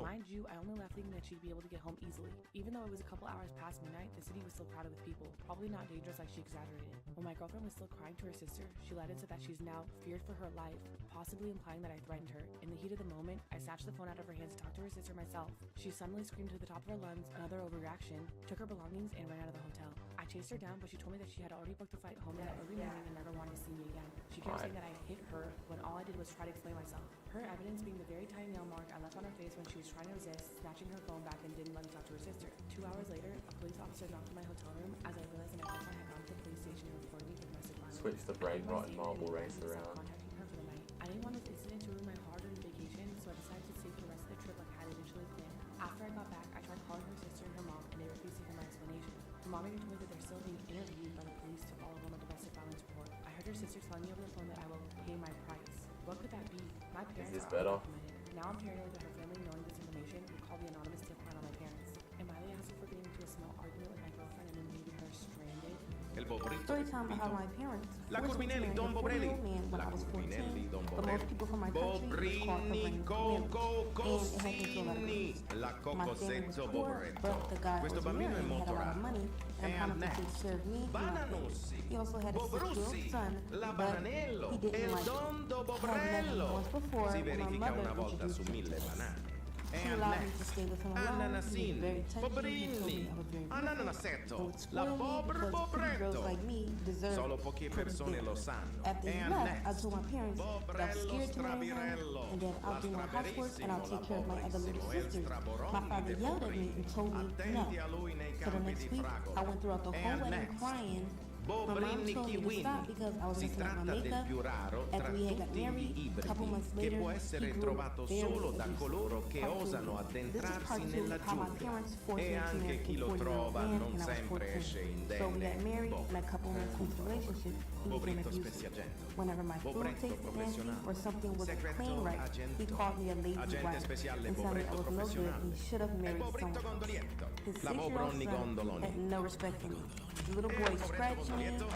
Mind you, I only left thinking that she'd be able to get home easily. Even though it was a couple hours past midnight, the city was still crowded with people. Probably not dangerous like she exaggerated. When my girlfriend was still crying to her sister, she let in said that she's now feared for her life, possibly implying that I threatened her. In the heat of the moment, I snatched the phone out of her hands to talk to her sister myself. She suddenly screamed to the top of her lungs, another overreaction, took her belongings, and ran out of the hotel. I chased her down, but she told me that she had already booked a flight home that early morning and never wanted to see me again. She kept saying that I hit her when all I did was try to explain myself. Her evidence being the very tiny nail mark I left on her face when she was trying to resist, snatching her phone back and didn't let me talk to her sister. 2 hours later, a police officer knocked on my hotel room as I realized that my girlfriend had gone to the police station and reported me for domestic violence. Switch the brain rot and marble race around. Contacting her for the night. I didn't want this incident to ruin my hard-earned vacation, so I decided to save the rest of the trip like I had initially planned. After I got back, I tried calling her sister and her mom, and they refused to hear my explanation. Her mom even told me that they're still being interviewed by the police to follow up on a domestic violence report. I heard her sister telling me over the phone that I will pay my price. What could that be? My parents Is this are better? documented. Now I'm paranoid that her family, knowing this information, would call the anonymous tip line on my parents. Am I the asshole for getting into a small argument with my girlfriend and then leaving her stranded? Il Bobrito. Story time about how my parents La forced me to Corbinelli, marry Don a Bobrelli. 40-year-old man when La I was 14, Corbinelli, Don but Bobrelli. most people from my country was called Bobrini, arranged marriage, Cosini, and it had been to a lot of la places. My family was Cocosetto poor, Boboretto. but the guy I Questo was bambino è marrying had molto a lot of raro. money and E promised to next, take care of me and my family. Bananussi, He also had a 6-year-old Bobrussi, son, la but Bananello he e didn't il like it. Dondo I had met him Bobrello. once before Si when my verifica mother una volta su introduced me 1000 to him. banane. She And allowed me to next, stay with him alone. He was Ananasini, very touchy. He told Pobrini, me I was very beautiful. Ananasetto, It would la spoil me Bobr because pretty girls Bobretto. like me deserve Solo poche pretty persone things. lo sanno. After he And left, I next, told my parents that I was Bobrello scared to marry him Strabirello, and that I'll do my housework and I'll take care of my other little Lastrabirissimo, sisters. El My father Straboroni yelled at me de and told me no. Attenti a lui nei For the campi next di week, fragola. I went throughout the whole And wedding next, crying. My mom Bobrini told me to Kiwini. stop because I was Si messing up my tratta del makeup. più raro tra After we had got tutti married, gli a couple months ibridi, che later, può he essere grew trovato very solo da abusive. coloro che Part two. osano This is part addentrarsi two nella of how my giungla. parents forced E me to anche marry chi a lo 40-year-old trova man non when I was sempre 14. esce So we indenne. got married, and a couple months into the relationship, he became Bobrito abusive. spessiagento. Whenever my food Bobretto tasted nasty professionale. or something wasn't Segreto clean right, he agento. called me a lazy Agente wife speciale and told me I Bobretto was no good professionale. and he should have E married Bobrito someone else. Gondolietto. His La 6-year-old Bobroni son Gondoloni. had no respect for me. The little boy Bobrito scratched me, Gondolietto.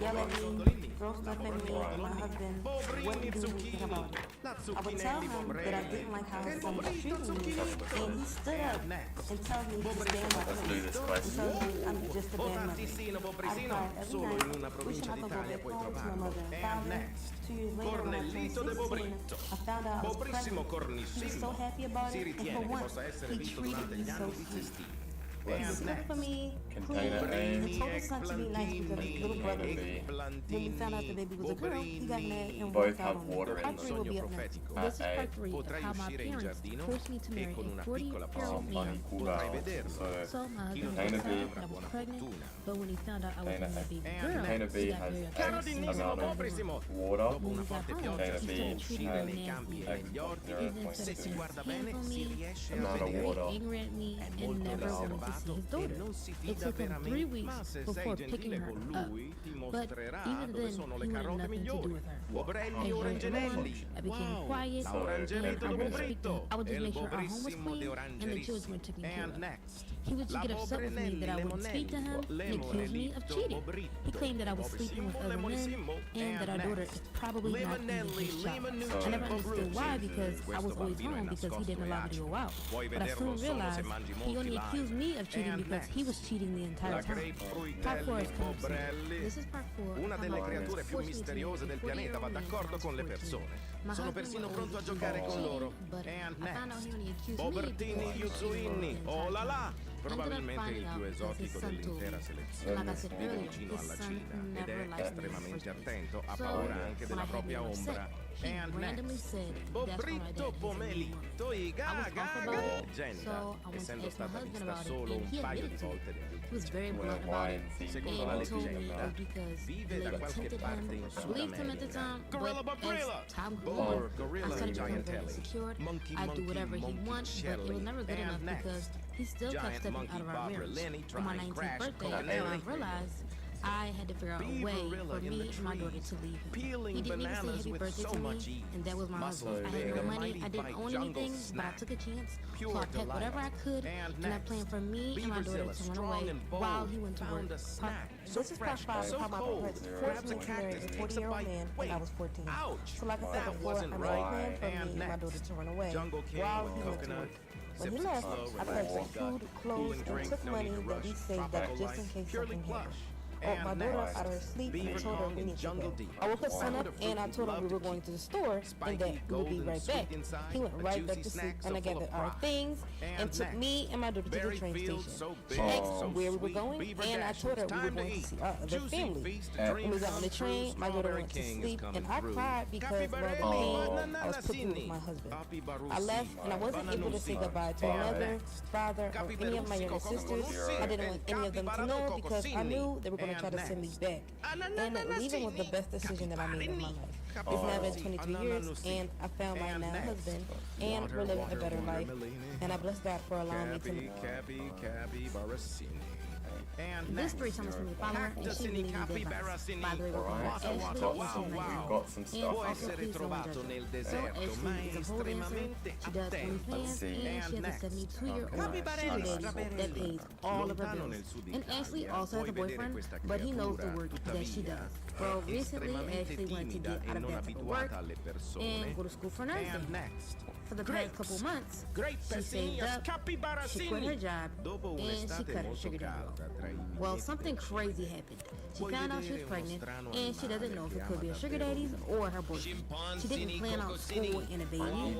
yell at me, Gondolini. throw stuff at me, and my husband Bobrini wouldn't do anything Zucchini. about it. La I would tell Zucchinelli him that I didn't like how his son was Bobrito treating me, Zucchini. and he stood up and told me to stay in my Let's do place. this He question. told me I'm just a O bad mother. Tartissino I Bobrisino, cried every solo night, in una wishing provincia I could go d'Italia back puoi home to my trovarlo. mother and And father. next, 2 years later, when I turned Cornellito de 16, Bobrito. I found out I was Bobrissimo pregnant. He was so cornissimo. happy about Si it, and ritiene for che once, possa essere he visto treated durante me gli so anni sweet. bissestili. He And cooked next, for me, Container cleaned, A, and told his son to be nice because his little brother was there. When we found out the baby was a girl, he got mad and Both walked out have on me. water in Part them. 3 will be up next. profetico. This is A. part 3 of Potrai how my uscire in parents giardino forced me to e marry con a una 40-year-old piccola Oh, man. funny, cool Potrai out. vederlo. So my Chi lo husband Container found B out that I was buona pregnant, fortuna. but when he found out I was Container going to A. be a And girl, Container B he got has very X upset. Carolinissimo, amount of Bobrissimo. water. Dopo una forte Container pioggia B si uscire has nei campi e X negli orti Even e se si 0.2 guarda bene handle si me, riesce a amount of vedere. water. angry at me, È and molto never wanted to see riservato his e daughter. non si It fida took him 3 veramente, ma weeks se sei before picking gentile her con up, lui ti but mostrerà even dove then sono he le wanted carote nothing to do migliori. with her. Bobrelli And o from then on, Rangelelli. I became Wow. quiet, La and Orangelito I de wouldn't speak to Bobrito. I would just El make sure our home was Bobrissimo clean de and the children were taken care And of. next, He would la get upset with me that I wouldn't speak to him and accuse me of cheating. He claimed that I was sleeping with other men and that our daughter is probably not even his child. I never understood why, because I was always home because he didn't allow me to go out. But I soon realized he only accused me of cheating because he was cheating the entire time. Part 4 is coming soon. This is part 4. Una delle creature più misteriose del pianeta va d'accordo con le persone. Sono persino pronto a giocare con loro. And next, Bobertini Yuzuini, oh la la! Probabilmente il più esotico dell'intera selezione, vive vicino alla Cina ed è estremamente attento, ha paura anche della propria ombra. And next, Bobrito Pomelito i gaga Genda, essendo stata vista solo un paio di volte negli He was ultimi very giorni. blunt about it, Secondo la and he told me it leggenda, was because vive da they qualche tempted parte him. in I Sud believed him at the America. time, Gorilla but Gorilla! as time grew Or on, Gorilla I started becoming very Giantelli. insecure. Monkey, I'd do monkey, whatever he monkey wants, but it was Shelley. never good And enough next, because he still kept Giant stepping monkey out of our Barbara marriage. Lenny On my trying 19th crash birthday, Coconelli. I realized I had to figure out a way for me and my daughter to leave him. He didn't even say happy birthday to me, and that was my husband. I had no money, I didn't own anything, but I took a chance. So I packed whatever I could, and I planned for me and my daughter to run away while he went to work. This is part 5 of how my parents forced me to marry a 40-year-old man when I was 14. So like I said before, I made a plan for me and my daughter to run away while he went to work. When he left, I packed some food, clothes, and took money that we saved up just in case something happened. My daughter out of her sleep and I told her we need to go. I woke her son up and I told him we were going to the store and that we would be right back. He went right back to sleep and I gathered our things and took me and my daughter to the train station. She asked where we were going and I told her we were going to see our other family. When we got on the train, my daughter went to sleep and I cried because of all the pain I was put through with my husband. I left and I wasn't able to say goodbye to my mother, father, or any of my younger sisters. I didn't want any of them to know because I knew they were going to try to send me back. And leaving was the best decision that I made in my life. It's now been 22 years, and I found my now husband, and we're living a better life. And I bless God for allowing me to live. This story comes from a follower, and she really needs advice. By the way, we're going to Ashley You've got some and stuff. also please don't judge her. So Ashley is a pole dancer, she does OnlyFans, and she has a 72-year-old sugar daddy that pays all of her bills. And Ashley also has a boyfriend, but he knows the work that she does. Well, recently Ashley wanted to get out of that type of work and go to school for nursing. For the past couple months, she saved up, she quit her job, and she cut her sugar daddy off. Well, something crazy happened. She found out she was pregnant, and she doesn't know if it could be a sugar daddy's or her boyfriend. She didn't plan out school and a baby, and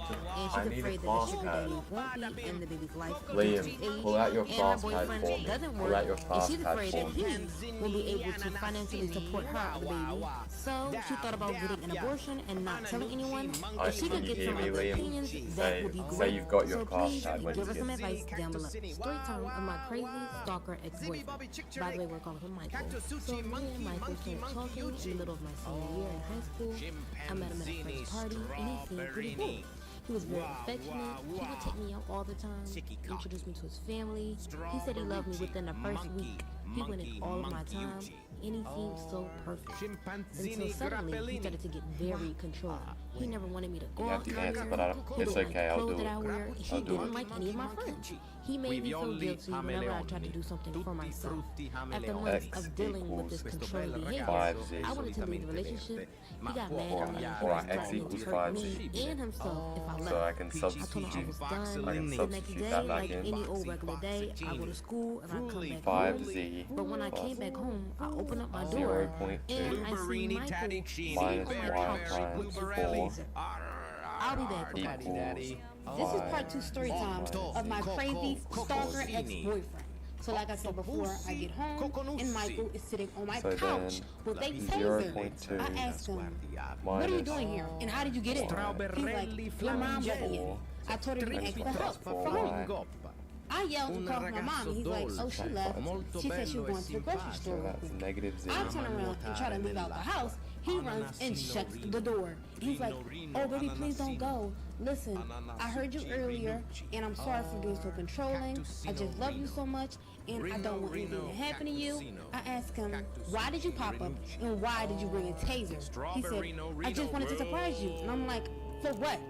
she's afraid that the sugar daddy won't be in the baby's life until she's 80, pull out your and her class pad boyfriend for me. doesn't Pull work, out your and class she's pad afraid for that me. he won't be able to financially support her or the baby. So she thought about getting an abortion and not telling anyone. If she could get some other opinions, that would be great. Say you've got your So class please pad when give you us some get advice down below. Story time of my crazy stalker ex-boyfriend. By the way, we're calling him Michael. So me and Michael started talking in the middle of my senior year in high school. I met him at a friend's party, and he seemed pretty cool. He was very affectionate. He would take me out all the time, introduce me to his family. He said he loved me within the first week. He wanted all of my time, and he seemed so perfect. Until suddenly, he started to get very controlling. He never wanted me to go out You have to answer, anywhere. but He it's didn't okay, like I'll clothes do that I it. wear. And he I'll do didn't it. like any of my friends. He made me feel guilty whenever I tried to do something for myself. After months of dealing with this controlling behavior, I wanted to leave the relationship. He got mad at me and Alright, threatened X to equals hurt 5Z. me and himself if I left. So I can I told him substitute I was done. I can The next substitute day, that back like in. any old regular day, I go to school and I come back 5Z home. But when I came back home, I opened up my door 0.2 and I see Michael sitting on minus my y couch times with his 4 razor. I'll be back with part 2. equals This is part 2 story time of my crazy stalker ex-boyfriend. So like I said before, I get home and Michael is sitting on my So couch then, with a taser. 0.2 I asked him, what are you minus doing here and how did you get in? He's like, your mom let me in. I told her to ask for help. For whom? I yelled to call my mom and he's like, oh, she left. She said she was going to the grocery store real that's quick. negative Z. I turn around and try to leave out the house. He runs and shuts the door. He's like, oh, baby, please don't go. Listen, I heard you earlier, and I'm sorry for being so controlling. I just love you so much, and I don't want anything to happen to you. I asked him, why did you pop up, and why did you bring a taser? He said, I just wanted to surprise you. And I'm like, for what?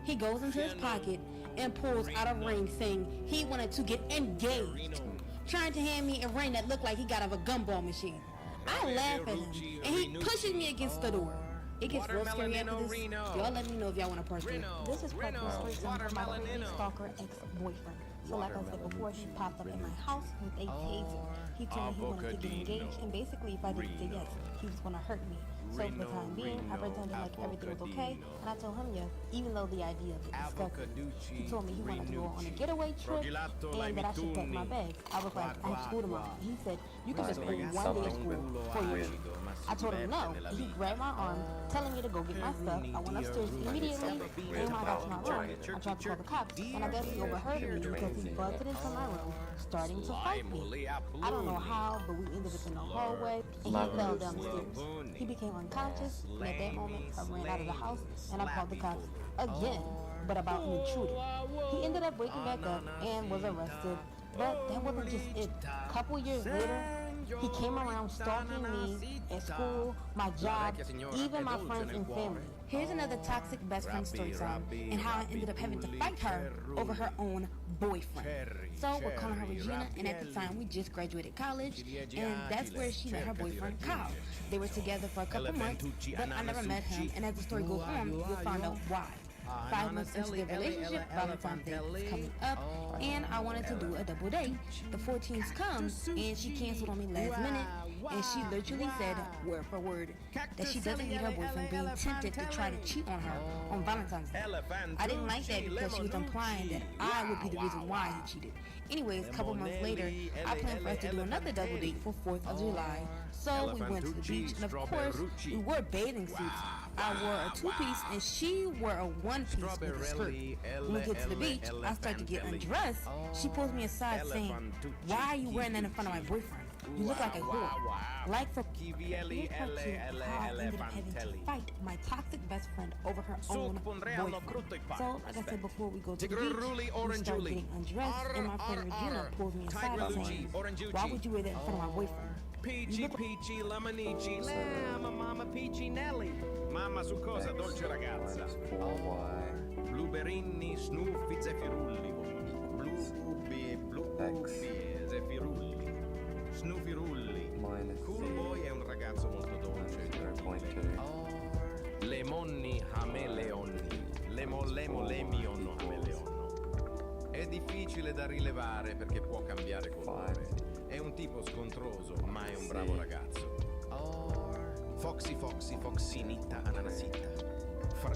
He goes into his pocket and pulls out a ring saying he wanted to get engaged, trying to hand me a ring that looked like he got out of a gumball machine. I laugh at him, and he pushes me against the door. It gets real scary after this. Y'all let me know if y'all want to part 3. This is part 2 story time of my crazy stalker ex-boyfriend. So like I said before, he popped up in my house with a taser. He told me he wanted to get engaged, and basically if I didn't say yes, he was going to hurt me. So for the time being, I pretended like everything was okay, and I told him yes, even though the idea of it disgusted me. He told me he wanted to go on a getaway trip, and that I should pack my bags. I was like, I have school tomorrow. He said, you can just bring 1 day of school for your trip. I told him no, and he grabbed my arm, telling me to go get my stuff. I went upstairs immediately, and when I got to my room, I tried to call the cops, and I guess he overheard me because he busted into my room, starting to fight me. I don't know how, but we ended up in the hallway, and he fell down the stairs. He became unconscious, and at that moment, I ran out of the house, and I called the cops again, but about an intruder. He ended up waking back up and was arrested, but that wasn't just it. A couple years later, He came around stalking me at school, my job, even my friends and family. Here's another toxic best friend story time and how I ended up having to fight her over her own boyfriend. So we're calling her Regina, and at the time we just graduated college, and that's where she met her boyfriend Kyle. They were together for a couple months, but I never met him, and as the story goes on, you'll find out why. 5 months into their relationship, Valentine's Day is coming up, and I wanted to do a double date. The 14th comes, and she canceled on me last minute, and she literally said, word for word, that she doesn't need her boyfriend being tempted to try to cheat on her on Valentine's Day. I didn't like that because she was implying that I would be the reason why he cheated. Anyways, a couple months later, I planned for us to do another double date for 4th of July. So we went to the beach, and of course, we wore bathing suits. I wore a 2-piece, and she wore a 1-piece with a skirt. When we get to the beach, I start to get undressed. She pulls me aside saying, "Why are you wearing that in front of my boyfriend? You look like a whore." Like for here's part 2 of how I ended up having to fight my toxic best friend over her own boyfriend. So, like I said before, we go to the beach, we start getting undressed, and my friend Regina pulls me aside saying, "Why would you wear that in front of my boyfriend?" Peachy, peachy, lemonici, llama, mamma, peachy, Nelly. Mamma su cosa, dolce ragazza? Blueberini, snuffi, zeffirulli. Blueberry, zeffirulli. Snuffirulli. Cool boy è un ragazzo molto dolce. Lemonni, hameleonni. Lemo, lemionno, hameleonno. È difficile da rilevare perché può cambiare colore. È un tipo scontroso, ma è un bravo ragazzo. Foxy, foxy, foxinita, ananasita. Fr.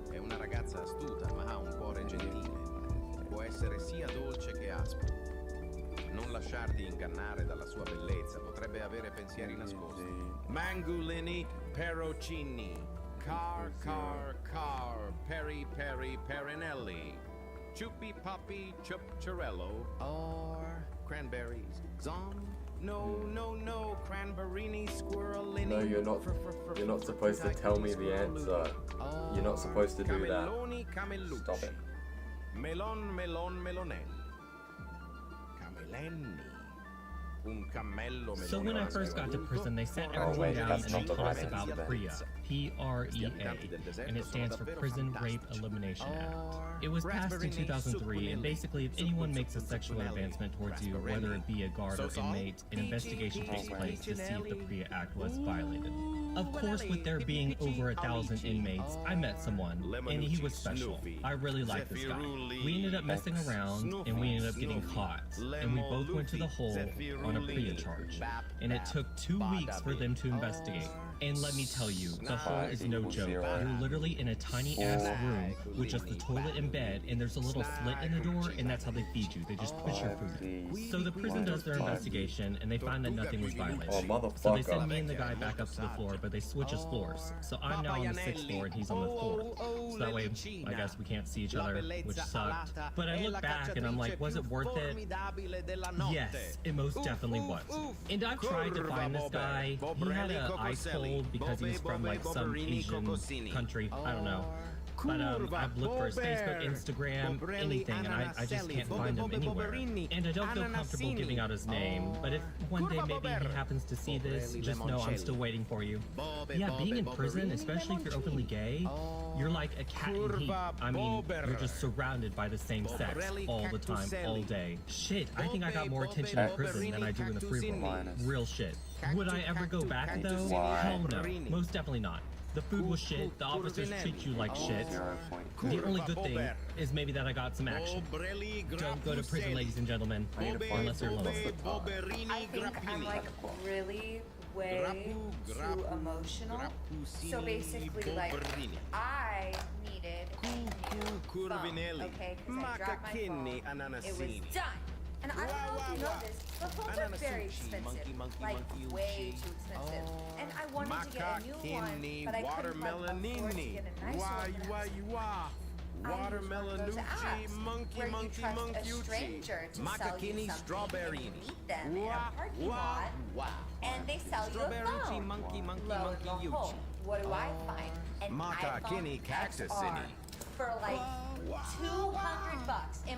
È una ragazza astuta, ma ha un cuore gentile. Può essere sia dolce che aspro. Non lasciarti ingannare dalla sua bellezza, potrebbe avere pensieri nascosti. Mangulini, perocini. Car, peri, perinelli. Chuppy Poppy Chupcharello or cranberries. No, cranberrini squirrelini. No, you're not. You're not supposed to tell me the answer. You're not supposed to do that. Stop it. Melonelli. Camelenni. So when I first got to prison, they sat everyone down and they told us about PREA, P-R-E-A, and it stands for Prison Rape Elimination Act. It was passed in 2003, and basically if anyone makes a sexual advancement towards you, whether it be a guard or inmate, an investigation takes place to see if the PREA Act was violated. Of course, with there being over 1,000 inmates, I met someone, and he was special. I really liked this guy. We ended up messing around, and we ended up getting caught, and we both went to the hole on a PREA charge, and it took 2 weeks for them to investigate. And let me tell you, the hole is no joke. You're literally in a tiny ass room with just the toilet and bed, and there's a little slit in the door, and that's how they feed you. They just push your food in. So the prison does their investigation, and they find that nothing was violated. So they send me and the guy back up to the floor, but they switch us floors. So I'm now on the 6th floor, and he's on the 4th. So that way, I guess we can't see each other, which sucked. But I look back, and I'm like, was it worth it? Yes, it most definitely was. And I've tried to find this guy. He had an ice cold because he's from like some Asian country. I don't know. But I've looked for his Facebook, Instagram, anything, and I just can't find him anywhere. And I don't feel comfortable giving out his name, but if one day maybe he happens to see this, just know I'm still waiting for you. Yeah, being in prison, especially if you're openly gay, you're like a cat in heat. I mean, you're just surrounded by the same sex all the time, all day. Shit, I think I got more attention in prison than I do in the free world. Real shit. Would I ever go back though? Hell no. Most definitely not. The food was shit, the officers treat you like shit. The only good thing is maybe that I got some action. Don't go to prison, ladies and gentlemen, unless you're alone. I think I'm like really way too emotional. So basically, like, I needed a new phone, okay? Because I dropped my phone. It was done. And I don't know if you know this, but phones are very expensive, like way too expensive. And I wanted to get a new one, but I couldn't afford to get a nice one. I use one of those apps where you trust a stranger to sell you something and you meet them in a parking lot, and they sell you a phone. Lo and behold, what do I find? An iPhone XR for like $200 in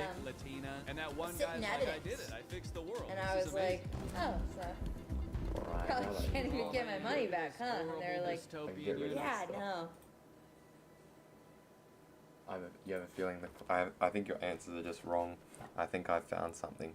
thick Latina, and that one sitting guy's at like, it. I did it. I fixed the world. And This I is was amazing. like, oh, so probably can't even get my money back, huh? And they're like, Get rid of yeah, this stuff. no. You have a feeling that I think your answers are just wrong. I think I found something.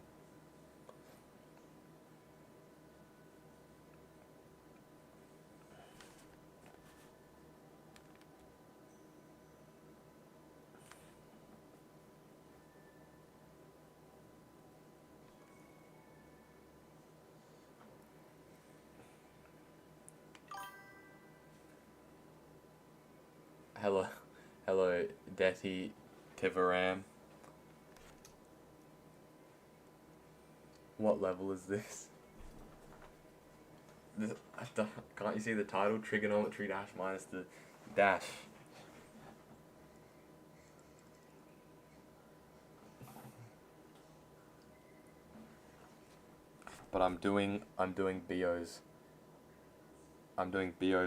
Hello, Deti Tivaram. What level is this? Can't you see the title? Trigonometry dash minus the dash. But I'm doing Bio's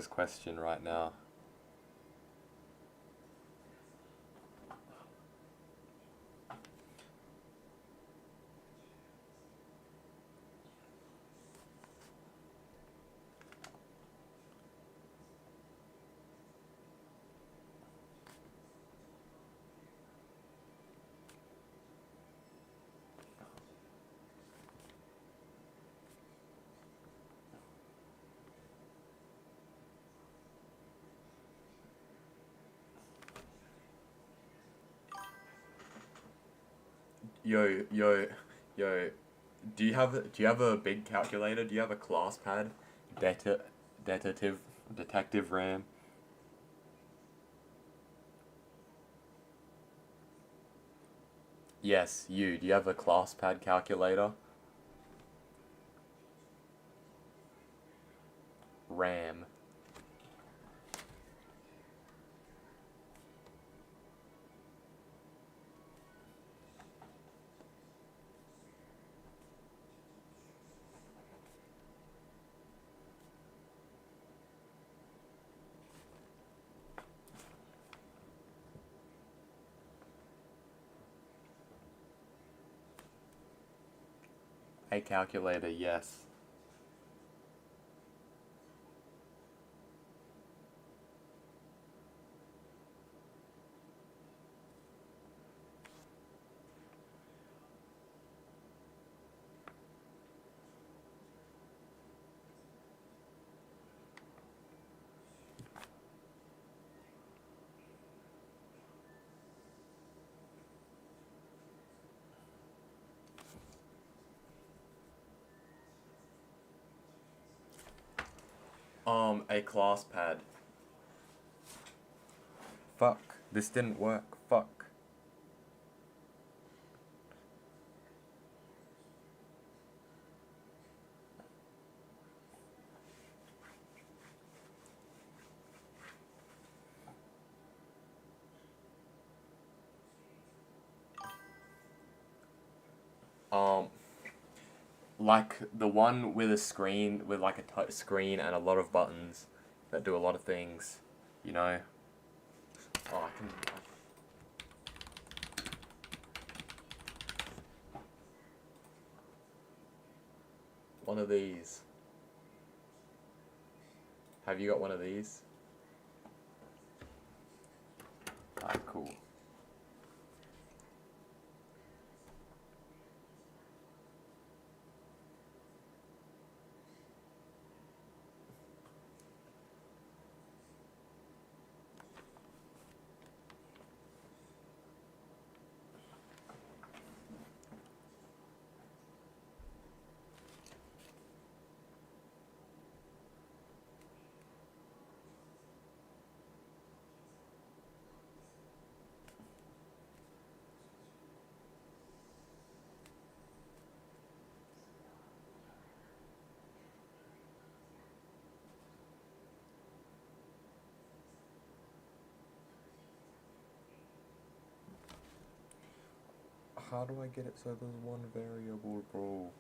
question right now. Yo. Do you have a big calculator? Do you have a class pad? Detective RAM. Yes, you. Do you have a class pad calculator? RAM. A calculator, yes. A class pad. Fuck. This didn't work. Fuck. Like the one with a screen, with like a touch screen and a lot of buttons that do a lot of things, you know? Oh, I can... One of these. Have you got one of these? Alright, cool. How do I get it so there's one variable, bro?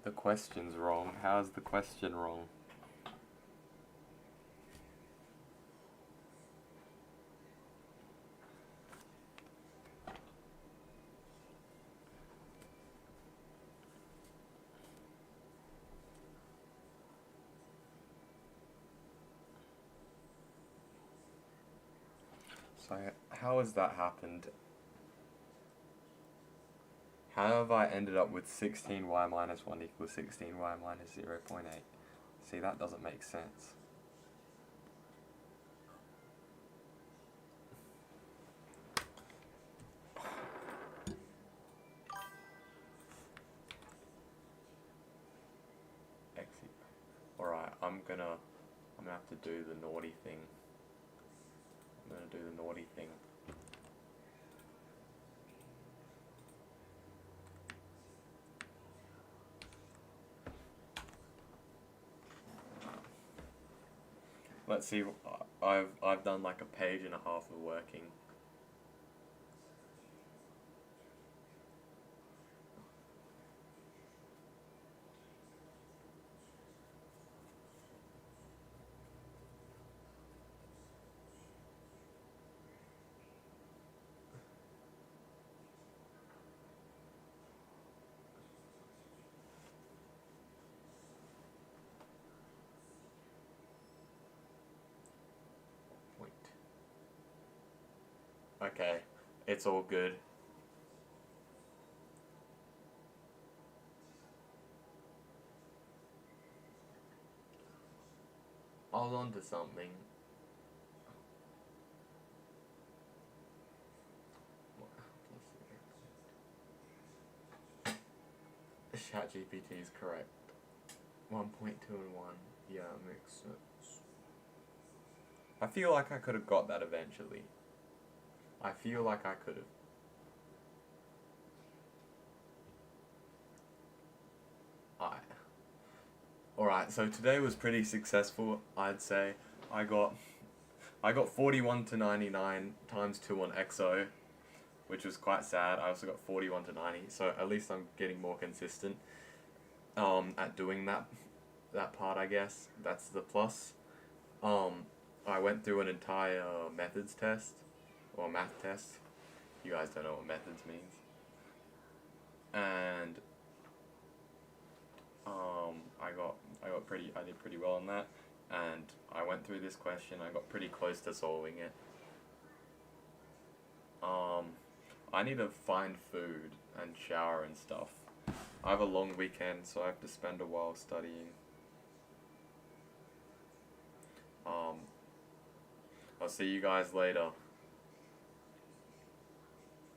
The question's wrong. How's the question wrong? So, how has that happened? How have I ended up with 16y minus 1 equals 16y minus 0.8? See, that doesn't make sense. Alright, I'm gonna have to do the naughty thing. I'm gonna do the naughty thing. Let's see. I've done like a page and a half of working. Okay, it's all good. I was onto something. ChatGPT is correct. 1.2 and 1. Yeah, makes sense. I feel like I could have got that eventually. I feel like I could have. Alright, so today was pretty successful, I'd say. I got 41 to 99 times 2 on EXO, which was quite sad. I also got 41 to 90, so at least I'm getting more consistent at doing that part, I guess. That's the plus. I went through an entire methods test, or math test. You guys don't know what methods means. And I did pretty well on that, and I went through this question. I got pretty close to solving it. I need to find food and shower and stuff. I have a long weekend, so I have to spend a while studying. I'll see you guys later.